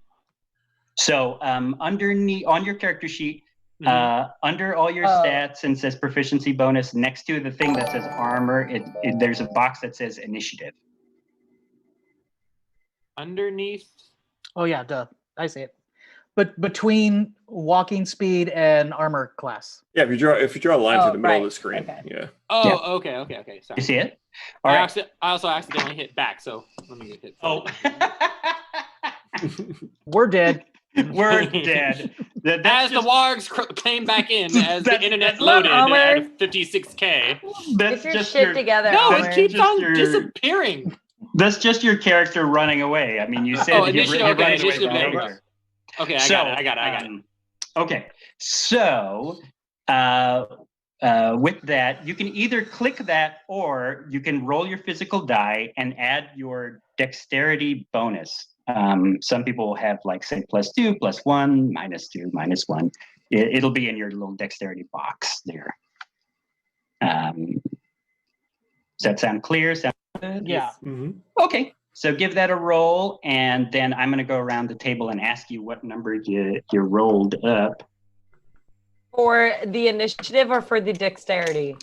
So underneath on your character sheet, under all your stats and says proficiency bonus, next to the thing that says armor, there's a box that says initiative. Underneath? Oh yeah, duh. I see it. But between walking speed and armor class. Yeah, if you draw a line through the middle right. of the screen. Okay. Yeah. Oh, Yeah. okay. Sorry. You see it? All right. I also accidentally hit back, so let me hit. Oh. We're dead. We're dead. As the wargs came back in, as the internet Come on, loaded Homer. at 56K. That's Get your just shit together, No, Homer. it keeps Just on your- disappearing. That's just your character running away. I mean, you said Oh, you're initiative, running okay, away initiative from the numbers. character. Okay, I So, got it. Okay, so with that, you can either click that or you can roll your physical die and add your dexterity bonus. Some people will have like say +2, +1, -2, -1. It'll be in your little dexterity box there. Does that sound clear? Sound good? Yeah. Mm-hmm. Okay, so give that a roll, and then I'm going to go around the table and ask you what number you rolled up For the initiative or for the dexterity?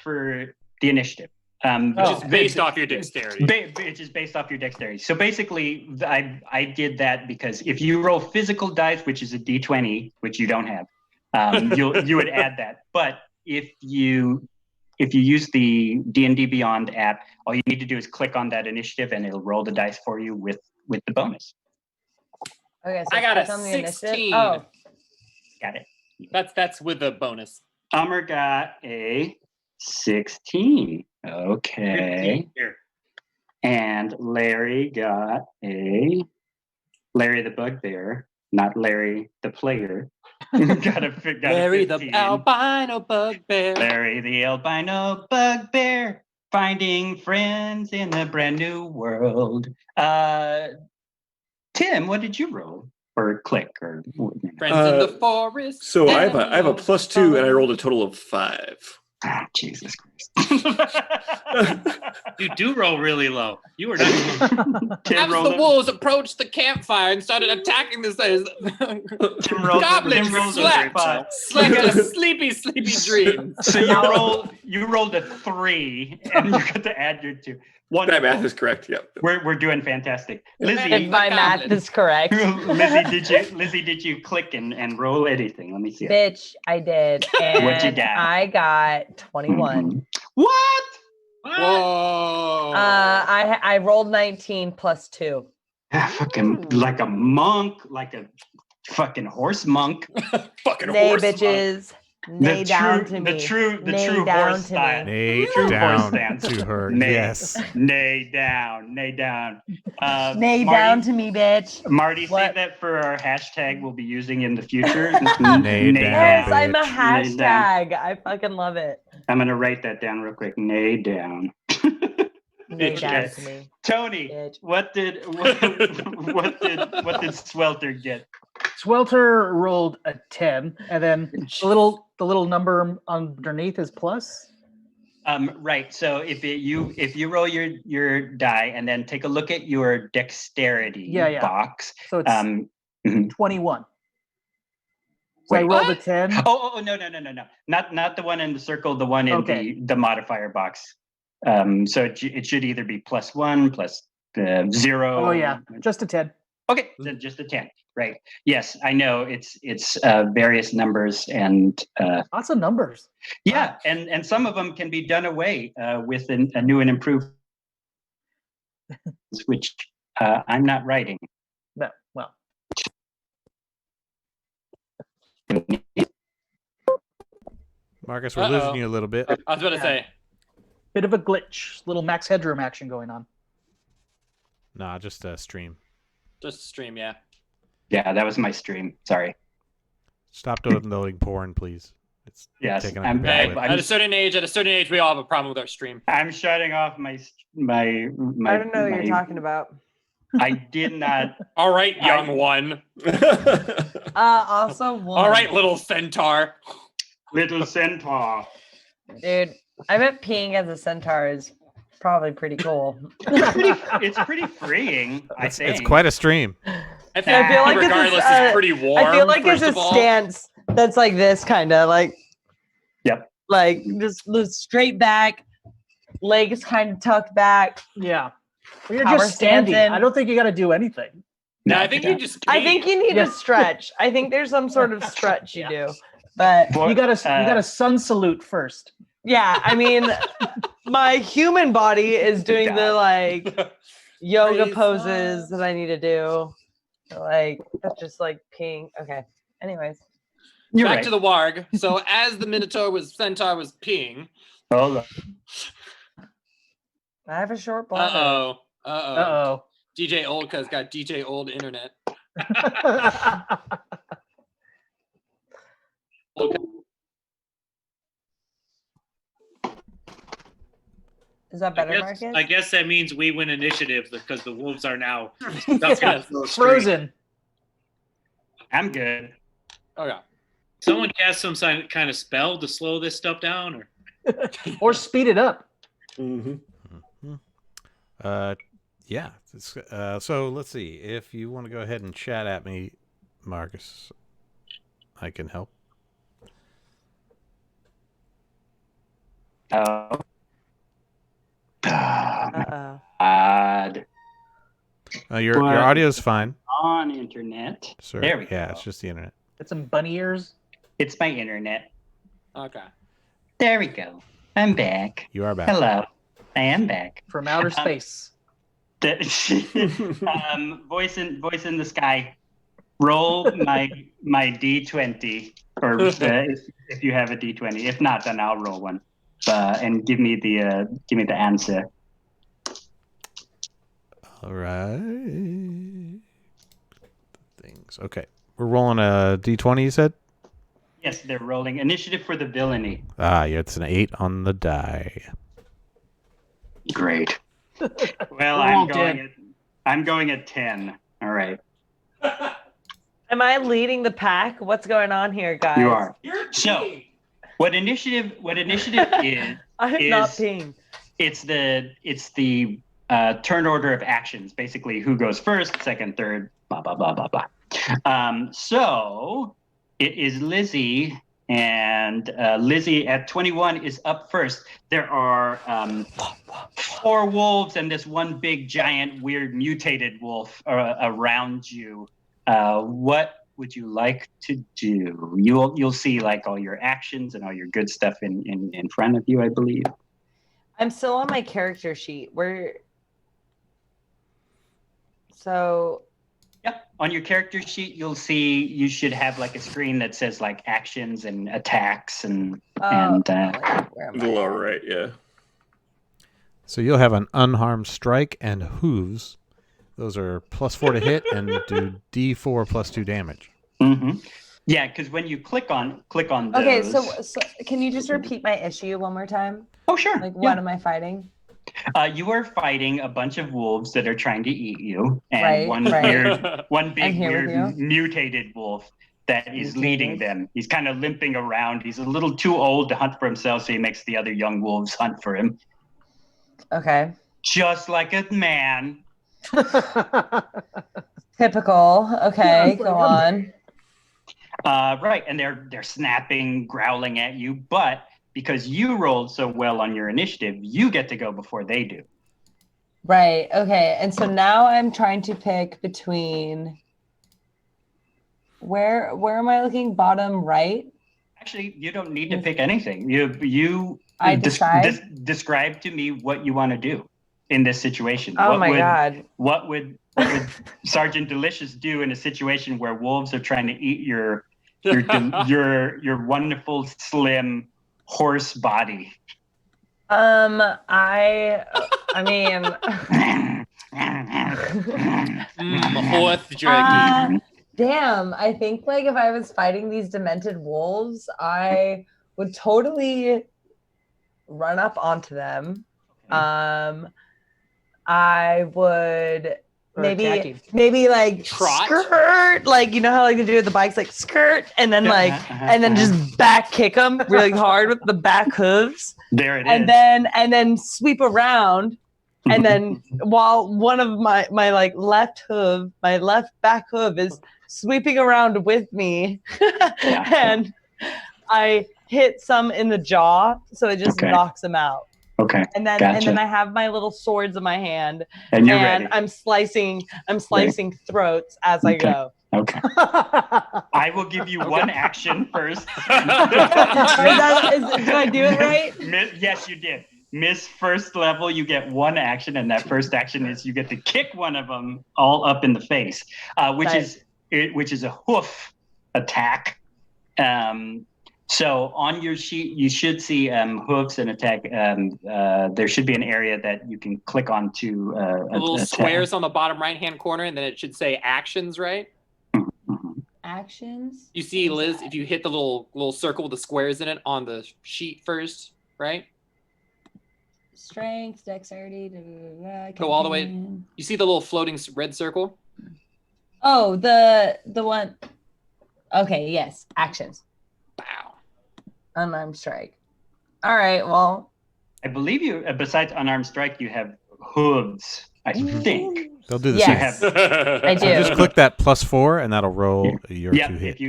for the initiative. Which is based off your dexterity. Which is based off your dexterity. So basically, I did that because if you roll physical dice, which is a D20, which you don't have, you would add that. But if you use the D&D Beyond app, all you need to do is click on that initiative, and it'll roll the dice for you with the bonus. Okay, so I got a click on the initiative. 16. Oh, Got it. That's with a bonus. Hummer got a 16. Okay. Here. And Larry got a Larry the Bugbear, not Larry the player. got a Larry the 15. albino bugbear. Larry the albino bugbear, finding friends in a brand new world. Tim, what did you roll? Or click or Friends in the forest. So I have a +2 and I rolled a total of 5. Jesus Christ. You do roll really low. You were not. Tim As rolled the wolves approached the campfire and started attacking the Tim rolled goblins Tim rolled a slept. 5. Slept in a sleepy dream. So you rolled a 3 and you got to add your 2. That math is correct. Yep. We're doing fantastic. Lizzie, if my math is correct. Lizzie, did you click and roll anything? Let me see. Bitch, I did. And What'd you get? I got 21. Mhm. What? Whoa. I rolled 19 plus 2. Fucking like a monk, like a fucking horse monk. Fucking Nay, horse. bitches. Nay down to me. The true Nay down horse to me. style. Nay True horse down stance. to her. Nay. Yes. Nay down. Nay down. Nay Marty, down to me, bitch. Marty, What? save that for our hashtag we'll be using in the future. Nay down, Yes, I'm a bitch. Nay down. hashtag. I fucking love it. I'm gonna write that down real quick. Nay down. Nay Bitch. down Okay. to me. Tony, Bitch. what did Swelter get? Swelter rolled a 10, and then the little number underneath is plus. Right. So if you roll your die and then take a look at your dexterity Yeah. box. So it's Mhm. 21. So I Wait, rolled what? a 10. Oh no. Not the one in the circle, the one in Okay. the modifier box. So it should either be +1, +0. Oh yeah, just a 10. Okay, so just a 10. Right. Yes, I know it's various numbers and Lots of numbers. yeah, and some of them can be done away with a new and improved, which I'm not writing. No, well, Marcus, we're losing you a little bit. I was about to Yeah. say. bit of a glitch. Little Max Headroom action going on. Nah, just stream. Just stream, yeah. Yeah, that was my stream. Sorry. Stop downloading porn, please. It's Yes, taking up I'm your bad. bandwidth. At a certain age, we all have a problem with our stream. I'm shutting off my. I don't know what you're talking about. I did not. All right, young one. Also one. All right, little centaur. Little centaur. Dude, I bet peeing as a centaur is probably pretty cool. It's pretty freeing. I think It's quite a stream. I feel like it's regardless, a- it's pretty warm. I feel like it's first a of all. stance that's like this kind of like. Yep. Like just straight back, legs kind of tucked back. Yeah. Well, you're Power just standing. stance in. I don't think you got to do anything. No, I think you just. I think you need Yeah. to stretch. I think there's some sort of stretch you do. But For- You got to sun salute first. yeah, I mean, my human body is doing the like yoga Praise poses God. that I need to do. Like that's just like peeing. Okay. Anyways. You're Back right. to the warg. So as the centaur was peeing. Hold on. I have a short Uh bladder. oh. Uh DJ Oldca's got DJ Old internet. oh. Is that better, Marcus? I guess that means we win initiative because the wolves are now stuck in the stream. Frozen. I'm good. Oh yeah. Someone cast some kind of spell to slow this stuff down, or Or speed it up. Mhm. Yeah. So let's see. If you want to go ahead and chat at me, Marcus, I can help. Oh. Uh-oh. God. Your What? audio's fine, On internet. sir. There we Yeah, go. it's just the internet. Get some bunny ears. It's my internet. Okay. There we go. I'm back. You are back. Hello. I am back. From outer space. Voice in the sky. Roll my D20, or if you have a D20. If not, then I'll roll one. And give me the answer. All right. Things. Okay. We're rolling a d20, you said? Yes, they're rolling initiative for the villainy. Ah, yeah, it's an 8 on the die. Great. Well, We're all I'm going at 10. All right. Am I leading the pack? What's going on here, guys? You are. So, what initiative is? I'm not is- peeing. It's the turn order of actions. Basically, who goes first, second, third, blah blah blah blah blah. So it is Lizzie, and Lizzie at 21 is up first. There are 4 wolves and this one big giant weird mutated wolf around you. What would you like to do? You'll see like all your actions and all your good stuff in front of you, I believe. I'm still on my character sheet. So Yep. On your character sheet, you'll see you should have like a screen that says like actions and attacks and Wait, where am The I lower at? right, yeah. So you'll have an unharmed strike and hooves. Those are +4 to hit and do D4 +2 damage. Mm-hmm. Yeah, because when you click on those. Okay, so can you just repeat my issue one more time? Oh, sure. Like, what am I fighting? You are fighting a bunch of wolves that are trying to eat you, and Right, one right. big here with weird you. mutated wolf that is leading Mutated. them. He's kind of limping around. He's a little too old to hunt for himself, so he makes the other young wolves hunt for him. Okay. Just like a man. Typical. Okay, Yes, go I on. Right, and they're snapping, growling at you, but because you rolled so well on your initiative, you get to go before they do. Right. Okay. And so now I'm trying to pick between where am I looking? Bottom right? Actually, you don't need to pick anything. You I decide? describe to me what you want to do in this situation. Oh what my would, god. What would Sergeant Delicious do in a situation where wolves are trying to eat your wonderful slim horse body? I mean Horse jerky. damn, I think like if I was fighting these demented wolves, I would totally run up onto them. I would maybe like Trot? skirt, like you know how like they do with the bikes, like skirt, and then and then just back kick them really hard with the back hooves, There it is. and then sweep around, and then while one of my like left back hoof is sweeping around with me, and I hit some in the jaw, so it just knocks them out. Okay. And then I have my little swords in my hand, and you're ready. I'm slicing throats as I go. Okay. I will give you one action first. Do I do it right? Yes, you did. Miss first level, you get one action, and that first action is you get to kick one of them all up in the face, which is a hoof attack. So on your sheet, you should see hooves and attack. There should be an area that you can click on to little squares on the bottom right-hand corner, and then it should say actions, right? Actions? You see, Liz, if you hit the little circle with the squares in it on the sheet first, right? Strength, dexterity, Go all the way. You see the little floating red circle? Oh, the one. Okay, yes, actions. Wow. Unarmed strike. All right, well. I believe you, besides unarmed strike, you have hooves, I think. They'll do the Yes. same. I do. So just click that +4 and that'll roll your 2 hit.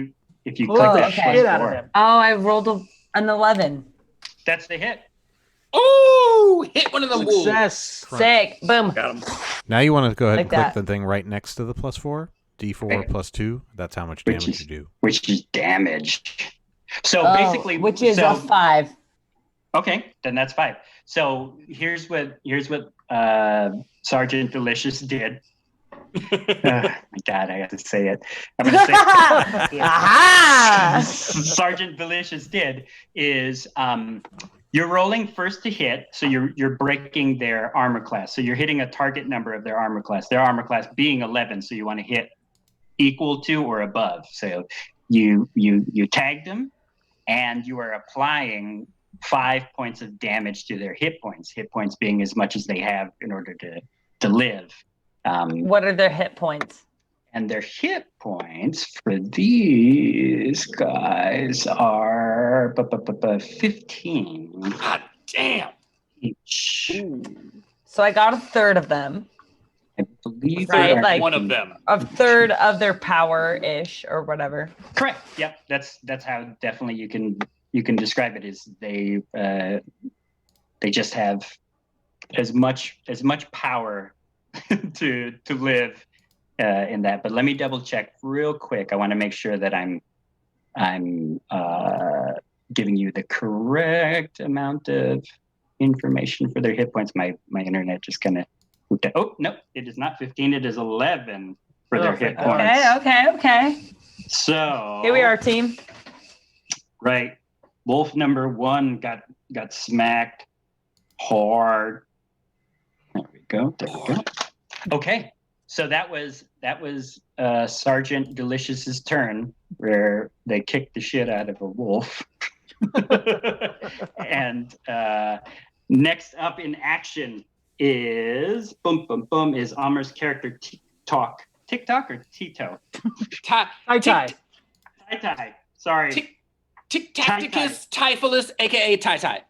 If you click that +4. Oh, I rolled an 11. That's the hit. Oh, hit one of them wolves. Success. Sick. Boom. Got him. Now you want to go ahead Like and click that. the thing right next to the +4. D4 Okay. +2. That's how much damage you do. Which is damage. So Oh, basically, which is a 5. Okay, then that's 5. So here's what Sergeant Delicious did. My God, I have to say it. I'm gonna say Aha! Sergeant Delicious did is you're rolling first to hit, so you're breaking their armor class. So you're hitting a target number of their armor class. Their armor class being 11, so you want to hit equal to or above. So you tagged them, and you are applying 5 points of damage to their hit points. Hit points being as much as they have in order to live. What are their hit points? And their hit points for these guys are 15 God damn. each. So I got a third of them. I believe Right, they are like- One of them. A third of their power-ish or whatever. correct. Yep, that's how definitely you can describe it. Is they just have as much power to live in that. But let me double check real quick. I want to make sure that I'm giving you the correct amount of information for their hit points. My internet just kind of. Oh no, it is not 15. It is 11. for their Oh, hit thank points. Okay. So Here we are, team. Right. Wolf number 1 got smacked hard. There we go. Okay. So that was Sergeant Delicious's turn, where they kicked the shit out of a wolf. And next up in action is Amar's character TikTok or Tito? Tai. Sorry. Tacticus Typhilus, aka Tai.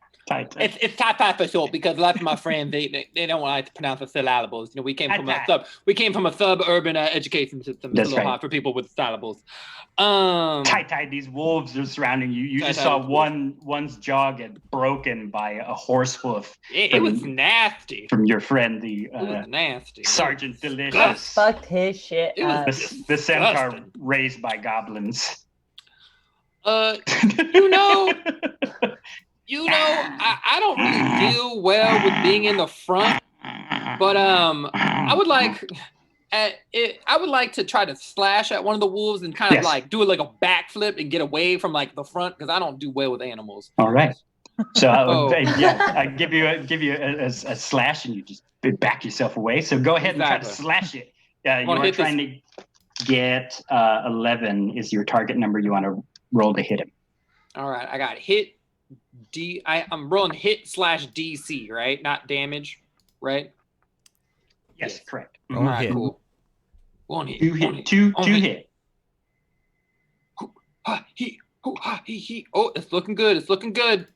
It's Tai for short, because a lot of my friends they don't like to pronounce the syllables. We came from a suburban education system. It's a little hard for people with syllables. Tai, these wolves are surrounding you. You just saw one's jaw get broken by a horse hoof. It was nasty. From your friend, nasty. Sergeant Delicious. Fucked his shit up. The centaur raised by goblins. I don't really deal well with being in the front, but I would like to try to slash at one of the wolves and kind of like do it like a backflip and get away from like the front, because I don't do well with animals. All right. So I give you a slash and you just back yourself away. So go ahead and try to slash it. You are trying to get 11 is your target number. You want to roll to hit him. All right, I got hit. I'm rolling hit / DC, right? Not damage, right? Yes, correct. All right, cool. One hit. Two hit. Oh, it's looking good.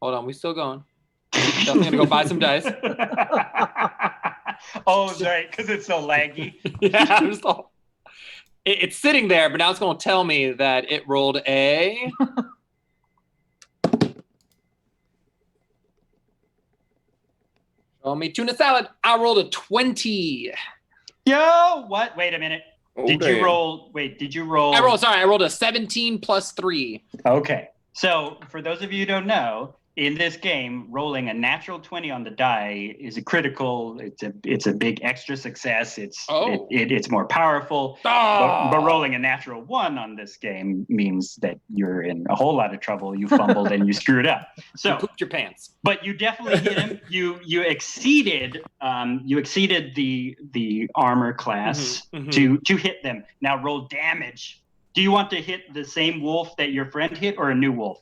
Hold on, we still going. Definitely gonna go buy some dice. Oh, right, because it's so laggy. Yeah, it's sitting there, but now it's going to tell me that it rolled a... Show me tuna salad. I rolled a 20. Yo, what? Wait a minute. Did you roll? I rolled a 17 plus 3. Okay. So for those of you who don't know, in this game, rolling a natural 20 on the die is a critical. It's a big extra success. It's more powerful. But rolling a natural 1 on this game means that you're in a whole lot of trouble. You fumbled and you screwed up. So you pooped your pants. But you definitely hit him. You exceeded the armor class to hit them. Now roll damage. Do you want to hit the same wolf that your friend hit, or a new wolf?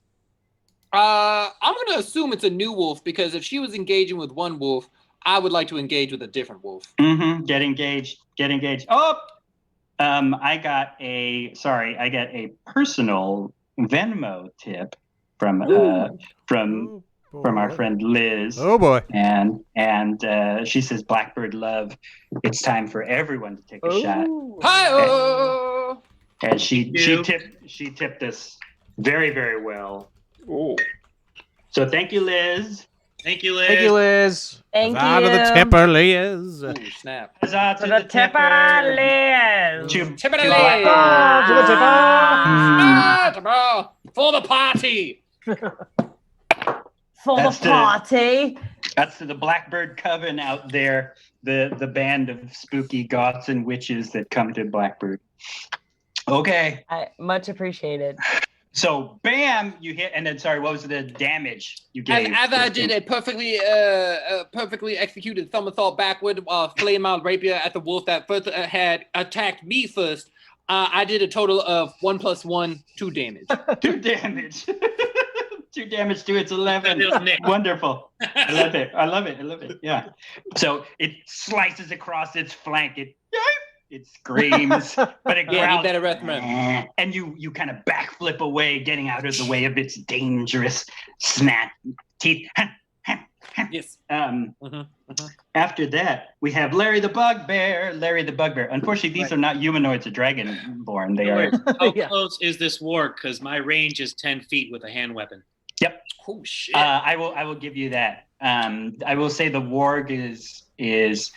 I'm going to assume it's a new wolf, because if she was engaging with one wolf, I would like to engage with a different wolf. Get engaged. Oh, I got a personal Venmo tip from our friend Liz. Oh boy. And she says, Blackbird love, it's time for everyone to take a shot. Hi-oh! And she tipped us very, very well. Oh. So thank you, Liz. Thank you, Liz. Thank you, Liz. Thank you. Out of the tipper, Liz. Ooh, snap. Huzzah To the tipper, Liz. Tipper to Liz. To the Tipper. For the party. For the party. That's to the Blackbird Coven out there, the band of spooky goths and witches that come to Blackbird. Okay. Much appreciated. So, bam, you hit, and then, sorry, what was the damage you gave? As I did a perfectly executed somersault backward while flailing my rapier at the wolf that first had attacked me first, I did a total of 1 + 1, 2 damage. 2 damage. 2 damage to its 11. Wonderful. I love it. Yeah. So it slices across its flank. It screams, but it growls. Yeah, you better remember. And you kind of backflip away, getting out of the way of its dangerous snap teeth. Yes. After that, we have Larry the Bugbear. Unfortunately, these are not humanoids or dragonborn. They are. How close is this warg? Because my range is 10 feet with a hand weapon. Yep. Oh shit. I will give you that. I will say the warg is.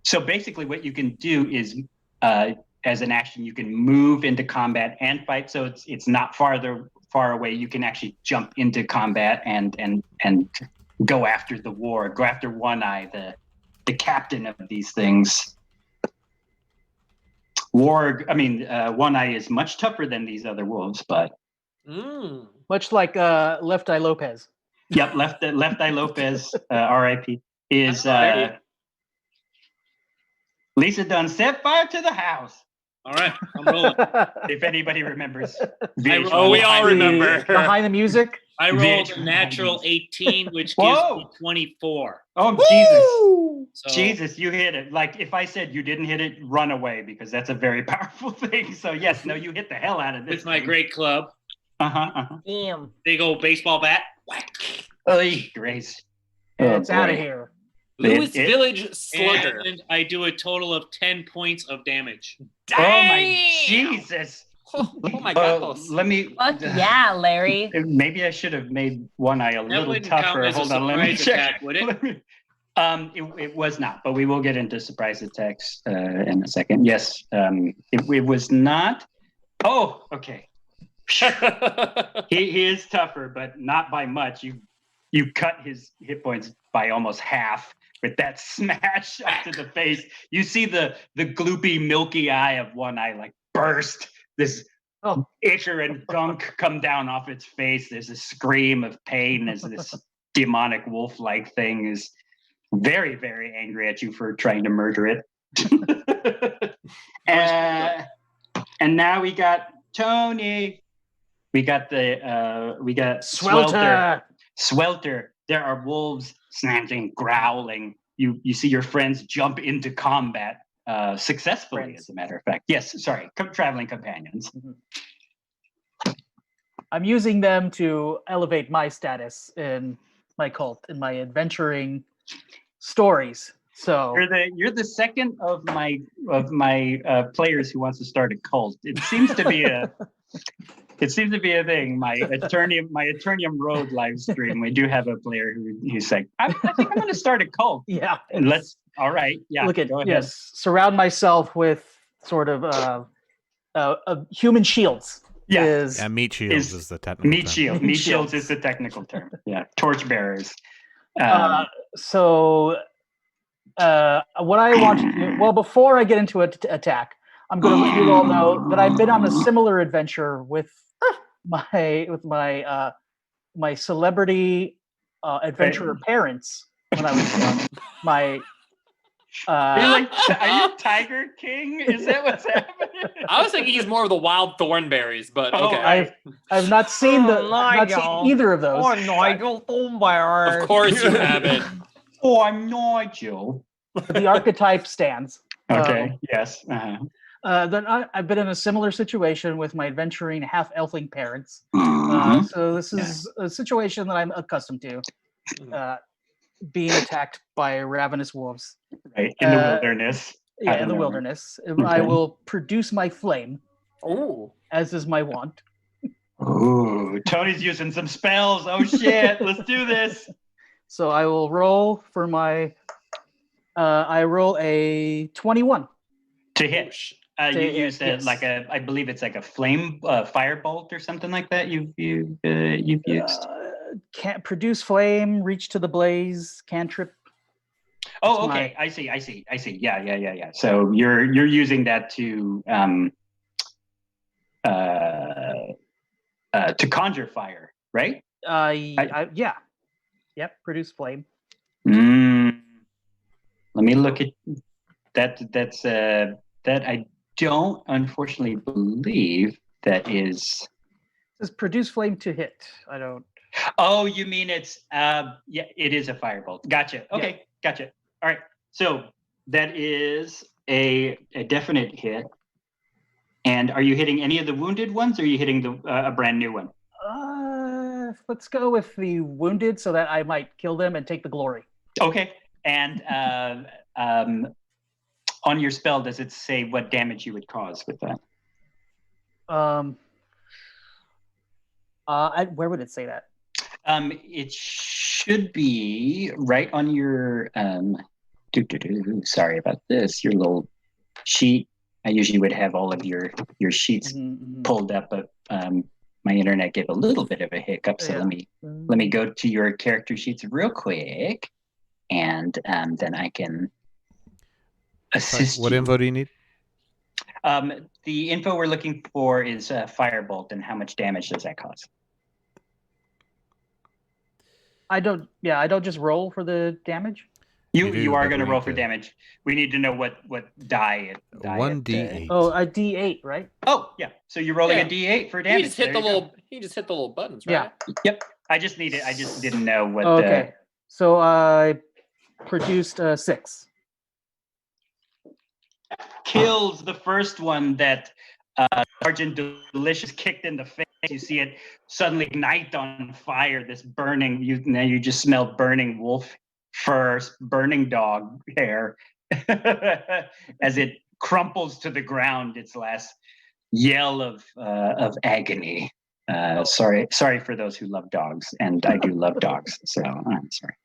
So basically, what you can do is, as an action, you can move into combat and fight. So it's not far away. You can actually jump into combat and go after the warg, go after One Eye, captain of these things. One Eye is much tougher than these other wolves, but Much like Left Eye Lopez. yep, Left Eye Lopez, R.I.P. is Lisa done set fire to the house. All right, I'm rolling. If anybody remembers, Oh, we all remember. Behind the music. I rolled a VH1 natural 18, which gives Whoa. me 24. Oh, Jesus. So, Jesus, you hit it. Like, if I said you didn't hit it, run away, because that's a very powerful thing. So, yes, no, you hit the hell out of this. with my thing. great club, Damn. big old baseball bat. Whack. Oy, Grace. It's Oh, out of boy. here. Lewis It- Village Slugger. And I do a total of 10 points of damage. Oh, my Damn! Jesus. Oh my god. Let me. Fuck yeah, Larry. Maybe I should have made One Eye a little wouldn't count tougher. as a Hold on, let me surprise check. attack, would it? Let me- it was not, but we will get into surprise attacks in a second. Yes, it was not. Oh, okay. He is tougher, but not by much. You cut his hit points by almost half with that smash up to the face. You see the gloopy, milky eye of One Eye like burst. This ichor and gunk come down off its face. There's a scream of pain as this demonic wolf-like thing is very, very angry at you for trying to murder it. And now we got Tony. We got Swelter. Swelter. There are wolves snatching, growling. You see your friends jump into combat successfully, Friends. as a matter of fact. Yes, sorry, traveling companions. I'm using them to elevate my status in my cult, in my adventuring stories. So You're the second of my players who wants to start a cult. It seems to be a thing. My Eternium Road live stream. We do have a player who's like, I think I'm going to start a cult. yeah, And all right, yeah. look at go ahead. yes, surround myself with sort of human shields. Yeah. Is Meat shields is the technical Meat term. shield. Meat Meat shields shields. is the technical term. Yeah, torchbearers. so what I want to do, well, before I get into an attack, I'm going to let you all know that I've been on a similar adventure with my celebrity adventurer parents when I was young. My are you Tiger King? Is that what's happening? I was thinking he's more of the wild thornberries, but Oh, okay. right. I've not seen either of those. Nigel Thornberry. Of course you haven't. Oh, I'm Nigel. The archetype stands. Okay. Yes. Uh-huh. Then I've been in a similar situation with my adventuring half-elfling parents. Mhm. So this is a situation that I'm accustomed to, being attacked by ravenous wolves. Right in the wilderness. Yeah, in the wilderness. I Okay. will produce my flame, Ooh. as is my wont. Ooh, Tony's using some spells. Oh shit! Let's do this. So I will roll for my. I roll a 21. To hit. To You hit, use yes. I believe it's like a flame firebolt or something like that. You've used. Can't produce flame, reach to the blaze, cantrip. Oh, That's okay. I see. Yeah. So you're using that to conjure fire, right? Yeah. Yep, produce flame. Let me look at that. That I don't unfortunately believe that is. It says produce flame to hit. I don't. Oh, you mean it's it is a firebolt. Gotcha. Okay, gotcha. All right. So that is a definite hit. And are you hitting any of the wounded ones, or are you hitting a brand new one? Let's go with the wounded, so that I might kill them and take the glory. Okay. And on your spell, does it say what damage you would cause with that? Where would it say that? It should be right on your sorry about this, your little sheet. I usually would have all of your sheets pulled up, but my internet gave a little bit of a hiccup. So let me go to your character sheets real quick. and then I can Sorry, assist what you. info do you need? The info we're looking for is firebolt, and how much damage does that cause? I don't just roll for the damage. You do, You are but going to we roll need for to- damage. We need to know what die it. 1d8. Oh, a D8, right? Oh yeah. So you're rolling Yeah. a D8 for He damage. just hit There the you go. little. He just hit the little buttons, Yeah. right? Yep. I just didn't know what. Okay. So I produced 6. Kills the first one that Sergeant Delicious kicked in the face. You see it suddenly ignite on fire. This burning. Now you just smell burning wolf fur, burning dog hair, as it crumples to the ground. Its last yell of agony. Sorry for those who love dogs, and I do love dogs, so I'm sorry.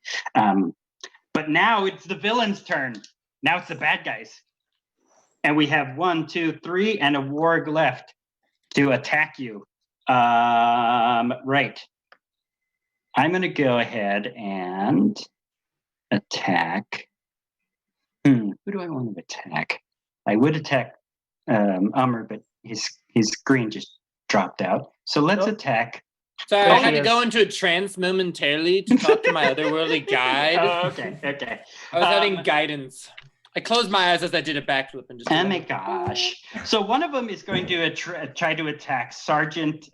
But now it's the villain's turn. Now it's the bad guys, and we have 1, 2, 3, and a warg left to attack you. Right. I'm going to go ahead and attack. Who do I want to attack? I would attack Ummer, but his screen just dropped out. So let's attack. Sorry, There I she had to is. go into a trance momentarily to talk to my otherworldly guide. Oh, okay. I was having guidance. I closed my eyes as I did a backflip and just. Oh my gosh! So one of them is going to try to attack Sergeant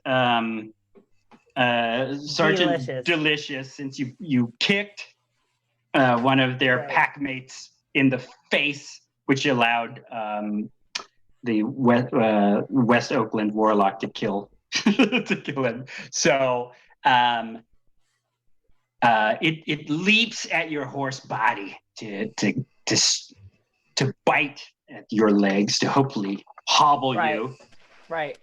Delicious, since you kicked one of their pack mates in the face, which allowed the West Oakland Warlock to kill him. So it leaps at your horse body to bite at your legs to hopefully hobble you. Right.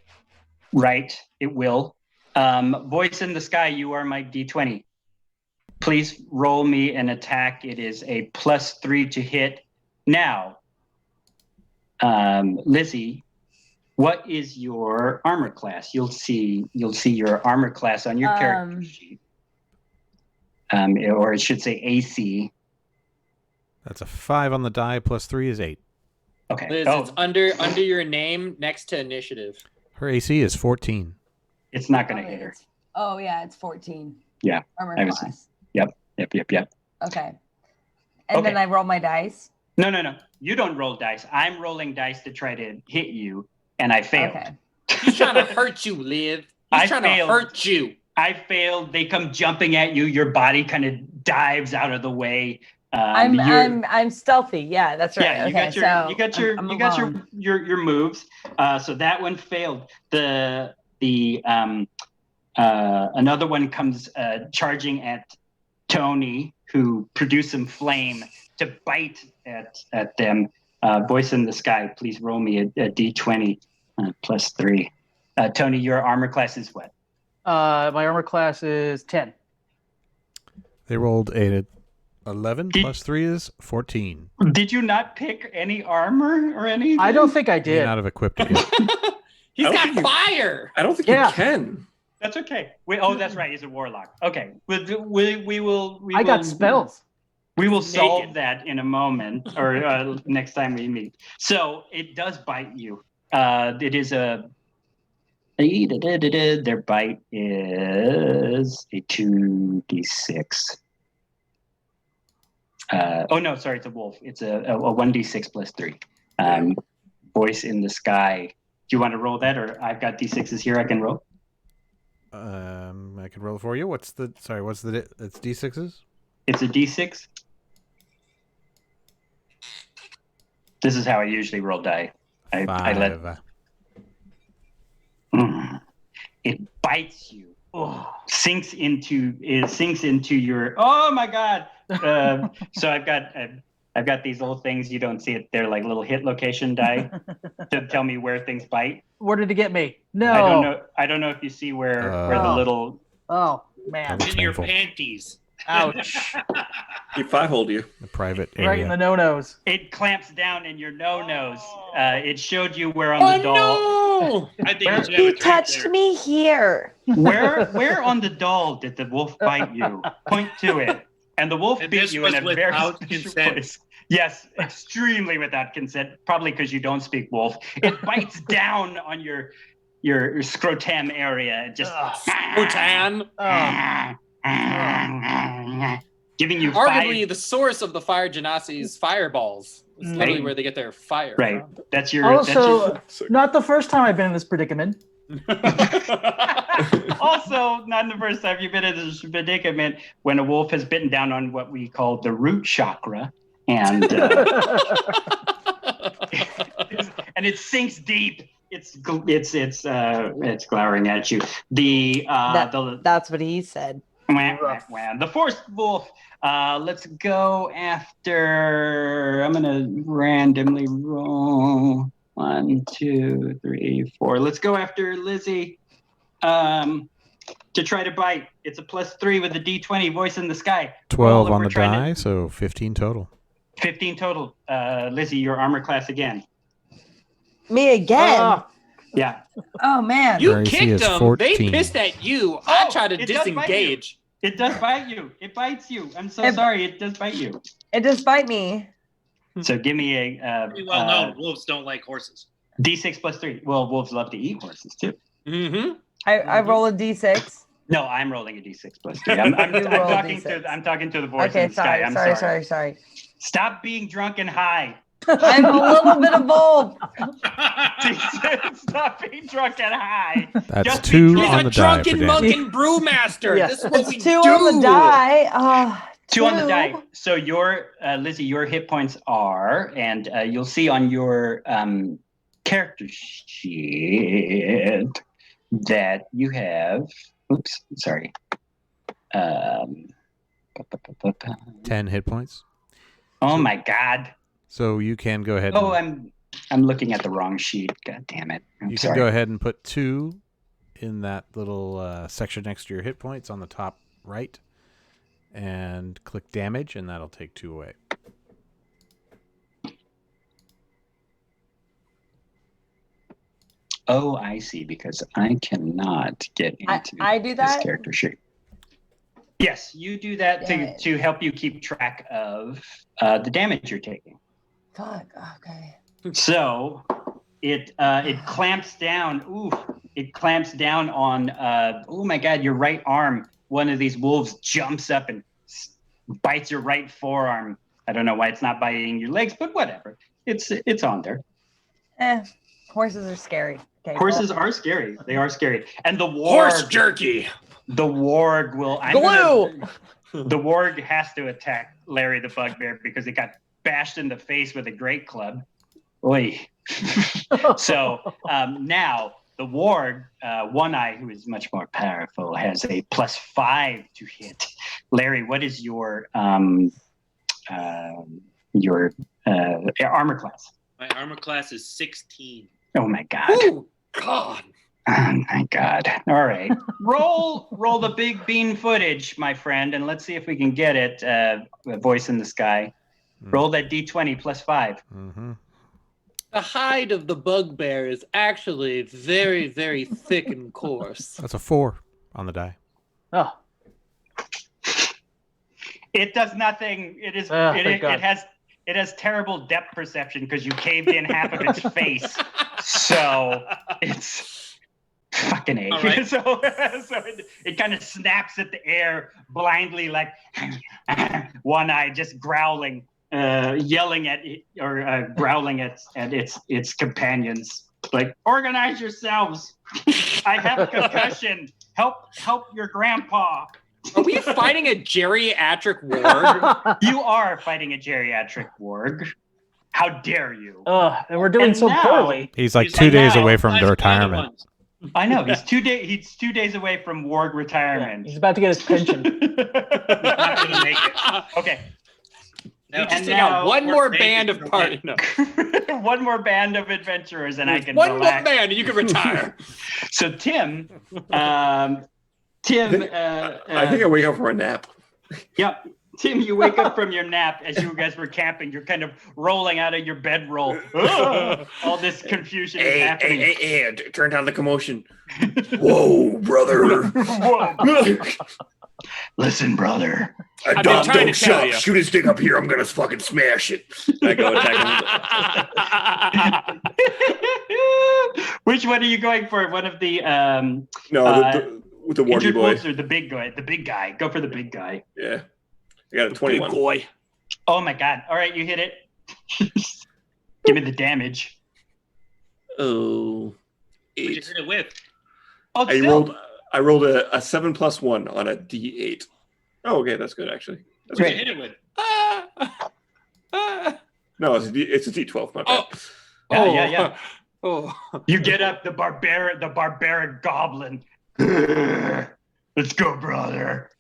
Right, it will. Voice in the sky, you are my D20. Please roll me an attack. It is a +3 to hit. Now, Lizzie, what is your armor class? You'll see your armor class on your character sheet. Or it should say AC. That's a 5 on the die, +3 is 8. Okay. Liz, it's under your name next to initiative. Her AC is 14. It's not going to hit her. Oh yeah, it's 14. Yeah, Armor I was- class. Yep. Okay. And then Okay. I roll my dice. No. You don't roll dice. I'm rolling dice to try to hit you, and I failed. Okay. He's trying to hurt you, Liv. He's trying failed. to hurt you. I failed. They come jumping at you. Your body kind of dives out of the way. I'm stealthy. Yeah, that's right. Yeah, you got your moves. So that one failed. The another one comes charging at Tony, who produced some flame to bite at them. Voice in the sky, please roll me a D20 +3. Tony, your armor class is what? My armor class is 10. They rolled a 11 +3 is 14. Did you not pick any armor or anything? I don't think I May did. not have equipped it yet. He's I don't got think you- fire. I don't think Yeah. you can. That's okay. That's right. He's a warlock. Okay. We will. I got spells. We will Naked. solve that in a moment, or next time we meet. So it does bite you. It is a. Their bite is a 2d6. Oh no, sorry, it's a wolf. It's a 1d6 +3. Voice in the sky. Do you want to roll that, or I've got d6s here I can roll? I can roll for you. It's D6s? It's a d6. This is how I usually roll die. I let 5. it bites you. Sinks into your. Oh my god! So I've got these little things you don't see it. They're like little hit location die to tell me where things bite. Where did it get me? No. I don't know if you see where the Oh. little. Oh man. That's In your painful. panties. Ouch. He 5-holed you. The private Right in area. the no-nos. It clamps down in your no-nos. It showed you where on the doll. Oh no! I think Where- you should have He a drink touched there. me here. Where on the doll did the wolf bite you? Point to it. And the wolf And beat this you in was a very without special consent. place. Yes, extremely without consent. Probably because you don't speak wolf. It bites down on your scrotum area. It just Rutan, giving you arguably five. the source of the fire genasi's fireballs. It's literally Right. where they get their fire Right. from. That's your. Also, So- not the first time I've been in this predicament. Also, not the first time you've been in this predicament when a wolf has bitten down on what we call the root chakra, and and it sinks deep. It's glowering at you. That's what he said. The forced wolf. Let's go after. I'm gonna randomly roll 1, 2, 3, 4. Let's go after Lizzie. To try to bite. It's a +3 with the D20 voice in the sky. 12 Roll, on we're the trying to- die, so 15 total. 15 total. Lizzie, your armor class again. Me again. Ah, Yeah. Oh man. You Your AC kicked is them. 14. They pissed at you. I Oh, tried to it does bite you. disengage. It does bite you. It bites you. I'm so It- sorry. It does bite you. It does bite me. So give me a Pretty well known. Wolves don't like horses. D6 +3. Well, wolves love to eat horses too. Mm-hmm. I roll a d6. No, I'm rolling a D6 +3. I'm You roll a talking D6. to. I'm talking to the voice Okay, in the sky. sorry, sorry. Stop being drunk and high. I'm a little bit of both. Stop being drunk and high. That's Just be 2 drunk. He's on a the die for drunken damage. monk and brewmaster. Yeah. This is what It's we 2 do. on the die. 2 on the die. So your Lizzie, your hit points are, and you'll see on your character sheet that you have. Oops, sorry. 10 hit points. Oh my God. So you can go ahead. Oh, and, I'm looking at the wrong sheet. God damn it. I'm you sorry. can go ahead and put 2 in that little section next to your hit points on the top right, and click damage, and that'll take 2 away. Oh, I see. Because I cannot get into I do this that. character sheet. Yes, you do that Damn to help you keep track of the damage you're taking. Fuck. Okay. So it clamps down. Ooh, it clamps down on. Oh my God, your right arm. One of these wolves jumps up and bites your right forearm. I don't know why it's not biting your legs, but whatever. It's on there. Horses are scary. Okay. Horses are scary. They are scary. And the warg. Horse jerky. The warg will. The warg has to attack Larry the Bugbear because it got bashed in the face with a great club. Oy. So now the warg, One Eye, who is much more powerful, has a +5 to hit. Larry, what is your armor class? My armor class is 16. Oh my God. Oh God. Oh my God. All right. roll the big bean footage, my friend, and let's see if we can get it. Voice in the sky. Roll that D20 +5. Mm-hmm. The hide of the bugbear is actually very, very thick and coarse. That's a 4 on the die. oh, It does nothing. It is. thank God. It has terrible depth perception because you caved in half of its face. So it's fucking A. All right. So it kind of snaps at the air blindly, like One Eye just growling, yelling at it, or growling at its companions, like, organize yourselves. I have concussion. Help your grandpa. Are we fighting a geriatric warg? You are fighting a geriatric warg. How dare you? and we're doing And so now- poorly. He's like He's 2 days now- away from Nice retirement. ones. I know he's 2 days away from warg Yeah, retirement. he's about to get his pension. He's not gonna make it. Okay, Now, Just And take out now one we're more making band of it party. No. one more band of adventurers, and I can One more relax. band, and you can retire. So Tim, I think I wake up from a nap. Yep. Tim, you wake up from your nap as you guys were camping. You're kind of rolling out of your bedroll. All this confusion is happening. Turn down the commotion. Whoa, brother. Listen, brother. A I've been dog trying don't to tell shop. you. Shoot his dick up here. I'm gonna fucking smash it. I go attack him. Which one are you going for? One of the With the wargy injured boy. wolves or the big guy? The big guy. Go for the big guy. Yeah, I got a 21. Big boy. Oh my god! All right, you hit it. Give me the damage. Oh, What'd you 8. hit it with? Oh, I still. rolled a 7 plus 1 on a D8. Oh, okay, that's good actually. That's What'd you good. hit it with? No, it's a D12. My bad. Yeah. Oh. You get up, the barbaric goblin. Let's go, brother.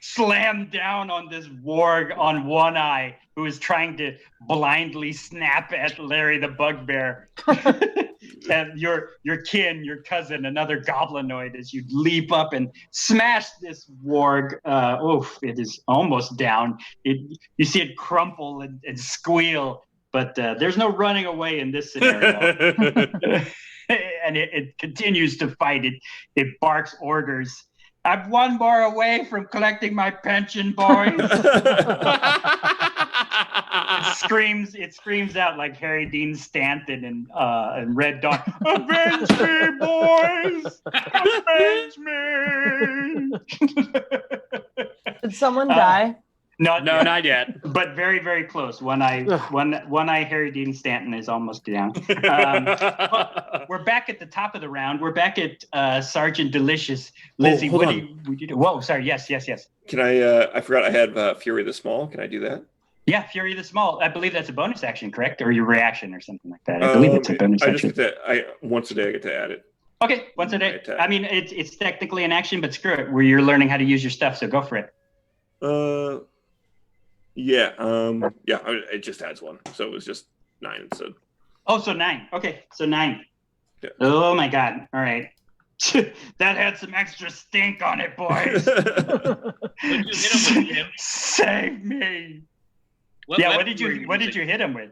Slam down on this warg on one eye who is trying to blindly snap at Larry the bugbear. And your kin, your cousin, another goblinoid, as you leap up and smash this warg. It is almost down. You see it crumple and squeal, but there's no running away in this scenario. And it continues to fight. It barks orders. I'm 1 bar away from collecting my pension, boys. It screams out like Harry Dean Stanton and Red Dawn. Avenge me, boys! Avenge me! Did someone die? Not No, yet, not yet. but very, very close. One eye Harry Dean Stanton is almost down. We're back at the top of the round. We're back at Sergeant Delicious. Lizzie, hold what on. do you do? Whoa, sorry. Yes. Can I forgot I had Fury the Small. Can I do that? Yeah, Fury the Small. I believe that's a bonus action, correct? Or your reaction or something like that. I believe it's a bonus I just action. get to once a day I get to add it. Okay, once a day. Attack. I mean, it's technically an action, but screw it. Where you're learning how to use your stuff, so go for it. Yeah. It just adds 1, so it was just 9 instead. Oh, so 9. Okay, so 9. Yeah. Oh my God! All right, that had some extra stink on it, boys. What'd you hit him with, Jim? Save me! What weapon did were you using? hit him with?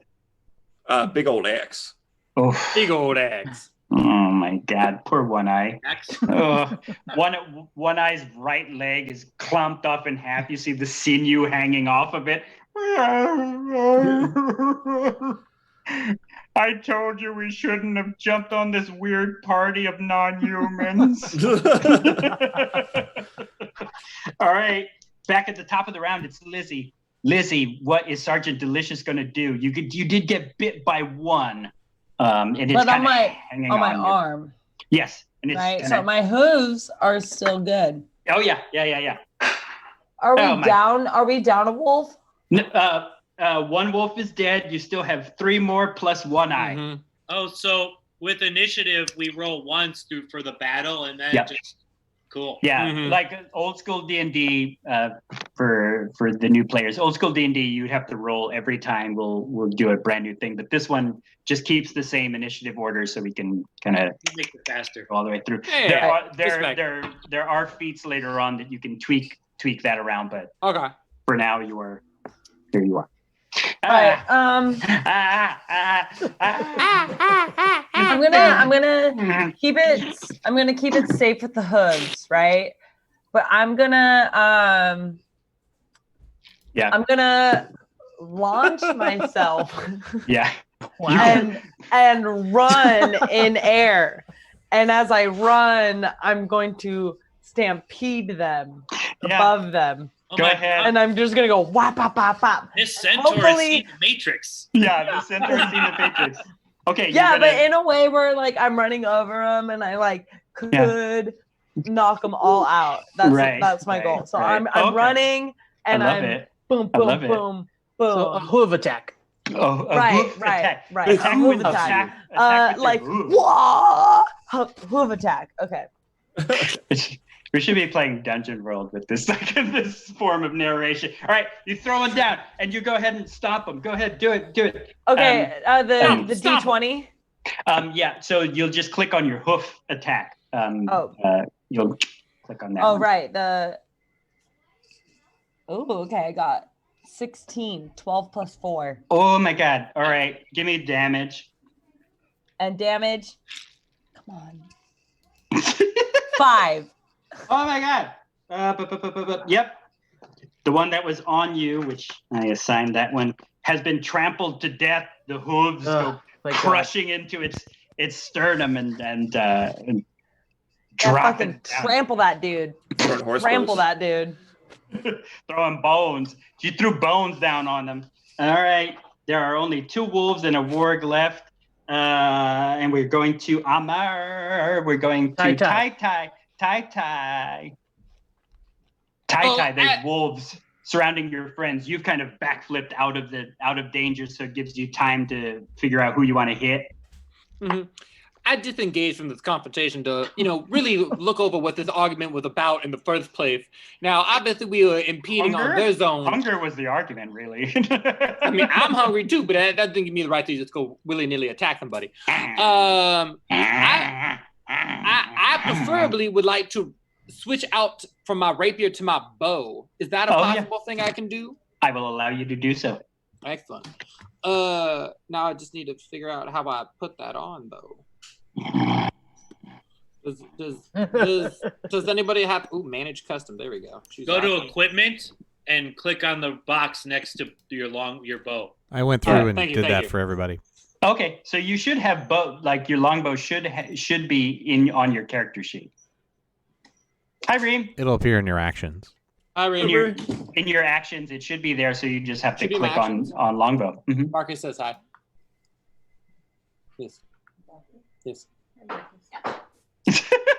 Big old axe. Oh, Big old axe. oh my God! Poor One Eye. Axe? Oh, one eye's right leg is clumped off in half. You see the sinew hanging off of it. I told you we shouldn't have jumped on this weird party of non-humans. All right, back at the top of the round, it's Lizzie. Lizzie, what is Sergeant Delicious going to do? You did get bit by 1. And it's But on kinda my hanging on my you. arm, Yes, and it's right? kinda- So my hooves are still good. Oh yeah. Are we Oh, my- down? Are we down a wolf? 1 wolf is dead. You still have 3 more plus 1 eye. Mhm. Oh, so with initiative, we roll once for the battle, and then Yep. just cool. Yeah, Mhm. like old school D&D for the new players. Old school D&D, you'd have to roll every time. We'll do a brand new thing, but this one just keeps the same initiative order, so we can kind of Make it faster. go all the way through. Yeah, There respect. there are feats later on that you can tweak that around, but Okay. for now here you are. All right. I'm gonna keep it. I'm gonna keep it safe with the hooves, right? But I'm gonna Yeah. I'm gonna launch myself Yeah. and run in air. And as I run, I'm going to stampede them Yeah. above them. Oh Go my ahead. God. And I'm just gonna go whap whap whap whap. This centaur has Hopefully- seen the Matrix. Yeah, the center scene of Matrix. Okay. Yeah, you're but gonna- in a way where like I'm running over them and I like could knock them all out. That's Right, that's my goal. So right. I'm Okay. running and I love I'm it. boom I boom love it. boom So a boom. hoof attack. Oh, a Right, hoof right, attack. right. Attack A hoof with attack. attack with Like your hoof. whoa, hoof attack. Okay. We should be playing Dungeon World with this this form of narration. All right, you throw it down and you go ahead and stop them. Go ahead, do it. Okay. The stop. D20. Yeah. So you'll just click on your hoof attack. You'll click on that. Oh one. right. Okay. I got 16. 12 plus 4. Oh my God. All right. Give me damage. And damage. Come on. 5. Oh my God. Yep. The one that was on you, which I assigned that one, has been trampled to death. The hooves go Thank God. crushing into its sternum and Yeah, drop fucking it down. trample that dude. Throwing horse Trample blows. that dude. Throwing bones. She threw bones down on them. All right. There are only 2 wolves and a warg left. And we're going to Amar. We're going to Tai. There's wolves surrounding your friends. You've kind of backflipped out of danger, so it gives you time to figure out who you want to hit. Mm-hmm. I disengaged from this confrontation to, really look over what this argument was about in the first place. Now, obviously, we were impeding on their zone. Hunger was the argument, really. I mean, I'm hungry too, but that doesn't give me the right to just go willy-nilly attack somebody. I preferably would like to switch out from my rapier to my bow. Is that a possible thing I can do? I will allow you to do so. Excellent. Now I just need to figure out how I put that on, though. Does anybody have manage custom? There we go. Go to equipment and click on the box next to your bow. I went through and did that for everybody. Okay, so you should have bow, like your longbow should be on your character sheet. Hi, Reem. It'll appear in your actions. Hi, Reem. In your actions, it should be there, so you just have to click on longbow. Mm-hmm. Marcus says hi. Yes.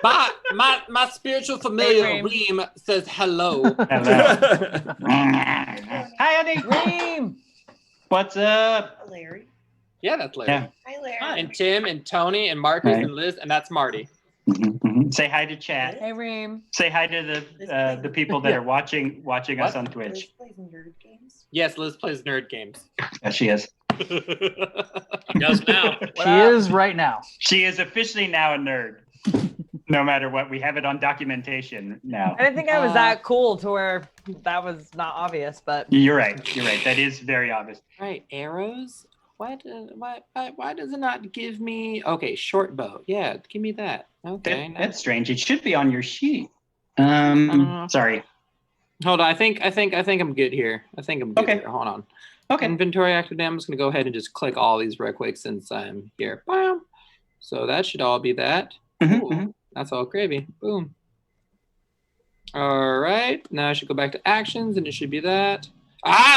My spiritual familiar Reem says hello. Hi, honey. Reem. What's up? Larry. Yeah, that's Larry. Yeah. Hi, Larry. And Tim and Tony and Marcus and Liz, and that's Marty. Mm-hmm. Say hi to chat. Hey, Reem. Say hi to the people that are watching us on Twitch. Liz plays nerd games. Yes, Liz plays nerd games. Yes, she is. Does now. She is right now. She is officially now a nerd. No matter what, we have it on documentation now. I didn't think I was that cool to where that was not obvious, but You're right. That is very obvious. Right, arrows. Why does it not give me? Okay, short bow. Yeah, give me that. Okay, That's strange. It should be on your sheet. Sorry. Hold on. I think I'm good here. Here. Hold on. Okay. Inventory active. I'm just gonna go ahead and just click all these real quick since I'm here. Bam. So that should all be that. Cool. That's all gravy. Boom. All right. Now I should go back to actions, and it should be that.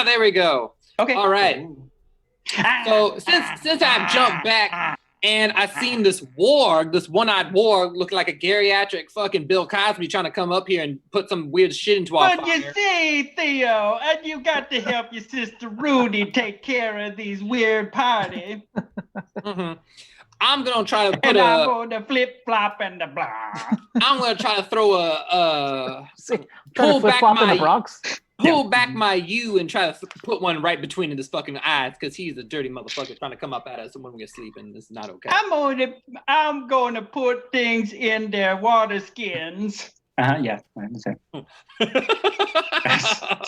There we go. Okay. All right. So since I've jumped back and I've seen this one-eyed warg look like a geriatric fucking Bill Cosby trying to come up here and put some weird shit into our fire. You see, Theo, and you got to help your sister Rudy take care of these weird party. I'm gonna try to put I'm going to flip flop and the blah. I'm gonna try to throw a Pull back my U and try to put one right between his fucking eyes because he's a dirty motherfucker trying to come up at us when we're sleeping. This is not okay. I'm going to put things in their water skins. Yeah.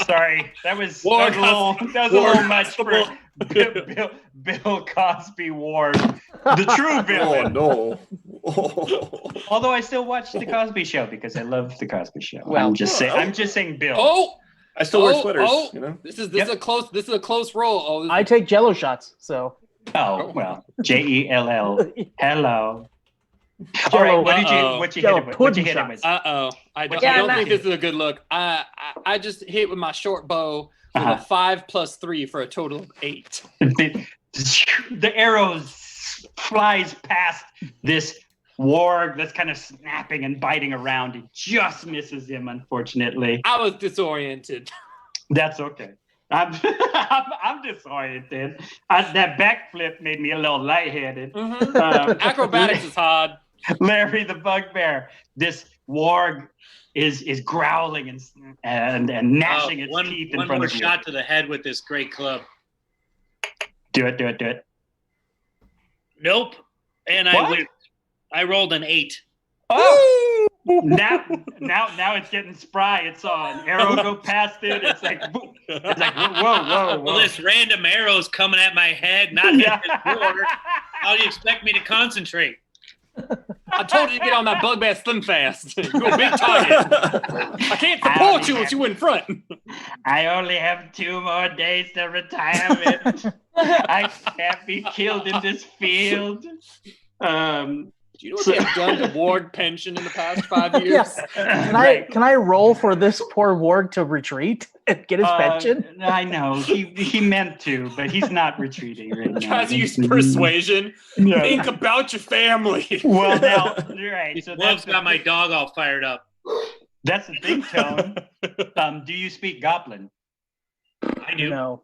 Sorry, that was a little much for Bill Cosby Ward, the true villain. Oh no! Although I still watch the Cosby Show because I love the Cosby Show. Well, I'm just saying, Bill. I still wear sweaters. You know? This is a close roll. I take Jello shots, so. Oh well, JELL. Hello. All right, what you hit him with? What'd you hit him with? I don't think this is a good look. I just hit with my short bow with a 5 + 3 for a total of 8. The arrow flies past this warg that's kind of snapping and biting around. It just misses him, unfortunately. I was disoriented. That's okay. I'm disoriented. That backflip made me a little lightheaded. Acrobatics is hard. Larry the bugbear. This warg is growling and gnashing its teeth in front of you. One more shot to the head with this great club. Do it. Nope. And I rolled an 8. Oh! now it's getting spry. It's an arrow go past it. It's like, boom. It's like whoa. Well, this random arrow's coming at my head, not hitting the floor. How do you expect me to concentrate? I told you to get on that bugbear slim fast. You're a big target. I can't support you with you in front. I only have 2 more days to retirement. I can't be killed in this field. Do you know what they have done to Ward pension in the past 5 years? Yes. Can I roll for this poor ward to retreat and get his pension? I know he meant to, but he's not retreating right now. Tries to use persuasion. Yeah. Think about your family. Well, now, right. These So wolves got my dog all fired up. That's the thing, Tone. Do you speak Goblin? I do. No.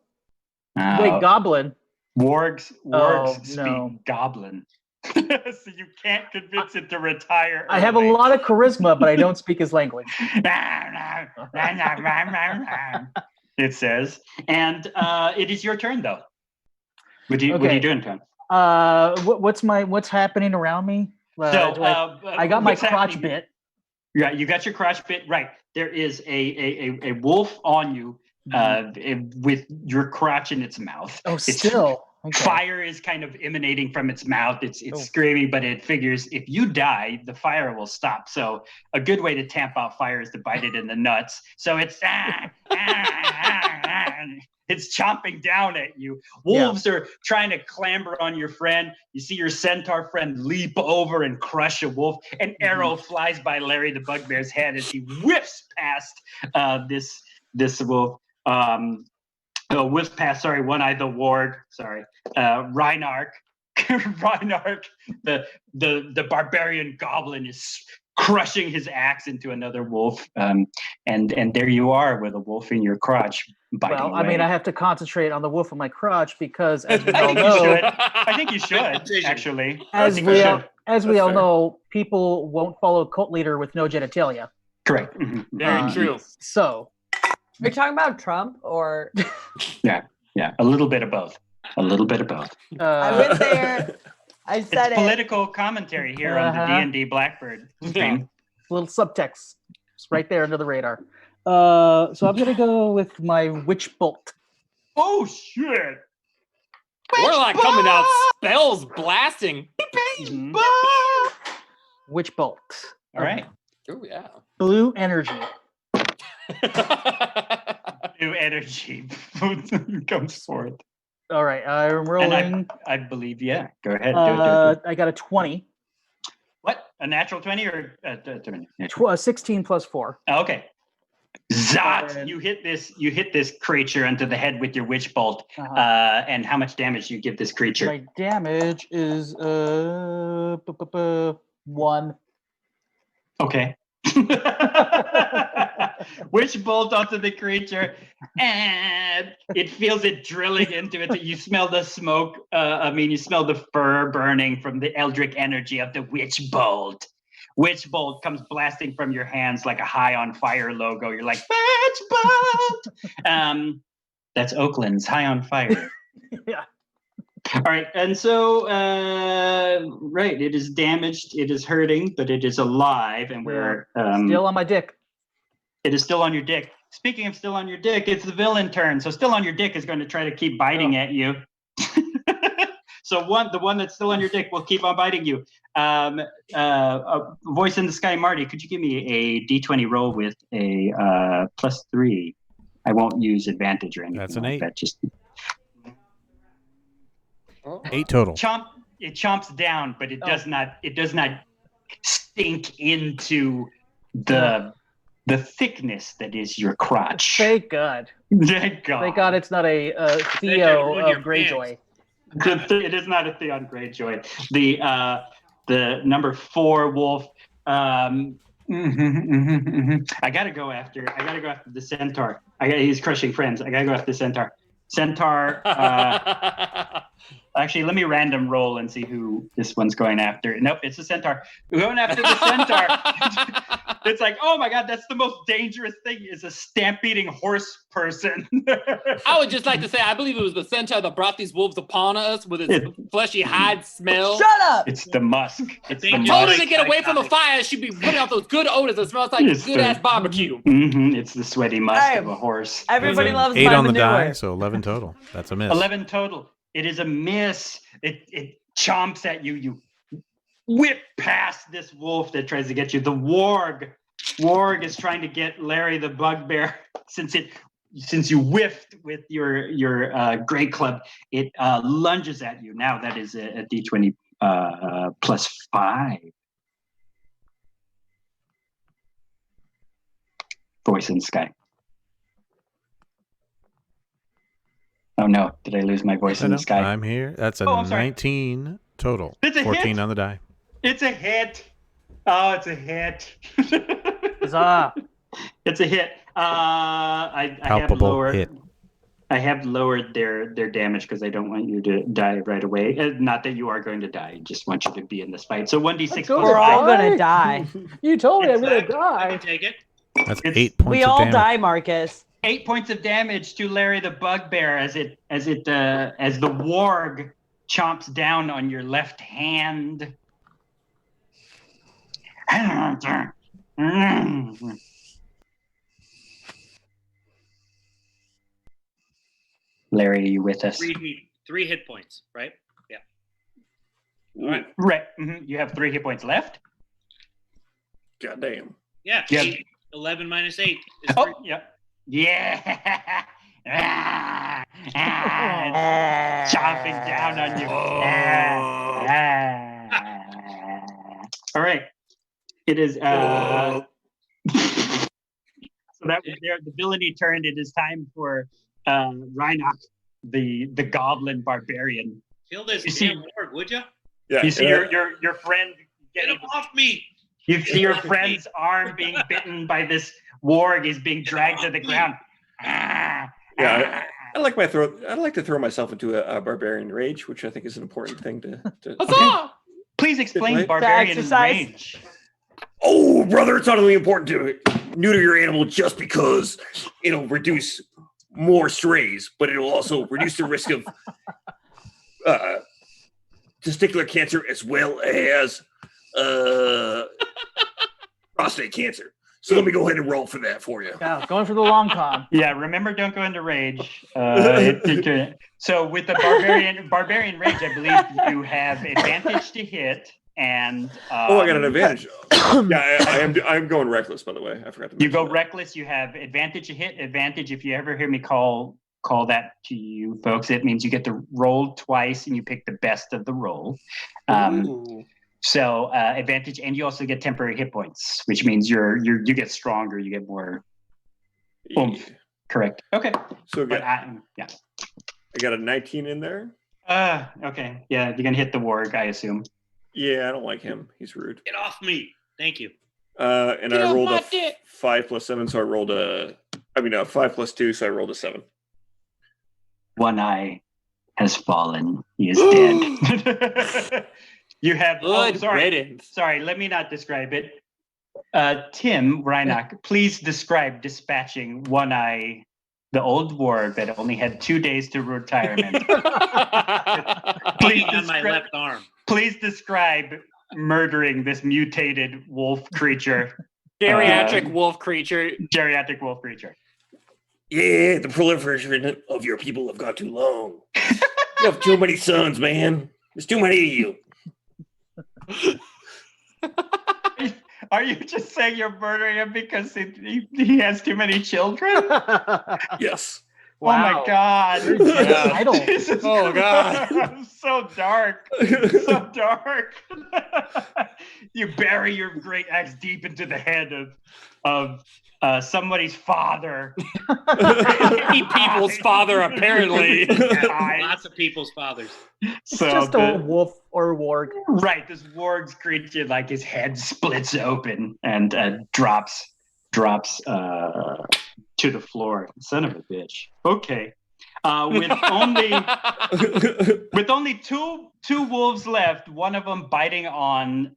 Wait, Goblin. Wargs speak no. Goblin. So you can't convince it to retire. I have a early. lot of charisma, but I don't speak his language. It says, and it is your turn though. What are you doing, Tom? What's happening around me? I got my crotch bit. Yeah, you got your crotch bit. Right. There is a wolf on you with your crotch in its mouth. Oh, still. Okay. Fire is kind of emanating from its mouth. It's screaming, but it figures if you die, the fire will stop. So a good way to tamp out fire is to bite it in the nuts. So it's it's chomping down at you. Wolves are trying to clamber on your friend. You see your centaur friend leap over and crush a wolf. An arrow flies by Larry the Bugbear's head as he whips past this wolf. Whips past, One-Eye the Ward, Reinarch, the barbarian goblin is crushing his axe into another wolf, and there you are with a wolf in your crotch biting Well, I away. mean, I have to concentrate on the wolf in my crotch because, as we all know, I think you should actually. As we all know, people won't follow a cult leader with no genitalia. Correct. Very true. So. Are you talking about Trump or? Yeah, a little bit of both. I went there. I said it's political commentary here on the D&D Blackbird stream. Little subtext. It's right there under the radar. So I'm going to go with my Witch Bolt. Oh, shit. Warlock coming out, spells blasting. Witch Bolt. All right. Oh, yeah. Blue energy. New energy comes forth. All right, I'm rolling. And I believe, go ahead. I got a 20. What? A natural 20 or a 20? 16 plus 4. Okay. Zot! You hit this creature into the head with your witch bolt. And how much damage do you give this creature? My damage is 1. Okay. Witch bolt onto the creature, and it feels it drilling into it. You smell the smoke. You smell the fur burning from the eldritch energy of the witch bolt. Witch bolt comes blasting from your hands like a high on fire logo. You're like, witch bolt. That's Oakland's High on Fire. Yeah. All right, and so it is damaged, it is hurting, but it is alive, and we're still on my dick. It is still on your dick. Speaking of still on your dick, it's the villain turn. So still on your dick is going to try to keep biting at you. So the one that's still on your dick will keep on biting you. Voice in the sky, Marty, could you give me a D20 roll with a +3? I won't use advantage or anything. That's an like 8. That. Just 8 total. It chomps down, but it does not stink into the thickness that is your crotch. Thank God. Thank God. Thank God it's not a Theo of Greyjoy. It is not a Theon Greyjoy. The number 4 wolf. I gotta go after the centaur. He's crushing friends. I gotta go after the centaur. Centaur. Actually, let me random roll and see who this one's going after. Nope, it's the centaur. We're going after the centaur. It's like, oh my God, that's the most dangerous thing is a stampeding horse person. I would just like to say, I believe it was the centaur that brought these wolves upon us with its fleshy hide smell. Shut up! It's the musk. It's the I musk. told her to get away from the fire. She'd be putting out those good odors that smells like good-ass barbecue. Mm-hmm. It's the sweaty musk of a horse. Everybody loves 8 my on the manure. die, so 11 total. That's a miss. 11 total. It is a miss. It chomps at you. You whip past this wolf that tries to get you. The warg is trying to get Larry the bugbear. Since you whiffed with your great club, it lunges at you. Now that is a d20 plus 5. Voice in the sky. Oh no, did I lose my voice in the sky? I'm here. That's a Oh, I'm sorry. 19 total. It's a 14 hit. on the die. It's a hit. Oh, it's a hit. Huzzah. It's a hit. I have Palpable lowered. hit. I have lowered their damage because I don't want you to die right away. Not that you are going to die. I just want you to be in this fight. So 1d6 Let's go. plus We're all 5. gonna die. You told me I'm gonna I die. can take it. That's It's- 8 points We of all damage. die, Marcus. 8 points of damage to Larry the Bugbear as the warg chomps down on your left hand. Larry, are you with us? 3 hit points, right? Yeah. All right. Right. You have 3 hit points left. Goddamn. Yeah. Yeah. 11 minus 8 is Oh, 3. yeah. Yeah. Chomping down on you. All right. It is so that was their the villainy turned. It is time for Reinach, the goblin barbarian. Kill this You see- damn orc, would you? Yeah. You see your friend Get getting him off me! you see your friend's arm being bitten by this warg. He's being dragged to the ground. Yeah, I like to throw myself into a barbarian rage, which I think is an important thing to Huzzah! Please explain Wait. barbarian exercise. rage. Oh, brother, it's not only important to neuter your animal just because it'll reduce more strays, but it'll also reduce the risk of testicular cancer as well as prostate cancer. So let me go ahead and roll for that for you. Yeah, going for the long con. Yeah, remember, don't go into rage. So with the barbarian rage, I believe you have advantage to hit, and Oh, I got an advantage. Yeah, I'm going reckless, by the way. I forgot to mention you go that. reckless. You have advantage to hit. Advantage if you ever hear me call that to you folks. It means you get to roll twice, and you pick the best of the roll. Ooh. So advantage, and you also get temporary hit points, which means you get stronger. You get more. Oomph. Yeah. Correct. Okay. So But I yeah. got a 19 in there. Okay. Yeah, you're gonna hit the warg, I assume. Yeah, I don't like him. He's rude. Get off me! Thank you. And Get I off rolled my a dick. 5 plus 7, so I rolled a 5 plus 2, so I rolled a 7. One eye has fallen. He is dead. You have. Oh, Good sorry. riddance. Sorry. Let me not describe it. Tim Reinach, please describe dispatching One Eye, the old warg that only had 2 days to retirement. Bleeding on my left arm. Please describe murdering this mutated wolf creature, Geriatric wolf creature. geriatric wolf creature. Yeah, the proliferation of your people have gone too long. You have too many sons, man. There's too many of you. Are you just saying you're murdering him because he has too many children? Yes. Oh my Wow. God. Yeah. Idol. Jesus Oh, God. Christ. So dark. So dark. You bury your great axe deep into the head of somebody's father. Many people's father, apparently. Lots of people's fathers. It's just a wolf or warg. Right, this warg's creature, like his head splits open and drops to the floor. Son of a bitch. Okay, with only two wolves left, one of them biting on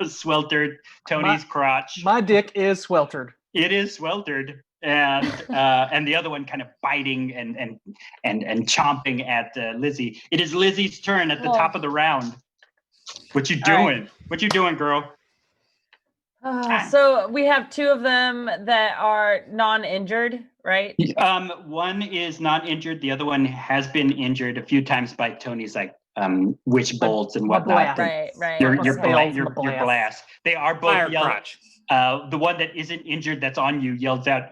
sweltered Tony's crotch. My dick is sweltered. It is sweltered, and the other one kind of biting and chomping at Lizzie. It is Lizzie's turn at the top of the round. What you All doing? What you doing, girl? So we have 2 of them that are non-injured, right? One is not injured. The other one has been injured a few times by Tony's like witch bolts and My whatnot. blast. Right. Your My spells, my blast. blast. They are both Fire yell. crotch. The one that isn't injured that's on you yells out,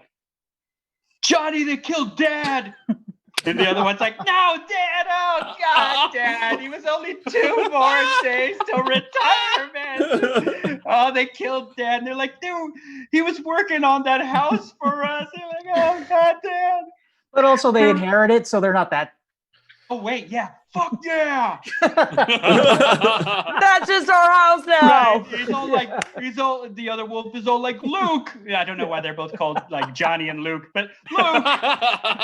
"Johnny, they killed Dad!" And the other one's like, "No, Dad! Oh God, Dad! He was only 2 more days till retirement. Oh, they killed Dad." And they're like, "Dude, he was working on that house for us." They're like, "Oh God, Dad!" But also they inherit it, so they're not that. Oh wait, yeah, fuck yeah! That's just our house now. Right. The other wolf is all like, "Luke." Yeah, I don't know why they're both called like Johnny and Luke, but Luke,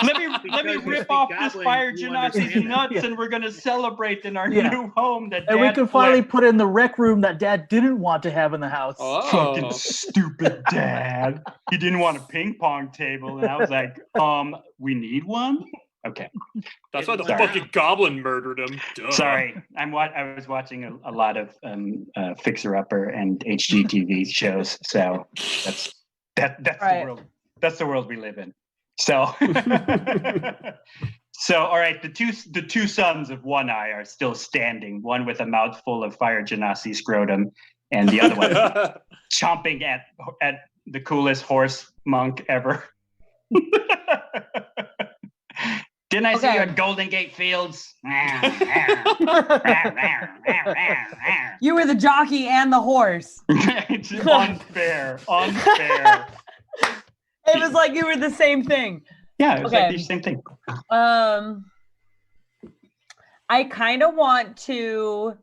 let me Because you rip speak off this Goblin, fire you Genazi's understand. nuts, Yeah. and we're gonna celebrate in our Yeah. new home that And we Dad can finally flipped. put in the rec room that Dad didn't want to have in the house. Fucking Oh. stupid Dad. He didn't want a ping pong table, and I was like, we need one. Okay. That's why the Sorry. fucking goblin murdered him. Duh. Sorry, I was watching a lot of Fixer Upper and HGTV shows, so that's Right. the world. That's the world we live in. So, all right, the two sons of One Eye are still standing. One with a mouthful of fire genasi scrotum, and the other one chomping at the coolest horse monk ever. Didn't I see you Okay. at Golden Gate Fields? You were the jockey and the horse. It's unfair. It was like you were the same thing. Yeah, it was like Okay. the same thing. I kind of want to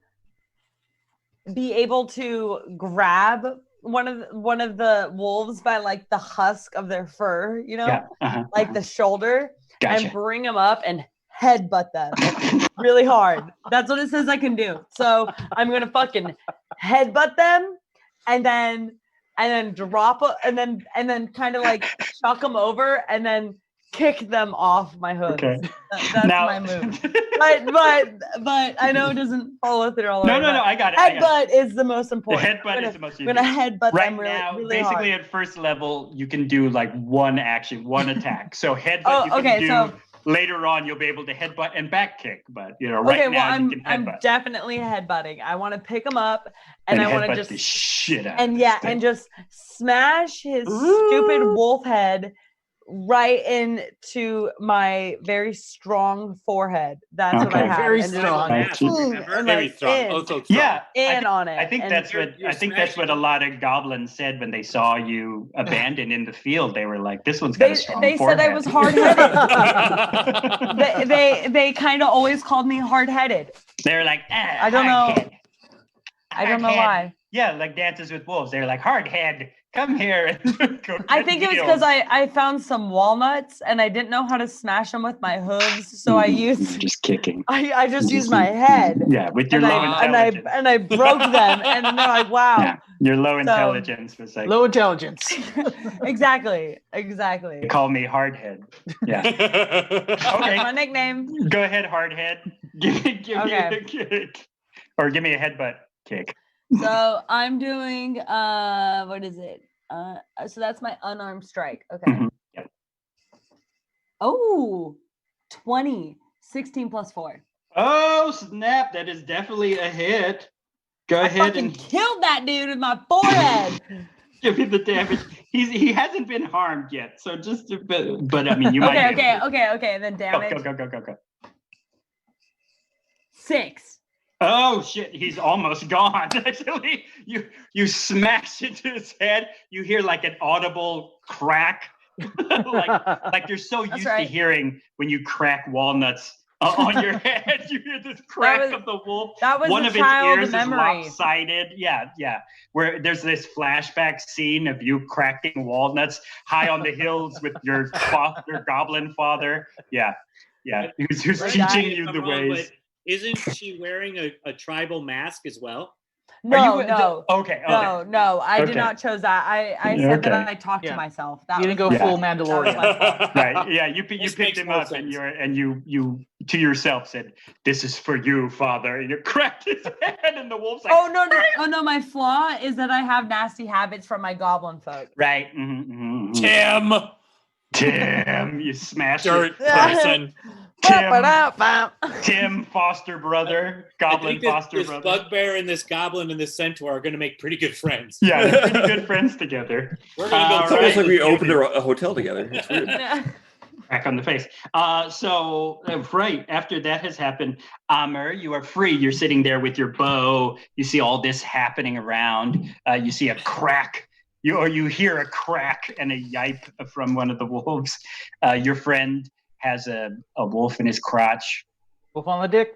be able to grab one of the wolves by like the husk of their fur, you know, Yeah. like the shoulder, and Gotcha. bring them up and headbutt them really hard. That's what it says I can do. So I'm gonna fucking headbutt them, and then drop and then kind of like chuck them over, and then kick them off my hooves. Okay. That's Now- my move. But I know it doesn't follow through all the way. No, but I got it. Headbutt is the most The important. headbutt is the most I'm gonna easy. headbutt Right them really, now, really basically hard. at first level, you can do like one action, one attack. So headbutt you can okay, do so- later on. You'll be able to headbutt and back kick, but right Okay, now well, you can I'm headbutt. definitely headbutting. I want to pick them up, and I want to headbutt just the shit out. and of yeah, this thing. and just smash his stupid wolf head right into my very strong forehead. That's what I Okay. have. Very and just strong. like, Mask, boom, remember? and Very like strong. in, Oh, so strong. Yeah, in on it. I think and that's you're- what you're I think that's what a lot of goblins said when they saw you abandoned in the field. They were like, "This one's got a strong they forehead." said I was hard-headed. they kind of always called me hard-headed. They're like, I don't know. hard-head. I don't know Hard-head. why. Yeah, like Dances with Wolves. They're like, "Hard head, come here." And go I get think it was deals. because I found some walnuts and I didn't know how to smash them with my hooves, so I used just kicking. I just used my head. Yeah, with your and low intelligence. I broke them, and then they're like, "Wow!" Yeah, your low So- intelligence was like, Low intelligence. exactly. they call me hardhead. Yeah. That's Okay, my nickname. go ahead, hardhead. Give me Okay. a kick, or give me a headbutt kick. So I'm doing what is it? So that's my unarmed strike. Okay. Mhm. Yep. Oh, 20. 16 plus 4. Oh snap! That is definitely a hit. Go I ahead fucking and killed that dude with my forehead. give me the damage. He hasn't been harmed yet, so just but I mean you might. Okay. Then damage. Go. 6. Oh shit, he's almost gone. Actually, you smash into his head. You hear like an audible crack, like you're so used right. to hearing when you crack walnuts on your head. You hear this crack was- of the wolf. That was One a of its child ears memory. is lopsided. Yeah. Where there's this flashback scene of you cracking walnuts high on the hills with your goblin father. Yeah. Who's Right, teaching if you I'm the wrong, ways. but isn't she wearing a tribal mask as well? No. Okay. No, I did Okay. not chose that. I said that Okay. I talked to Yeah. myself. That You didn't was go my full fault. Mandalorian. That was my fault. Right. Yeah. You This picked makes him more up and sense. you to yourself said, "This is for you, father." And you cracked his head, and the wolf's like, Oh no, my flaw is that I have nasty habits from my goblin folk. right. Tim, Tim, you smashed dirt it. person. Tim, foster brother, I goblin think this, foster this brother. bugbear and this goblin and this centaur are going to make pretty good friends. Yeah, they're pretty good friends together. We're going to go. All It's almost right. like we opened a hotel together. It's weird. Back on the face. Right after that has happened, Amr, you are free. You're sitting there with your bow. You see all this happening around. You see a crack. You hear a crack and a yipe from one of the wolves. Your friend has a wolf in his crotch. Wolf on the dick.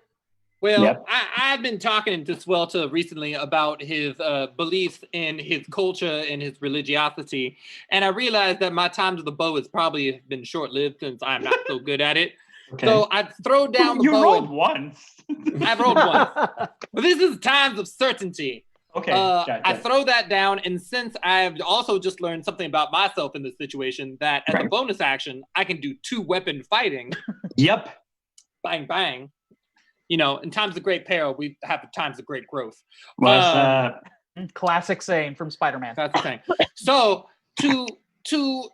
Well, Yep. I've been talking to Swelter recently about his beliefs in his culture and his religiosity, and I realized that my time to the bow has probably been short-lived since I'm not so good at it. Okay. So I throw down the You bow. rolled once. I've rolled once, but this is times of certainty. Okay. I throw that down, and since I've also just learned something about myself in this situation, that as a Right. bonus action, I can do 2-weapon fighting. Yep. Bang, bang. You know, in times of great peril, we have times of great growth. What's up? Classic saying from Spider-Man. That's the thing. So to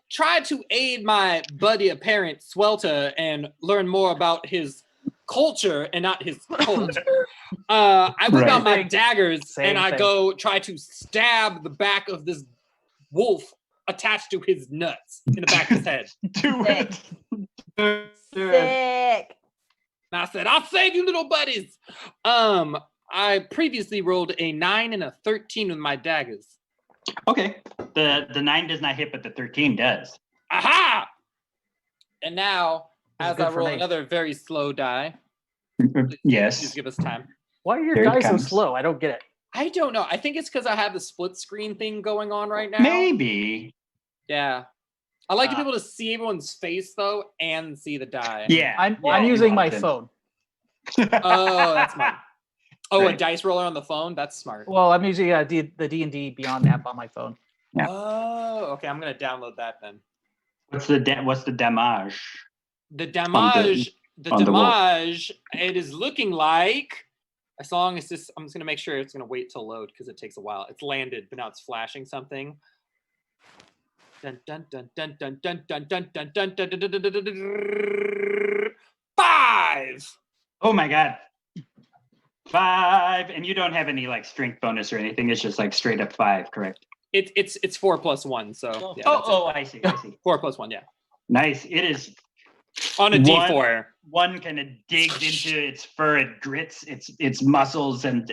try to aid my buddy apparent Swelter and learn more about his culture and not his cult, I whip out my daggers and I go try to stab the back of this wolf attached to his nuts in the back of his head. Do it. Sick. And I said, I'll save you, little buddies. I previously rolled a 9 and a 13 with my daggers. Okay. The 9 does not hit, but the 13 does. Aha! And now, This is as good I for roll me. another very slow die, Yes. just give us time. Why are your Here it guys so comes. slow? I don't get it. I don't know. I think it's because I have the split screen thing going on right now. Maybe. Yeah. I like to be able to see everyone's face though and see the die. Yeah. I'm Yeah, you using my want it. phone. Oh, that's smart. Oh, Right. a dice roller on the phone? That's smart. Well, I'm using the D&D Beyond app on my phone. Yeah. Oh, okay. I'm gonna download that then. What's the damage? The damage, on the wolf. it is looking like, as long as this, I'm just gonna make sure it's gonna wait till load because it takes a while. It's landed, but now it's flashing something. Dun dun dun dun dun dun dun dun dun dun dun dun dun dun dun dun 5. Oh my god. 5, and you don't have any like strength bonus or anything. It's just like straight up 5, correct? It's 4 plus 1, so yeah. I see. 4 plus 1, yeah. Nice. It is On a D4. one kind of digs into its fur, it grits its muscles, and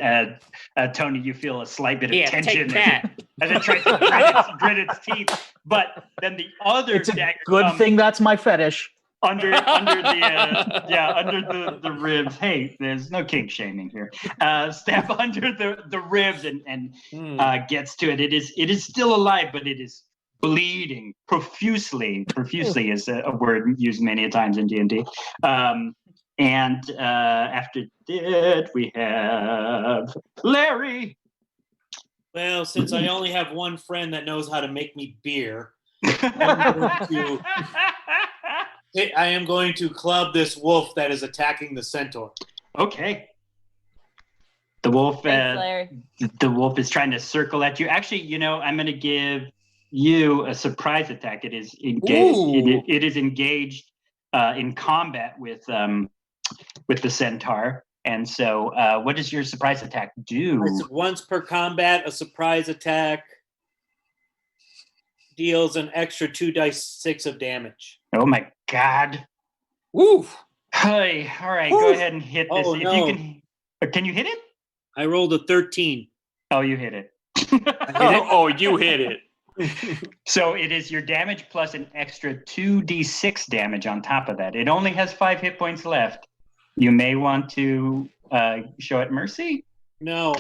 Tony, you feel a slight bit of Yeah, tension take that. as it tries to grit its teeth. But then the other It's a dagger good comes thing that's my fetish. under the ribs. Hey, there's no kink shaming here. Stab under the ribs and gets to it. It is still alive, but it is bleeding profusely. Profusely is a word used many a times in D&D. And after that, we have Larry. Well, since I only have one friend that knows how to make me beer, I am going to club this wolf that is attacking the centaur. Okay. The wolf. Thanks, Larry. The wolf is trying to circle at you. Actually, I'm going to give you a surprise attack. It is engaged. It is engaged in combat with the centaur. And so, what does your surprise attack do? It's once per combat, a surprise attack deals an extra 2d6 of damage. Oh my god! Woo! Hey, all right, Woo. go ahead and hit this. Oh, If no. you can you hit it? I rolled a 13. Oh, you hit it. You hit it. So it is your damage plus an extra 2d6 damage on top of that. It only has 5 hit points left. You may want to show it mercy. No.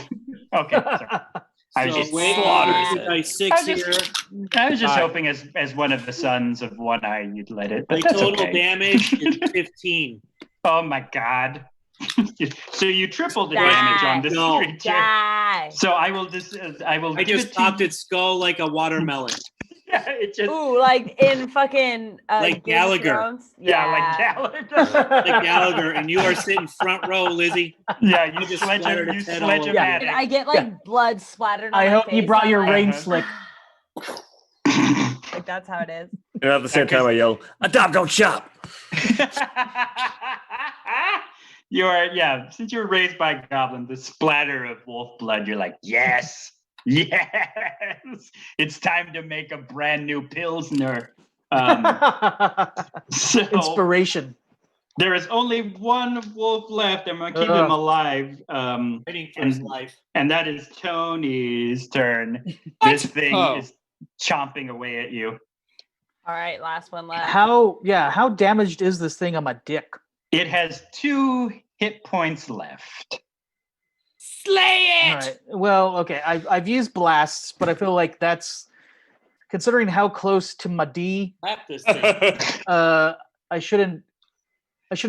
Okay, sorry. I was So just wait, slaughtered. dice 6 here. I was just hoping as one of the sons of One Eye you'd let it. My But that's total okay. damage is 15. Oh my god! So you tripled the damage on this No. creature. Die. So I will just I give just it to popped you. its skull like a watermelon. Yeah, it just Ooh, like in fucking Like Game of Gallagher. Thrones? like Gallagher. Like Gallagher, and you are sitting front row, Lizzie. Yeah, I you just sledge splattered him. You its head sledge all him over. at And it. I get like blood splattered on I my hope you face. brought I'm your like, rain Uh-huh. slick. Like that's how it is. And at the same time, I yell, "Adopt, don't shop." You are, yeah. Since you were raised by a goblin, the splatter of wolf blood, you're like, yes, yes. It's time to make a brand new pilsner. So Inspiration. there is only one wolf left. I'm gonna keep him alive. Waiting for his life. And that is Tony's turn. This thing is chomping away at you. All right, last one left. How damaged is this thing on my dick? It has 2 hit points left. Slay it! All right. Well, okay. I've used blasts, but I feel like that's considering how close to my D. Slap this thing. I shouldn't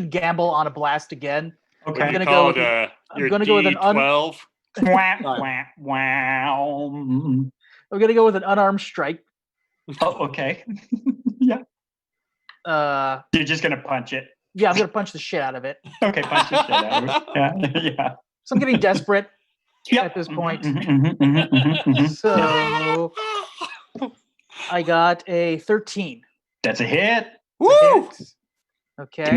gamble on a blast again. Okay. I'm gonna go with I'm gonna go with an D12. Wah, wah, wow. I'm gonna go with an unarmed strike. Oh, okay. Yeah. You're just gonna punch it. Yeah, I'm gonna punch the shit out of it. Okay, punch the shit out of it. Yeah. Yeah. So I'm getting desperate Yep. at this point. Mhm. So I got a 13. That's a hit. Woo! Okay. Give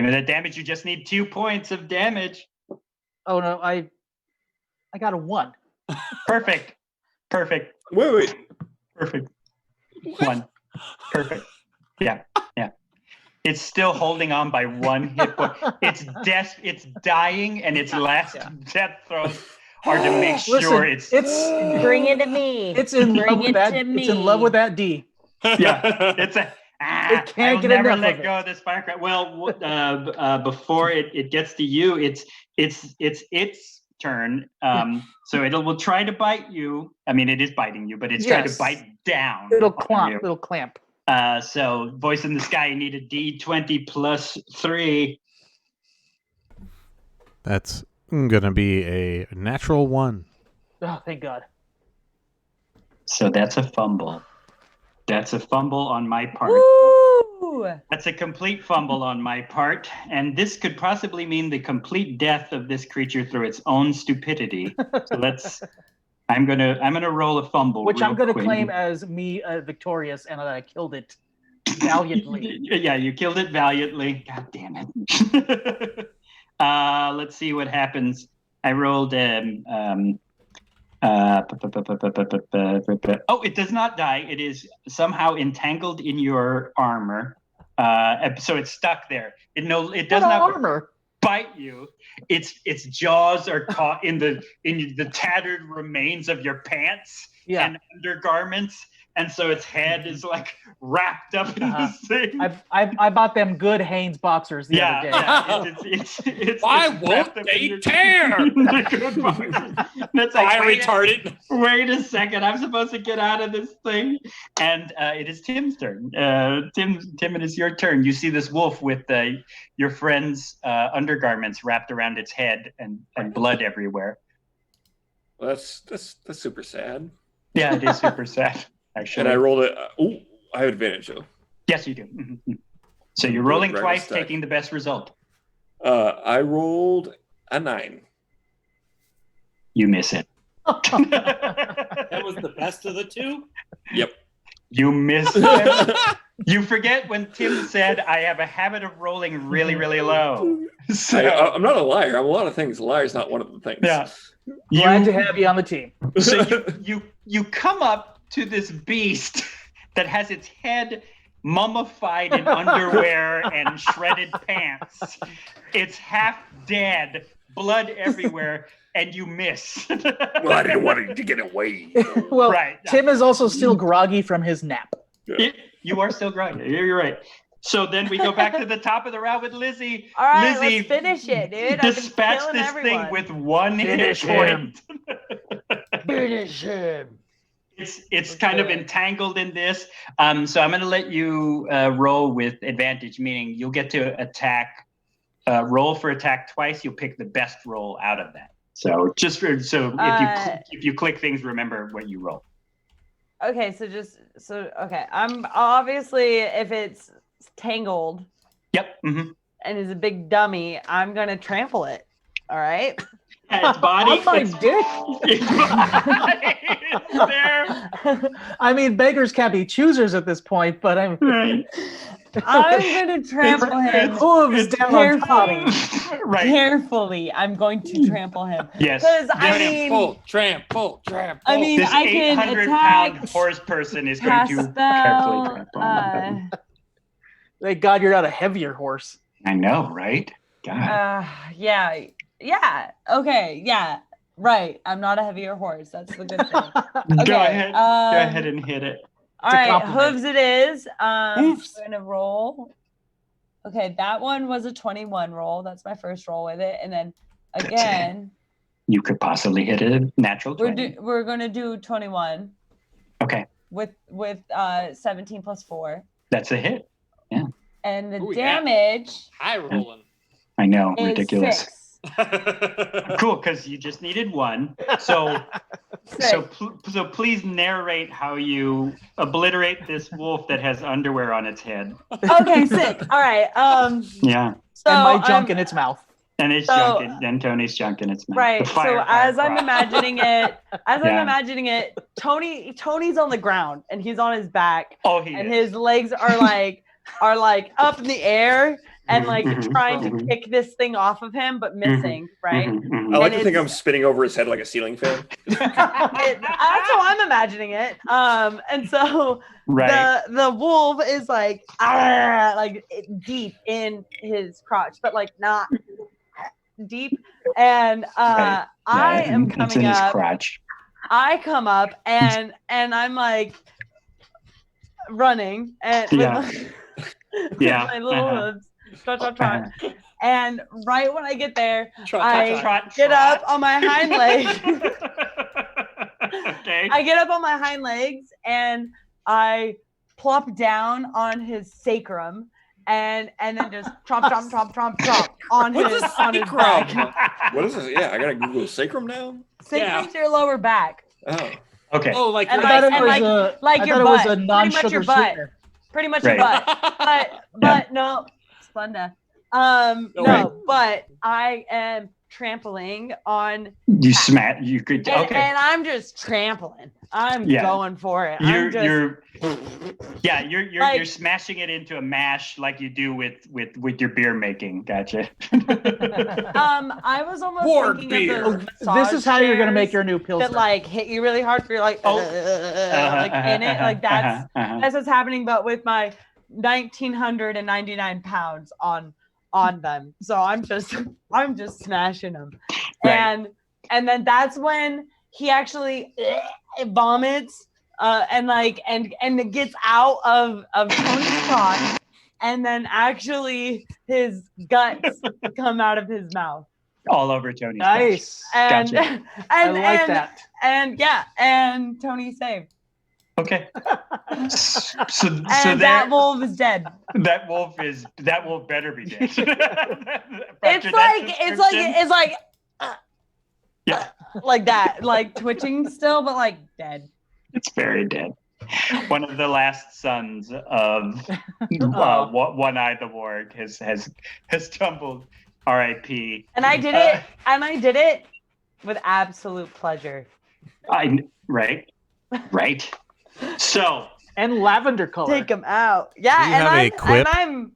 me that damage. You just need 2 points of damage. Oh no, I got a 1. Perfect. Wait. Perfect. 1. Perfect. Yeah. It's still holding on by 1 hit point. It's dying, and its last death throws are to make sure it's Bring it to me. It's in Bring love with it that. to It's in me. love with that D. yeah. It's a. It can't I'll get never enough let of go it. of this firecracker. Well, before it gets to you, it's its turn. So will try to bite you. I mean, it is biting you, but it's trying to Yes. bite down. It'll on clamp. you. It'll clamp. So voice in the sky, you need a D20 plus 3. That's gonna be a natural 1. Oh, thank God. So that's a fumble. That's a fumble on my part. Woo! That's a complete fumble on my part, and this could possibly mean the complete death of this creature through its own stupidity. So I'm gonna roll a fumble, Which I'm real gonna quick. claim as me victorious, and I killed it valiantly. Yeah, you killed it valiantly. God damn it. Let's see what happens. I rolled oh, it does not die. It is somehow entangled in your armor. So it's stuck there. It does What not armor? bite you. Its jaws are caught in the tattered remains of your pants and undergarments, and so its head is like wrapped up in this thing. I bought them good Hanes boxers the other day. It's Why wrapped won't up in they your- tear? The good boxers. That's like, Fire wait retarded. Wait a second, I'm supposed to get out of this thing. And it is Tim's turn. Tim, it is your turn. You see this wolf with your friend's undergarments wrapped around its head and blood everywhere. Well, that's super sad. Yeah, it is super sad, actually. And I rolled it. I have advantage though. Yes, you do. Mm-hmm. So you're rolling Right twice, stack. taking the best result. I rolled a 9. You miss it. That was the best of the 2? Yep. You miss it. You forget when Tim said, I have a habit of rolling really, really low. So, I'm not a liar. I'm a lot of things. A liar's not one of the things. yeah. Glad to have you on the team. So you come up to this beast that has its head mummified in underwear and shredded pants. It's half dead, blood everywhere, and you miss. Well, I didn't want it to get away. Well, Right. Tim is also still groggy from his nap. You are still groggy. You're right. So then we go back to the top of the round with Lizzie. All right, Lizzie, let's finish it, dude. I've been dispatch killing this everyone. thing with 1 Finish hit point. Finish him. It's kind of entangled in this. So I'm going to let you roll with advantage, meaning you'll get to attack, roll for attack twice. You'll pick the best roll out of that. So if you click things, remember what you roll. Okay, okay. I'm obviously, if it's tangled Yep. Mm-hmm. and is a big dummy, I'm gonna trample it. All right. Its body. On my its- dick. its body is there. I mean, beggars can't be choosers at this point, but I'm I'm going to trample him hooves down on top. Right. carefully. I'm going to trample him. Yes. Because I mean, Full trample. I mean, This I can 800-pound attack, horse person is going cast to carefully spell. trample him. Thank God you're not a heavier horse. I know, right? God. Yeah. Okay. Yeah. Right. I'm not a heavier horse. That's the good thing. Go Okay, ahead. Go ahead and hit it. All It's a right, compliment. hooves it is. I'm Hooves. gonna roll. Okay, that one was a 21 roll. That's my first roll with it, and then That's it. again, You could possibly hit a natural 20. we're gonna do 21 Okay, with 17 plus 4, that's a hit. and the Ooh, yeah. damage High rolling. I know, is ridiculous. 6. Cool, because you just needed one. So, Sick. so please narrate how you obliterate this wolf that has underwear on its head. Okay, sick. All right. Yeah, So and my junk I'm- in its mouth. and it's So- and Tony's junk in its mouth. Right. The fire, So as I'm fire. imagining it, Yeah. Tony's on the ground and he's on his back, Oh, he and is. his legs are like up in the air and like Mhm, trying to mhm. kick this thing off of him, but missing. Right. Mhm, mhm. I like And to think I'm it's- spinning over his head like a ceiling fan. That's how I'm imagining it. And so Right. the wolf is like "Arr," like deep in his crotch, but like not deep. And Right. I Yeah, am it's in coming his up. crotch. I come up and I'm like running and Yeah. with Yeah, my little uh-huh. hooves, trot, trot, trot. And right when I get there, Trot, I trot, trot. get up on my hind legs. Okay. I get up on my hind legs and I plop down on his sacrum and then just tromp, tromp, tromp, tromp, tromp on What's his a on his sacrum? back. What is this? Yeah, I gotta Google sacrum now. Sacrum's your lower back, Oh, Okay. Oh, like And your I thought it and was like- a, like I your thought it was butt. a Pretty much non-sugar your butt. sweetener. pretty much your Right. butt. But no, Splenda. No, Right. but I am trampling on You smack. You could. and, Okay. and I'm just trampling. I'm Yeah. going for it. You're I'm just you're like- smashing it into a mash like you do with your beer making. Gotcha. I was almost Ward thinking beer. of those massage This is how you're gonna make chairs your new that pilsner. like hit you really hard for you're like Oh. like in it. Like that's what's happening, but with my 1,999 pounds on them. So I'm just smashing them. Right. And then that's when he actually vomits and it gets out of Tony's crotch, and then actually his guts come out of his mouth. all over Tony's. Nice. And Gotcha. and I like and, that. and yeah, and Tony saved. Okay. So And there, that wolf is dead. that wolf better be dead. It's After that like description? Yeah. like that, like twitching still, but like dead. It's very dead. One of the last sons of One Eye the Warg has tumbled. R.I.P. And I did it, and I did it with absolute pleasure. Right. So And lavender color. Take him out. Yeah, Do you and have a I'm, quip? and I'm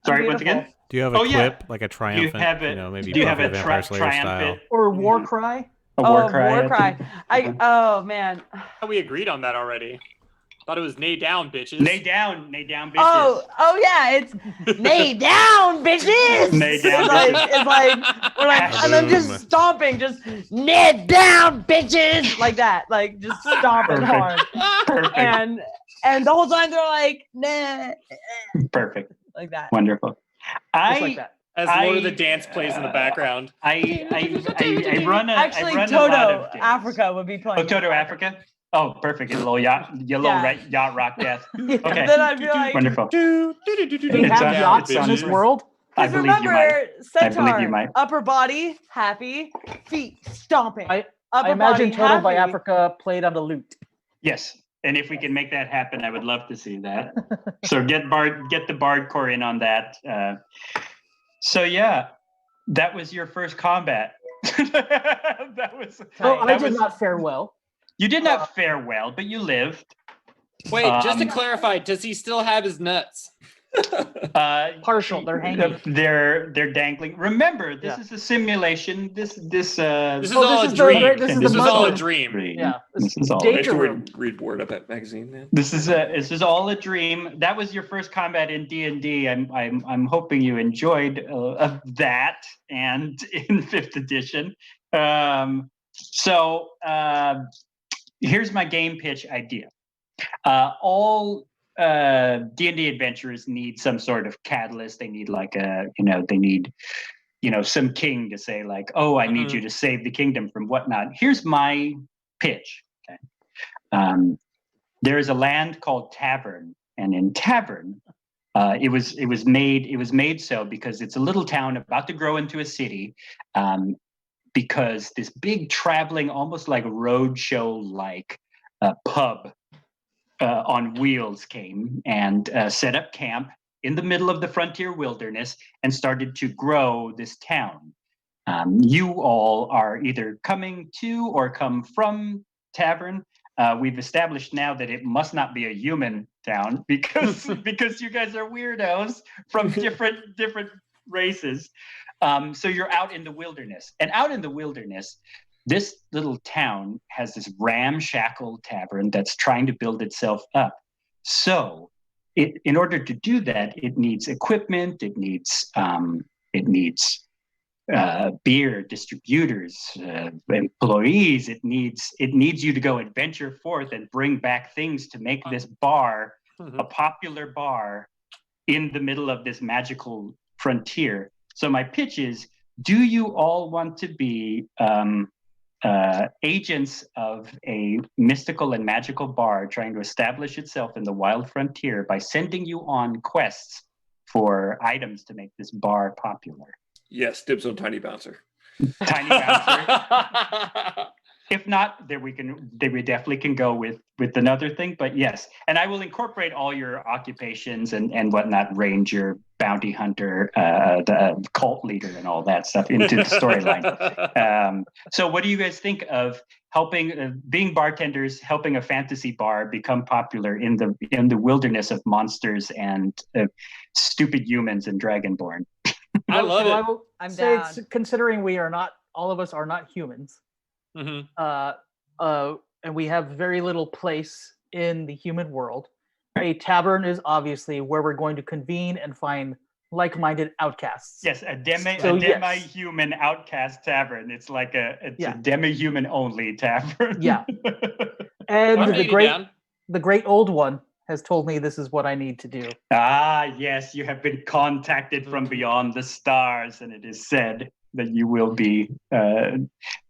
sorry, once beautiful. again. Do you have a Oh, yeah. quip, like a triumphant, have it. maybe Do you have Buffy a the Vampire Slayer style? triumphant Or war cry. a Oh, war cry? war cry. Oh man. We agreed on that already. Thought it was nay down, bitches. Nay down, bitches. Oh yeah, it's nay down, bitches. Nay down, It's like we're like, and I'm just Boom. stomping, just nay down, bitches, like that, like just stomping Perfect. hard, Perfect. and the whole time they're like, nah, Perfect. like that. Wonderful. Just like that. As Lord of the Dance plays in the background. I run a Actually, I run a lot Toto of games. Africa would be playing. Oh, Toto Africa. Oh, perfect. A little yacht rock death. Yeah, Okay. then I'd be like, Wonderful. Do we It's have on- yachts it's in on- this world? I because believe you might. remember, centaur, might. upper body happy, feet stomping. I upper imagine body Toto by happy. Africa played on the lute. Yes. And if we can make that happen, I would love to see that. So get the Bardcore in on that. So yeah, that was your first combat. that was. Oh, I that did was- not fare well. You did not fare well, but you lived. Wait, just to Um, clarify, does he still have his nuts? Partial, they're hanging. They're dangling. Remember, this Yeah. is a simulation. This This is Oh, all this a is the- dream. this is This the is all a Muslim. dream. Yeah, This is all. danger I used to room. read Word Up at magazine, man. This is all a dream. That was your first combat in D&D. I'm hoping you enjoyed of that and in 5th edition. So here's my game pitch idea. All D&D adventurers need some sort of catalyst. They need like some king to say like, oh, I need you to save the kingdom from whatnot. Here's my pitch. Okay. There is a land called Tavern, and in Tavern, it was made so because it's a little town about to grow into a city, because this big traveling, almost like roadshow like pub on wheels came and set up camp in the middle of the frontier wilderness and started to grow this town. You all are either coming to or come from Tavern. We've established now that it must not be a human town because you guys are weirdos from different races. So you're out in the wilderness, and out in the wilderness, this little town has this ramshackle tavern that's trying to build itself up. So, in order to do that, it needs equipment. It needs beer distributors, employees. It needs you to go adventure forth and bring back things to make this bar a popular bar in the middle of this magical frontier. So my pitch is: do you all want to be agents of a mystical and magical bar trying to establish itself in the wild frontier by sending you on quests for items to make this bar popular? Yes, dibs on Tiny Bouncer. Tiny Bouncer. If not, then we definitely can go with another thing. But yes, and I will incorporate all your occupations and whatnot, ranger, bounty hunter, the cult leader, and all that stuff into the storyline. So, what do you guys think of helping, being bartenders, helping a fantasy bar become popular in the wilderness of monsters and stupid humans and Dragonborn? I love it. I will I'm say, down. considering all of us are not humans, and we have very little place in the human world, a tavern is obviously where we're going to convene and find like-minded outcasts. Yes, a So, yes. demi-human outcast tavern. It's like a demi-human only tavern. Yeah. And I'm the great old one has told me this is what I need to do. Ah, yes, you have been contacted from beyond the stars, and it is said that you will be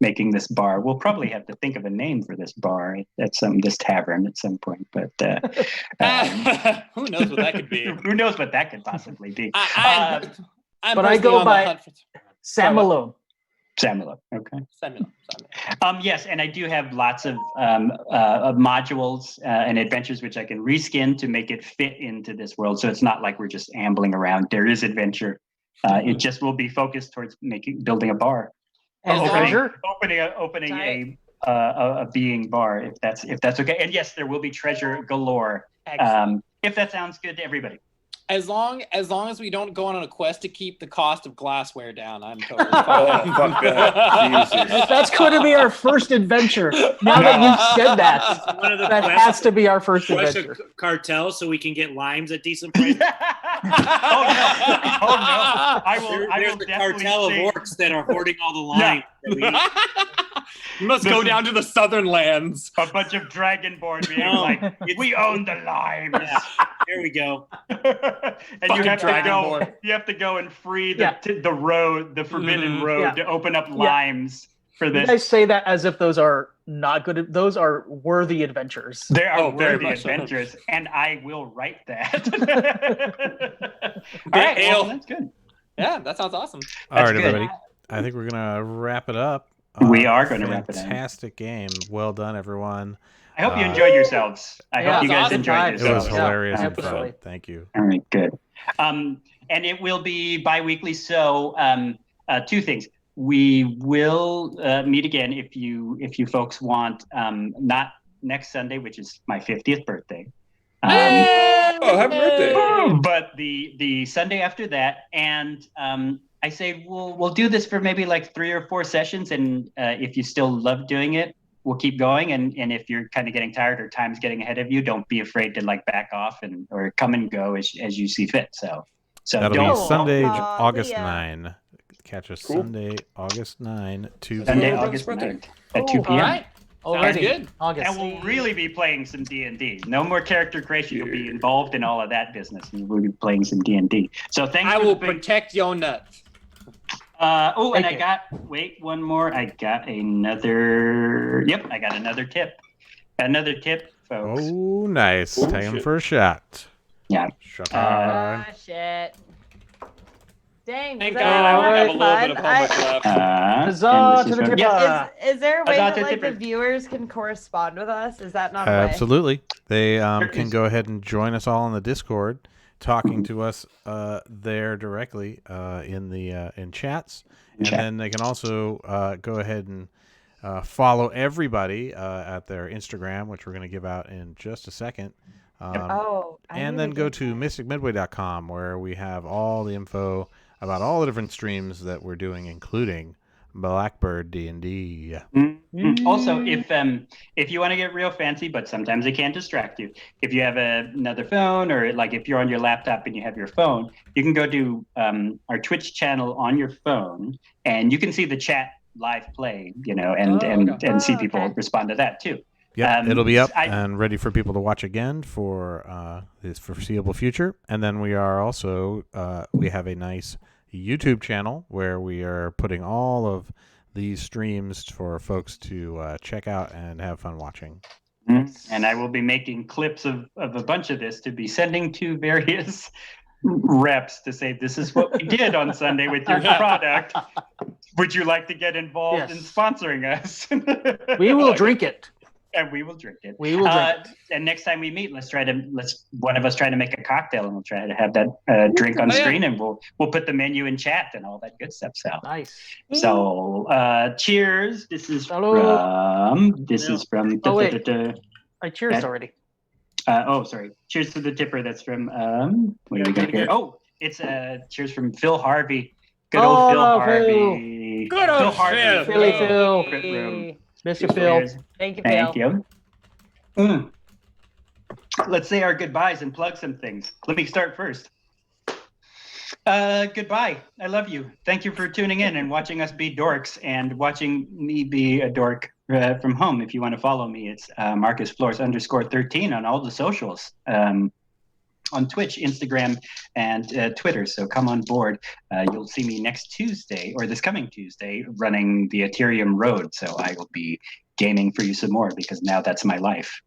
making this bar. We'll probably have to think of a name for this bar this tavern at some point, but who knows what that could be? Who knows what that could possibly be? I'm but I go personally on the by hunt for- Sam Malone. Samula, okay. Samuel. Yes, and I do have lots of modules and adventures which I can reskin to make it fit into this world. So it's not like we're just ambling around. There is adventure. It just will be focused towards building a bar, And treasure. opening a being bar, if that's okay. And yes, there will be treasure galore. If that sounds good to everybody. As long as we don't go on a quest to keep the cost of glassware down, I'm totally fine. Fuck that. Jesus. That's going to be our first adventure. Now that you've said that, One of the that quests, has to be our first rush adventure. a cartel so we can get limes at decent prices. Oh no! I will There's a definitely cartel of say- orcs that are hoarding all the lime. You must go down to the southern lands. A bunch of dragonborn being No, like, it's- "We own the limes." Yeah, there we go. And Fucking you have to go. dragonborn. You have to go and free the Yeah. the road, the forbidden road, Yeah. to open up limes for You this. guys say that as if those are not good. Those are worthy adventures. There are very worthy much so. adventures, and I will write that. All right, ale. well, that's good. Yeah, that sounds awesome. All right, good. everybody. I think we're gonna wrap it up. We are gonna wrap it up. Fantastic game. Well done, everyone. I hope you enjoyed yourselves. I Yeah, hope you it was guys awesome enjoyed times. It was yourselves. hilarious Yeah, and fun. absolutely. Thank you. All right, good. And it will be bi-weekly. So two things. we will meet again if you folks want. Not next Sunday, which is my 50th birthday. Oh, happy birthday! But the Sunday after that, and I say we'll do this for maybe like 3 or 4 sessions, and if you still love doing it, we'll keep going. And if you're kind of getting tired or time's getting ahead of you, don't be afraid to like back off or come and go as you see fit. So that'll don't, be Sunday, Aw, August Leah. 9. Catch us Cool. Sunday, August 9, 2 Sunday, Brother's August birthday. 9th at 2 All p.m. right. Already. good. August. And we'll really be playing some D&D. No more character creation. You'll be involved in all of that business. And we'll be playing some D&D. So thanks I for will the big... protect your nuts. and Take wait, one more. I got another tip. Another tip, folks. Oh, nice. Oh, Take him shit. for a shot. Yeah. Shot. Oh, shit. Dang. Thank was God that I only have a really little bit of fun? homework left. Huzzah and to this the is from- tipper. Yes. Is there a way Huzzah that to like the Tipper. viewers can correspond with us? Is that not a way? Absolutely. They There can is- go ahead and join us all in the Discord, talking to us there directly in chats, and Chat. then they can also go ahead and follow everybody at their Instagram, which we're going to give out in just a second. Oh, I And need then go get to that. mysticmidway.com, where we have all the info about all the different streams that we're doing, including Blackbird D&D. Also, if you want to get real fancy, but sometimes it can distract you. If you have another phone, or like if you're on your laptop and you have your phone, you can go to our Twitch channel on your phone, and you can see the chat live play. And see people okay. respond to that too. Yep, it'll be up I- and ready for people to watch again for this foreseeable future. And then we are also we have a nice YouTube channel where we are putting all of these streams for folks to check out and have fun watching. And I will be making clips of a bunch of this to be sending to various reps to say, this is what we did on Sunday with your product. Would you like to get involved in Yes. sponsoring us? We will drink it. And we will drink it. We will drink it. And next time we meet, let's one of us try to make a cocktail, and we'll try to have that drink on Oh, yeah. screen, and we'll put the menu in chat and all that good stuff. Nice. So cheers. This is Hello. from Oh, wait. I cheers already. sorry. Cheers to the tipper. That's from what do we got here? Oh, it's cheers from Phil Harvey. Good old Oh, Phil no, Harvey. Good old Phil. Philly Oh. Phil. Favorite room. Mr. Phil. Cheers. Thank you, Phil. Thank you. Let's say our goodbyes and plug some things. Let me start first. Goodbye. I love you. Thank you for tuning in and watching us be dorks and watching me be a dork from home. If you want to follow me, it's Marcus Flores _13 on all the socials. On Twitch, Instagram, and Twitter. So come on board. You'll see me next Tuesday, or this coming Tuesday, running the Ethereum Road. So I will be gaming for you some more, because now that's my life.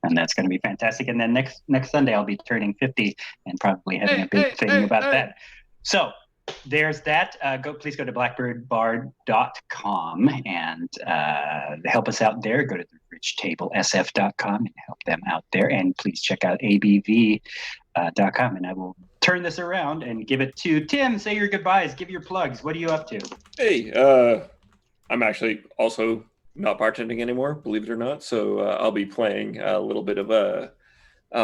And that's going to be fantastic. And then next Sunday, I'll be turning 50 and probably having a big thing about that. So there's that. Please go to blackbirdbard.com and help us out there. Go to richtablesf.com and help them out there. And please check out abv.com. And I will turn this around and give it to Tim. Say your goodbyes. Give your plugs. What are you up to? Hey, I'm actually also not bartending anymore, believe it or not. So I'll be playing a little bit of a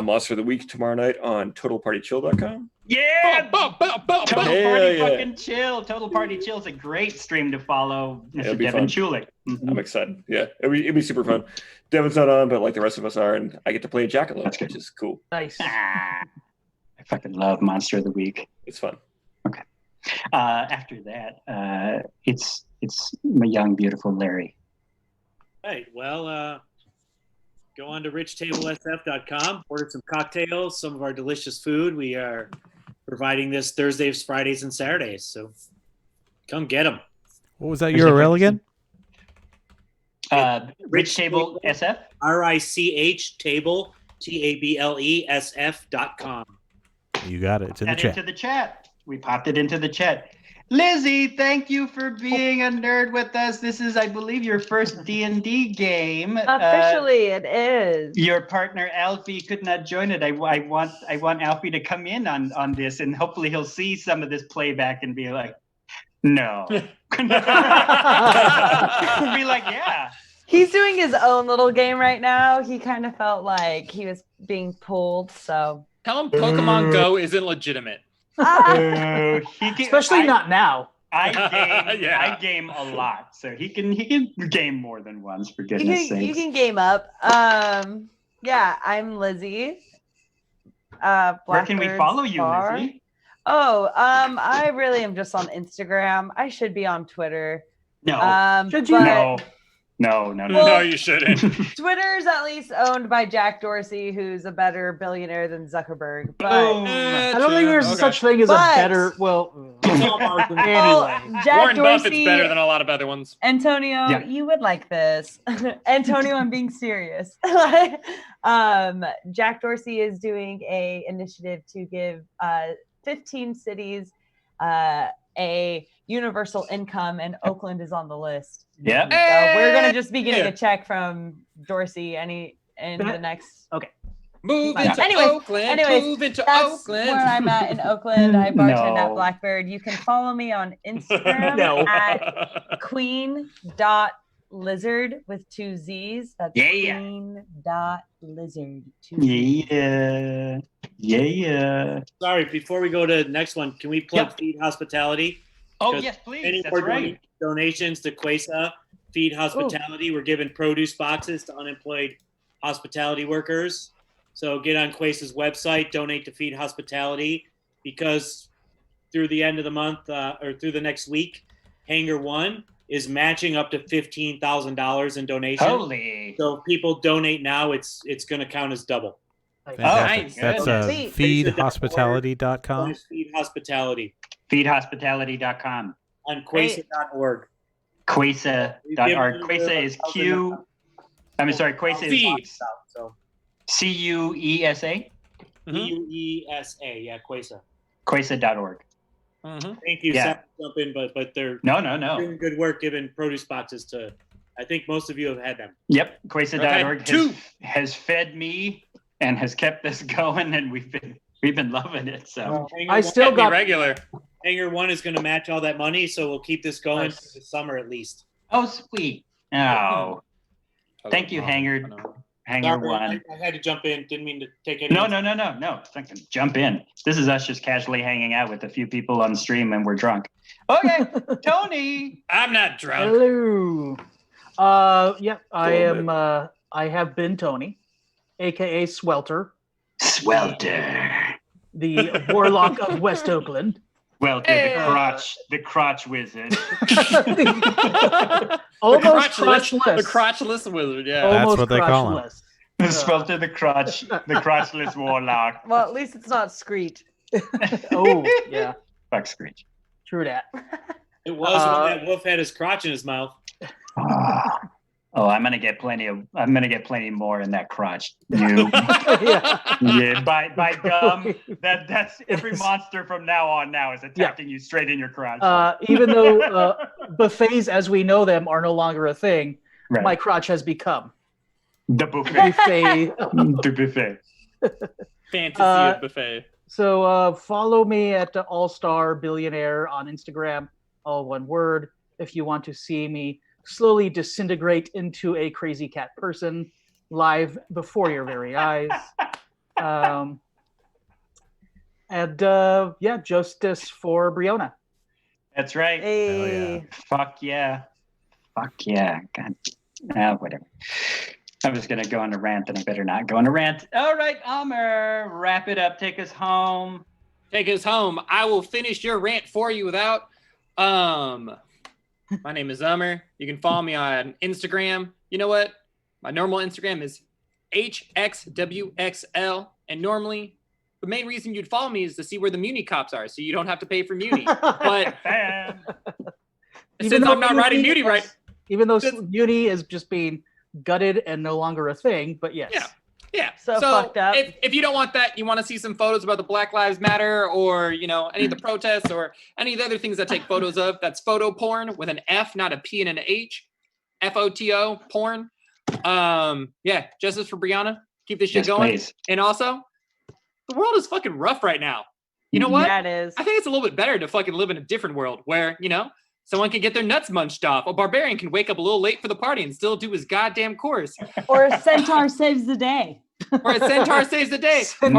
Monster of the Week tomorrow night on TotalPartyChill.com. Yeah! Total Party yeah. fucking chill. Total Party Chill is a great stream to follow, Mr. It'll be Devin fun. Chulik. I'm excited. Yeah, it'll be super fun. Devin's not on, but like the rest of us are, and I get to play Jackalope, That's good. which is cool. Nice. I fucking love Monster of the Week. It's fun. After that, it's my young, beautiful Larry. Right. Well, go on to richtablesf.com, order some cocktails, some of our delicious food. We are providing this Thursdays, Fridays, and Saturdays. So come get them. What was that URL again? Rich Table SF. RICH table, TABLESF.com. You got it. It's in the Add chat. into the chat. We popped it into the chat. Lizzie, thank you for being a nerd with us. This is, I believe, your first D&D game. Officially, it is. Your partner Alfie could not join it. I want Alfie to come in on this, and hopefully he'll see some of this playback and be like, No. Be like, yeah. He's doing his own little game right now. He kind of felt like he was being pulled, so. Tell him Pokemon Go isn't legitimate. Especially not now. I game a lot, so he can game more than once, for goodness sakes. You can game up. Yeah, I'm Lizzie. Where can we follow you, Lizzie? Oh, I really am just on Instagram. I should be on Twitter. No. Should you? No. No, you shouldn't. Twitter is at least owned by Jack Dorsey, who's a better billionaire than Zuckerberg. But I don't think there's such thing as a better. Well, anyway, Jack Warren Dorsey, Buffett's better than a lot of other ones. Antonio, Yeah. you would like this. Antonio, I'm being serious. Jack Dorsey is doing a initiative to give 15 cities a universal income, and Oakland is on the list. Yeah. So we're gonna just be getting a check from Dorsey in the next. Okay. Move into Oakland. Move into That's Oakland. where I'm at in Oakland. I bartend at No. Blackbird. You can follow me on Instagram at queen.lizard with 2 Z's. That's Yeah. queen.lizard. 2 Z's. Yeah. Sorry, before we go to the next one, can we plug Feed Hospitality? Oh, Because yes, please. Any That's more right. donations to Quesa Feed Hospitality? We're giving produce boxes to unemployed hospitality workers. So get on Quesa's website, donate to Feed Hospitality, because through the end of the month or through the next week, Hangar One is matching up to $15,000 in donations. Holy. So if people donate now, it's going to count as double. Fantastic. nice. That's Sweet. feedhospitality.com. It's Feed Hospitality Feedhospitality.com. on Quesa.org. Quesa.org. Quesa is Quesa is Feed. So Cuesa. Quesa, yeah, Quesa. Quesa.org. Thank you, Yeah. Sam, for jumping, but they're No. doing good work giving produce boxes to. I think most of you have had them. Yep. Quesa.org Okay, has fed me and has kept this going, and we've been loving it. So I still Be got. regular. Hangar One is going to match all that money, so we'll keep this going Nice. for the summer at least. oh sweet. Oh, thank you, Hangar Sorry, One. I had to jump in. Didn't mean to take any. No. Jump in. This is us just casually hanging out with a few people on the stream, and we're drunk. Okay, Tony. I'm not drunk. Hello. Yeah, I am. I have been Tony, aka Swelter, Swelter. the warlock of West Oakland. Swelter, the crotch wizard. Almost crotchless. crotchless. The crotchless wizard, yeah. That's Almost what they call him. crotchless. Swelter, the crotchless warlock. Well, at least it's not Screech. Oh, yeah, Fuck Screech. true that. It was when that wolf had his crotch in his mouth. Oh, I'm gonna get plenty more in that crotch. You, Yeah. yeah, by gum. That's every monster from now on. Now is attacking you straight in your crotch. Even though buffets as we know them are no longer a thing, Right. my crotch has become The buffet. buffet. The buffet. Fantasy of buffet. So follow me at All Star Billionaire on Instagram, all one word. If you want to see me slowly disintegrate into a crazy cat person live before your very eyes. Yeah, justice for Brianna. That's right. Hey. Fuck yeah. God. Whatever. I was gonna go on a rant, and I better not go on a rant. All right, Amr, wrap it up. Take us home. Take us home. I will finish your rant for you without. My name is Ummer. You can follow me on Instagram. You know what? My normal Instagram is HXWXL. And normally, the main reason you'd follow me is to see where the Muni cops are, so you don't have to pay for Muni. But Fan. since I'm not riding Muni right, Even though Muni is just being gutted and no longer a thing, but yes. yeah. So fucked up. If you don't want that, you want to see some photos about the Black Lives Matter or, any of the protests or any of the other things I take photos of, that's photo porn with an F, not a P and an H. FOTO porn. Yeah, justice for Brianna. Keep this shit Yes, going. please. And also, the world is fucking rough right now. You know what? Yeah, it is. I think it's a little bit better to fucking live in a different world where, someone can get their nuts munched off. A barbarian can wake up a little late for the party and still do his goddamn course. Or a centaur saves the day. Or a centaur saves the day. Or an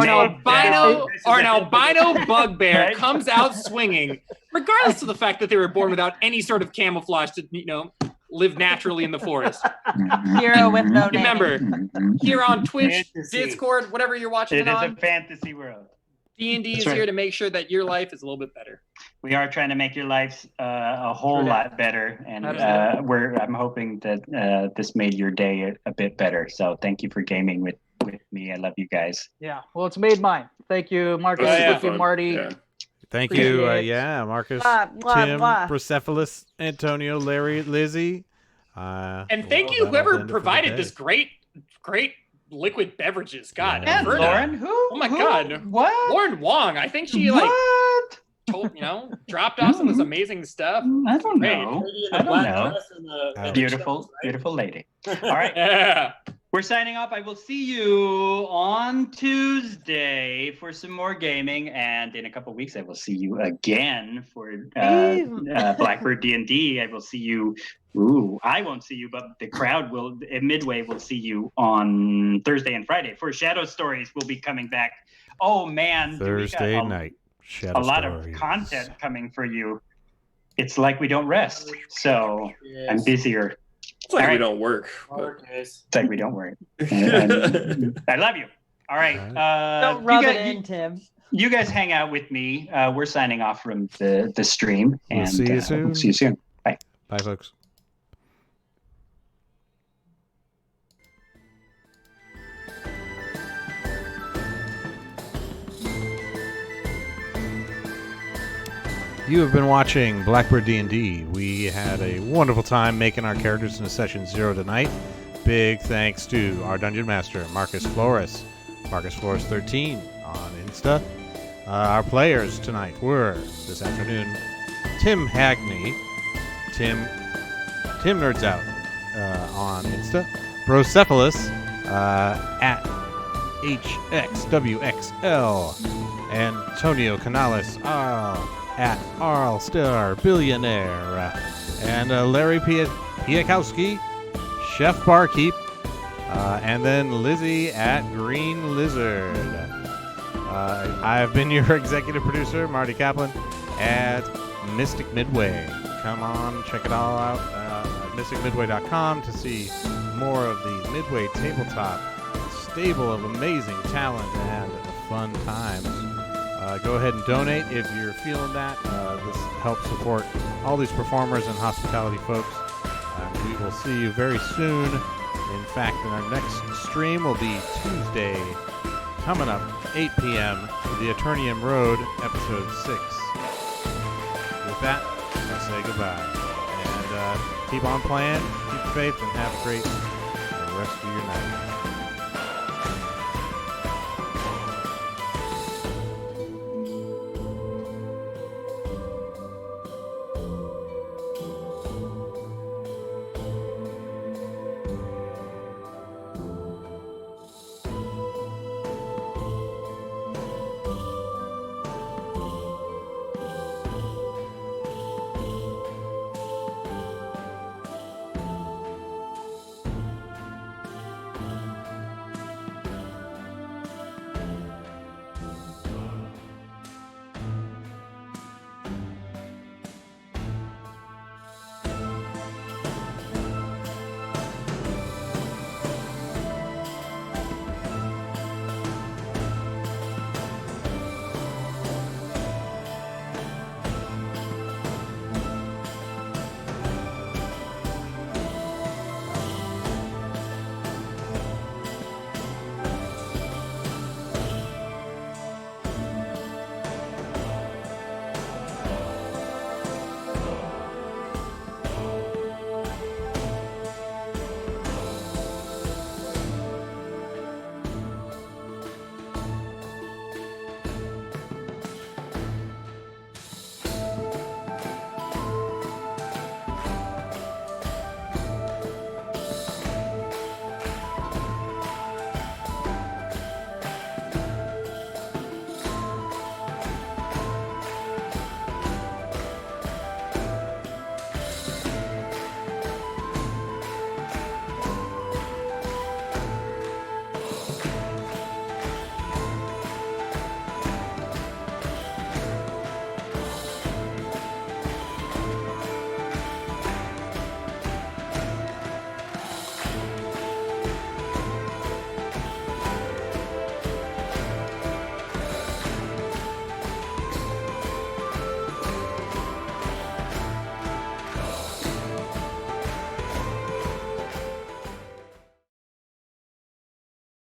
albino bugbear comes out swinging, regardless of the fact that they were born without any sort of camouflage to, live naturally in the forest. Hero with no name. Remember, here on Twitch, Fantasy. Discord, whatever you're watching It it is on, a fantasy world. D&D is That's right. here to make sure that your life is a little bit better. We are trying to make your lives a whole True that. lot better, and Absolutely. I'm hoping that this made your day a bit better. So thank you for gaming with me. I love you guys. Yeah. Well, it's made mine. Thank you, Marcus. Oh, yeah. Thank you, Marty. Yeah. Thank you. Appreciate it. Marcus, Blah, blah, Tim, blah. Procephalus, Antonio, Larry, Lizzie. And thank you, that'll whoever end it for the provided day. this great liquid beverages. God, Yeah. And Verna. Lauren, who? Oh my God. What? Lauren Wong. I think she what? dropped off some of this amazing stuff. I don't Great. know. Lady in I the don't black know. dress and the Beautiful, beautiful lady. All right. Yeah. We're signing off. I will see you on Tuesday for some more gaming, and in a couple of weeks, I will see you again for Blackbird D&D. I will see you. Ooh, I won't see you, but the crowd will. Midway will see you on Thursday and Friday for Shadow Stories. Will be coming back. Oh man, we got Thursday night. Shadow a lot Stories. of content coming for you. It's like we don't rest, so I'm busier. It's like All we right. don't work. It's like we don't worry. And I love you. All right. Don't rub it in, Tim. You guys hang out with me. We're signing off from the stream. We'll And see you soon. We'll see you soon. Bye. Bye, folks. You have been watching Blackbird D&D. We had a wonderful time making our characters in session 0 tonight. Big thanks to our Dungeon Master, Marcus Flores, Marcus Flores 13 on Insta. Our players tonight were, this afternoon, Tim Hagney, Tim Nerds Out on Insta, Brocephalus at HXWXL, Antonio Canales at Arl Star Billionaire, and Larry Piakowski, Chef Barkeep, and then Lizzie at Green Lizard. I have been your executive producer, Marty Kaplan, at Mystic Midway. Come on, check it all out at mysticmidway.com to see more of the Midway tabletop stable of amazing talent and fun times. Go ahead and donate if you're feeling that. This helps support all these performers and hospitality folks. We will see you very soon. In fact, in our next stream will be Tuesday, coming up 8 p.m. for the Eternium Road, episode 6. With that, I say goodbye. And keep on playing, keep the faith, and have a great rest of your night.